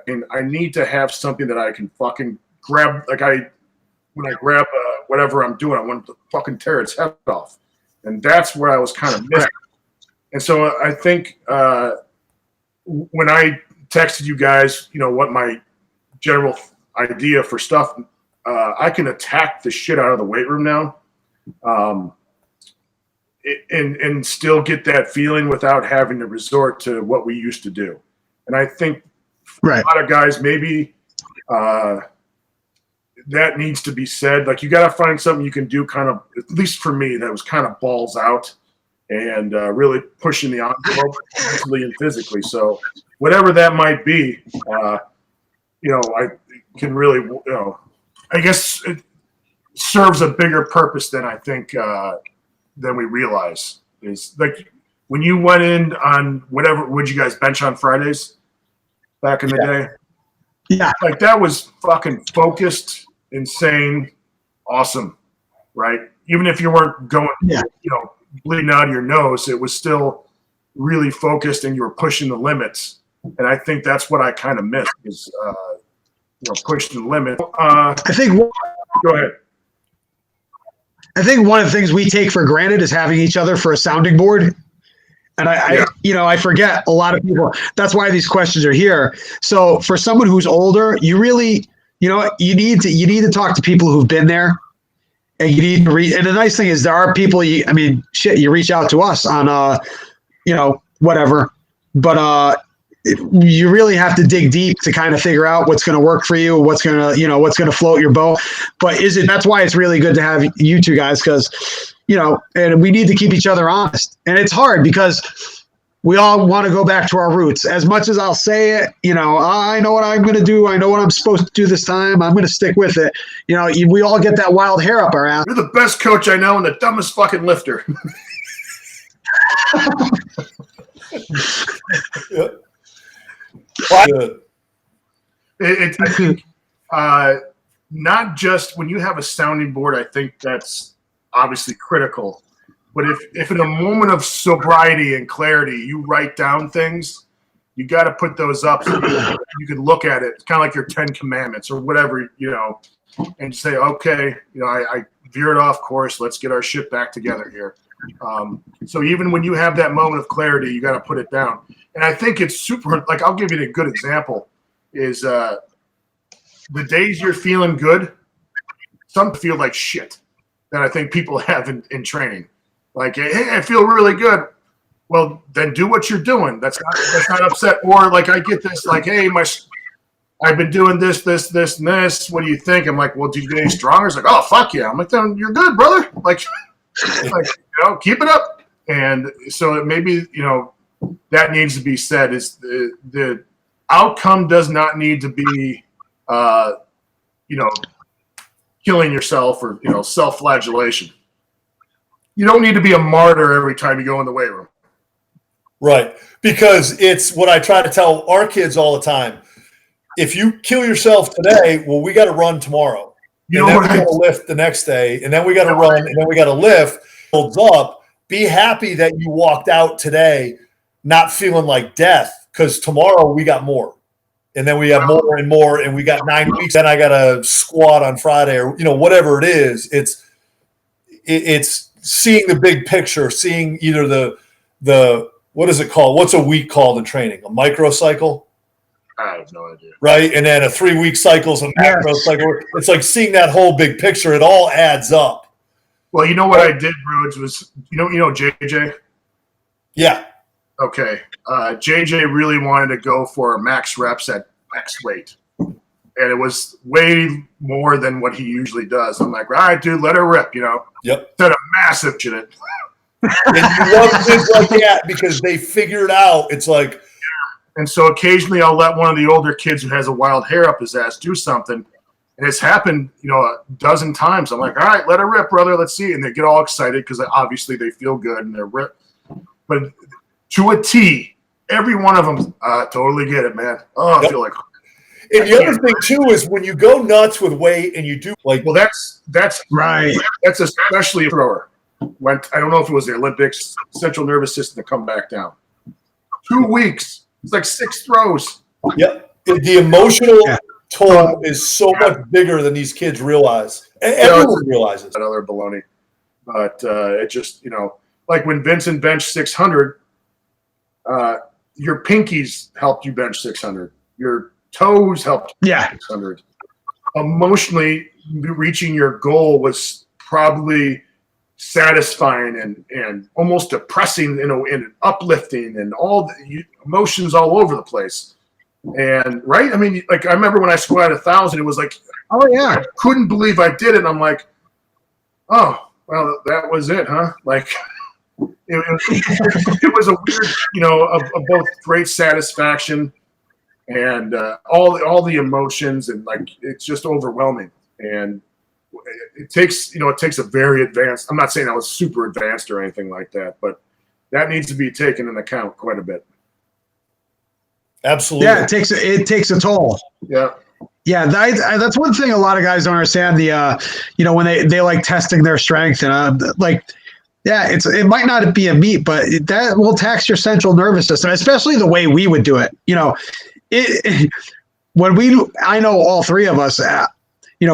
And I need to have something that I can fucking grab. When I grab whatever I'm doing, I want to fucking tear its head off, and that's where I was kind of missing. And so I think when I texted you guys, what my general idea for stuff, I can attack the shit out of the weight room now, and still get that feeling without having to resort to what we used to do. And I think for a lot of guys, maybe that needs to be said. Like, you got to find something you can do kind of, at least for me, that was kind of balls out and really pushing the envelope mentally and physically. So whatever that might be, I can really, I guess it serves a bigger purpose than I think than we realize. Is like when you went in on whatever, would you guys bench on Fridays back in the day? Yeah. Like, that was fucking focused, insane, awesome, right? Even if you weren't going, bleeding out of your nose, it was still really focused and you were pushing the limits. And I think that's what I kind of missed is, pushing the limit. I think. Go ahead. I think one of the things we take for granted is having each other for a sounding board. And I forget a lot of people. That's why these questions are here. So for someone who's older, you really, you need to talk to people who've been there, and you need to read. And the nice thing is there are people. You reach out to us on, whatever. But you really have to dig deep to kind of figure out what's going to work for you, what's going to float your boat. But that's why it's really good to have you two guys, because, and we need to keep each other honest. And it's hard because we all want to go back to our roots. As much as I'll say it, I know what I'm going to do. I know what I'm supposed to do this time. I'm going to stick with it. We all get that wild hair up our ass. You're the best coach I know and the dumbest fucking lifter. Yep. I think not just when you have a sounding board, I think that's obviously critical. But if in a moment of sobriety and clarity you write down things, you got to put those up so you can look at it. It's kind of like your 10 Commandments or whatever, and say, okay, I veered off course. Let's get our shit back together here. So even when you have that moment of clarity, you got to put it down. And I think it's super, like, I'll give you a good example is the days you're feeling good, some feel like shit that I think people have in training. Like, hey, I feel really good. Well, then do what you're doing. That's not upset. Or like, I get this, like, hey, I've been doing this, and this. What do you think? I'm like, well, do you get any stronger? It's like, oh, fuck yeah. I'm like, then you're good, brother. Like keep it up. And so maybe, that needs to be said is the outcome does not need to be, killing yourself or, self-flagellation. You don't need to be a martyr every time you go in the weight room. Right. Because it's what I try to tell our kids all the time. If you kill yourself today, well, we got to run tomorrow. And then we got to lift the next day. And then we got to run. And then we got to lift. Builds up. Be happy that you walked out today not feeling like death, because tomorrow we got more. And then we have more and more. And we got 9 weeks. Then I got to squat on Friday or, whatever it is. It's seeing the big picture, seeing either the what is it called? What's a week called in training? A microcycle? I have no idea. Right? And then a 3-week cycle is a macro cycle. It's like seeing that whole big picture. It all adds up. Well, you know what I did, Rhodes, was, JJ? Yeah. Okay. JJ really wanted to go for max reps at max weight. And it was way more than what he usually does. I'm like, all right, dude, let her rip, Yep. Instead of massive shit. And you love kids like that because they figured out it's like, And so occasionally I'll let one of the older kids who has a wild hair up his ass do something. And it's happened, a dozen times. I'm like, all right, let her rip, brother. Let's see. And they get all excited because obviously they feel good and they're ripped. But to a T, every one of them, totally get it, man. Oh, I feel like. And the other thing too is when you go nuts with weight and you do like, well, that's Right. That's especially a thrower. I don't know if it was the Olympics, central nervous system to come back down. 2 weeks. It's like 6 throws. Yep. The emotional toll is so much bigger than these kids realize. And everyone realizes. Another baloney. But it just, like when Vincent benched 600, your pinkies helped you bench 600. Your toes helped you bench 600. Emotionally, reaching your goal was probably satisfying and almost depressing, and uplifting, and all the emotions all over the place. And right, I mean, like I remember when I squatted 1,000, it was like, oh yeah, I couldn't believe I did it. And I'm like, oh, well, that was it, huh? Like, it was a weird, of both great satisfaction and all the emotions, and like it's just overwhelming. And it takes a very advanced. I'm not saying I was super advanced or anything like that, but that needs to be taken into account quite a bit. Absolutely. Yeah, it takes a toll. Yeah. Yeah, that's one thing a lot of guys don't understand. When they like testing their strength and it might not be a meet, but that will tax your central nervous system, especially the way we would do it. I know all three of us,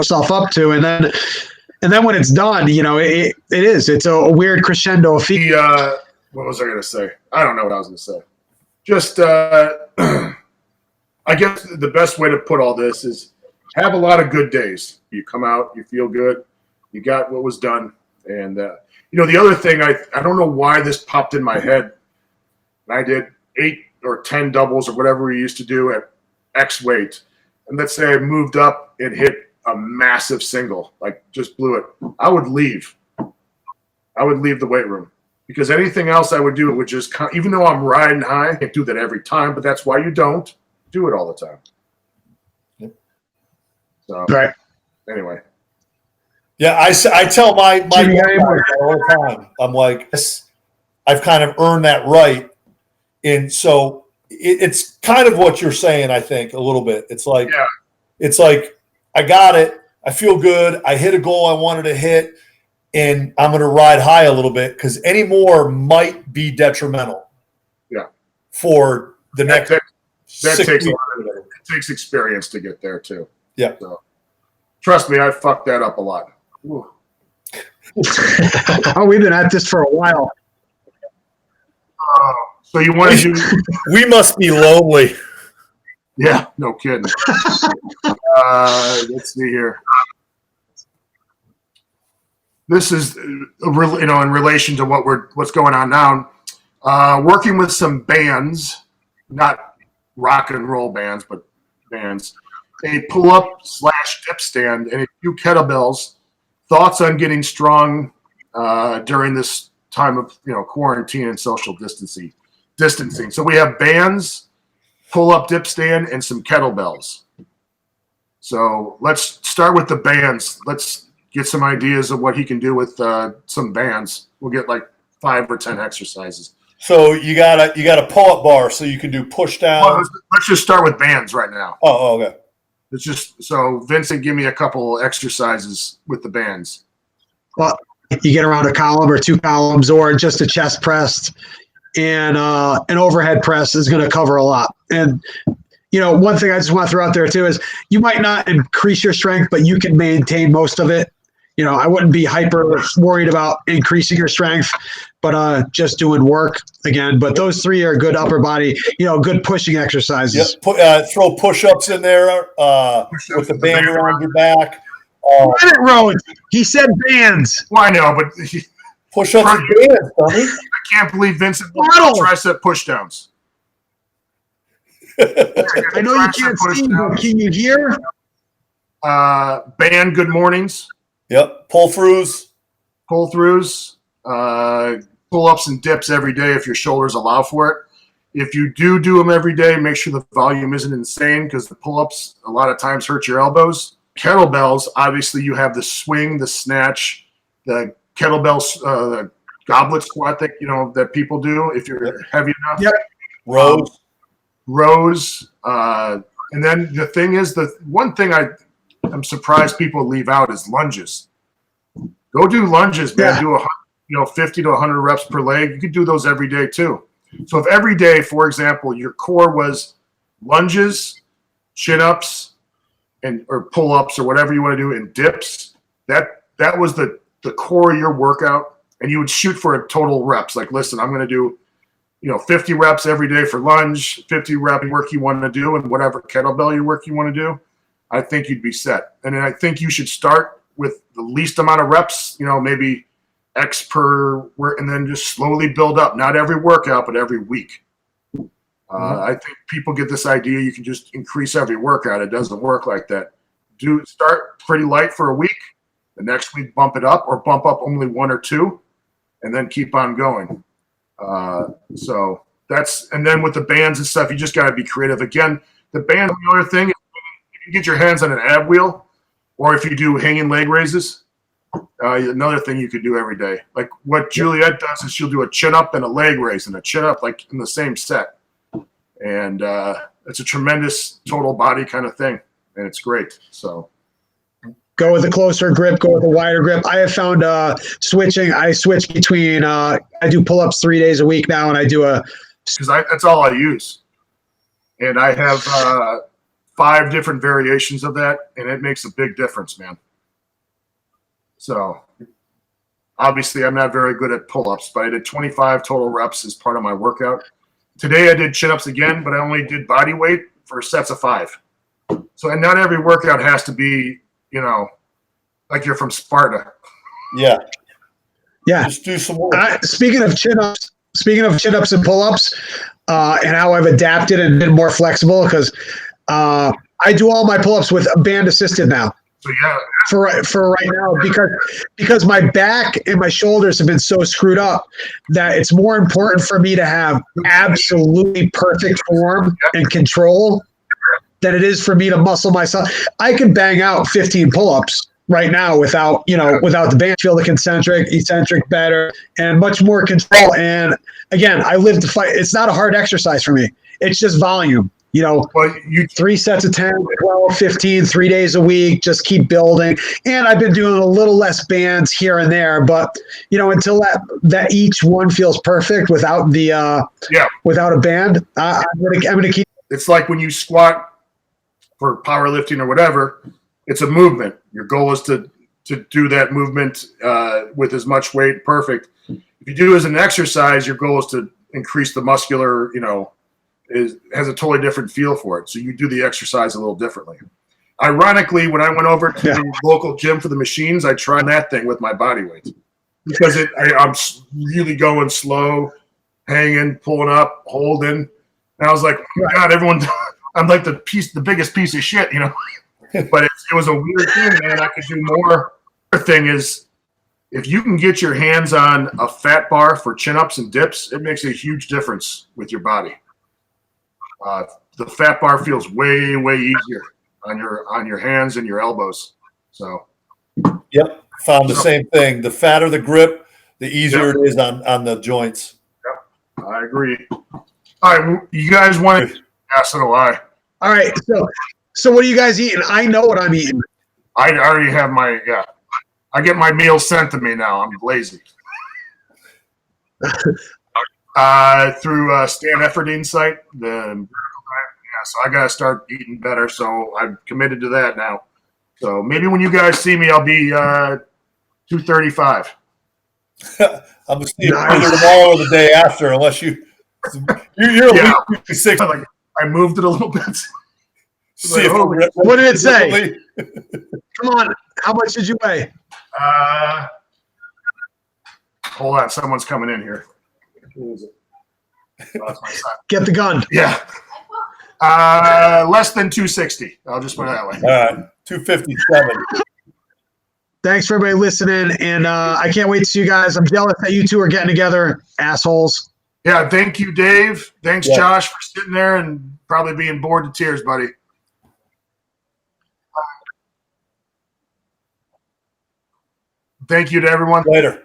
self up to, and then when it's done, it's a weird crescendo of feet. What was I going to say? I don't know what I was going to say. Just, I guess the best way to put all this is have a lot of good days. You come out, you feel good, you got what was done. And, the other thing, I don't know why this popped in my head. I did 8 or 10 doubles or whatever we used to do at X weight. And let's say I moved up and hit a massive single, like just blew it. I would leave the weight room. Because anything else I would do, it would just, even though I'm riding high, I can't do that every time, but that's why you don't do it all the time. Yep. So, right. Anyway. Yeah, I tell my all the time. I'm like, I've kind of earned that right. And so it's kind of what you're saying, I think, a little bit. It's like, I got it. I feel good. I hit a goal I wanted to hit. And I'm going to ride high a little bit because any more might be detrimental. Yeah. For the next. That takes it takes experience to get there too. Yeah. So, trust me, I fucked that up a lot. Oh, we've been at this for a while. So you want to do? We must be lonely. Yeah. No kidding. Let's see here. This is, in relation to what's going on now. Working with some bands, not rock and roll bands, but bands. A pull-up / dip stand and a few kettlebells. Thoughts on getting strong during this time of quarantine and social distancing. So we have bands, pull-up dip stand, and some kettlebells. So let's start with the bands. Let's get some ideas of what he can do with some bands. We'll get like 5 or 10 exercises. So you got a pull-up bar, so you can do push down. Well, let's just start with bands right now. Oh, okay. It's just so Vincent, give me a couple exercises with the bands. Well, you get around a column or 2 columns, or just a chest press, and an overhead press is going to cover a lot. And one thing I just want to throw out there too is you might not increase your strength, but you can maintain most of it. I wouldn't be hyper worried about increasing your strength, but just doing work again. But those 3 are good upper body, good pushing exercises. Yep. Throw push-ups in there with the band around your back. Rhodes. He said bands. Well, I know, but push-ups and bands, dummy. I can't believe Vincent tricep pushdowns. I know you can't see, but can you hear? Band good mornings. Yep. Pull-throughs, pull-ups and dips every day if your shoulders allow for it. If you do them every day, make sure the volume isn't insane because the pull-ups a lot of times hurt your elbows. Kettlebells, obviously you have the swing, the snatch, the kettlebells, the goblet squat that people do if you're heavy enough. Yep. Rhodes. And then the thing is, the one thing I'm surprised people leave out is lunges. Go do lunges, man. Yeah. Do 50 to 100 reps per leg. You could do those every day too. So if every day, for example, your core was lunges, chin-ups, or pull-ups or whatever you want to do, and dips, that was the core of your workout, and you would shoot for a total reps. Like, listen, I'm going to do 50 reps every day for lunge, 50 rep work you want to do, and whatever kettlebell work you want to do, I think you'd be set. And then I think you should start with the least amount of reps, maybe X per work, and then just slowly build up. Not every workout, but every week. I think people get this idea you can just increase every workout. It doesn't work like that. Start pretty light for a week. The next week, bump it up or bump up only 1 or 2, and then keep on going. So and then with the bands and stuff, you just got to be creative. Again, the band, the other thing, if you get your hands on an ab wheel, or if you do hanging leg raises, another thing you could do every day. Like what Juliet does is she'll do a chin up and a leg raise and a chin up like in the same set. And it's a tremendous total body kind of thing. And it's great. So Go with a closer grip, go with a wider grip. I have found switching. I switch between, I do pull-ups 3 days a week now, and I do because that's all I use. And I have 5 different variations of that, and it makes a big difference, man. So obviously I'm not very good at pull-ups, but I did 25 total reps as part of my workout. Today I did chin-ups again, but I only did body weight for sets of 5. So, and not every workout has to be, like you're from Sparta. Yeah. yeah. Just do some more. Speaking of chin-ups and pull-ups, and how I've adapted and been more flexible, because I do all my pull-ups with a band assisted now. So yeah, For right now, because my back and my shoulders have been so screwed up that it's more important for me to have absolutely perfect form and control than it is for me to muscle myself. I can bang out 15 pull-ups right now without the band. Feel the eccentric better and much more control. And again, I live to fight. It's not a hard exercise for me. It's just volume. well, 3 sets of 10, 12, 15, 3 days a week, just keep building. And I've been doing a little less bands here and there, but until that each one feels perfect without without a band, I'm gonna keep. It's like when you squat for powerlifting or whatever, it's a movement. Your goal is to do that movement with as much weight perfect. If you do it as an exercise, your goal is to increase the muscular, has a totally different feel for it. So you do the exercise a little differently. Ironically, when I went over to the local gym for the machines, I tried that thing with my body weight because I'm really going slow, hanging, pulling up, holding. And I was like, oh God, everyone, I'm like the biggest piece of shit, But it was a weird thing, man. I could do more. The thing is, if you can get your hands on a fat bar for chin-ups and dips, it makes a huge difference with your body. The fat bar feels way, way easier on your hands and your elbows. So, Yep, found the same thing. The fatter the grip, the easier it is on the joints. Yep, I agree. All right, you guys want to pass it away? All right, so what are you guys eating? I know what I'm eating. I already have I get my meals sent to me now. I'm lazy. Through Stan Effordine's site, so I gotta start eating better. So I'm committed to that now. So maybe when you guys see me, I'll be 235. I'm gonna see you either tomorrow or the day after, unless you're a week 56. I moved it a little bit. See what did it say? Come on, how much did you weigh? Hold on, someone's coming in here. Who is it? Oh, that's my son. Get the gun. Yeah. Less than 260. I'll just put it that way. All right, 257. Thanks for everybody listening, and I can't wait to see you guys. I'm jealous that you two are getting together, assholes. Yeah, thank you, Dave. Thanks, Yeah. Josh, for sitting there and probably being bored to tears, buddy. Thank you to everyone. Later.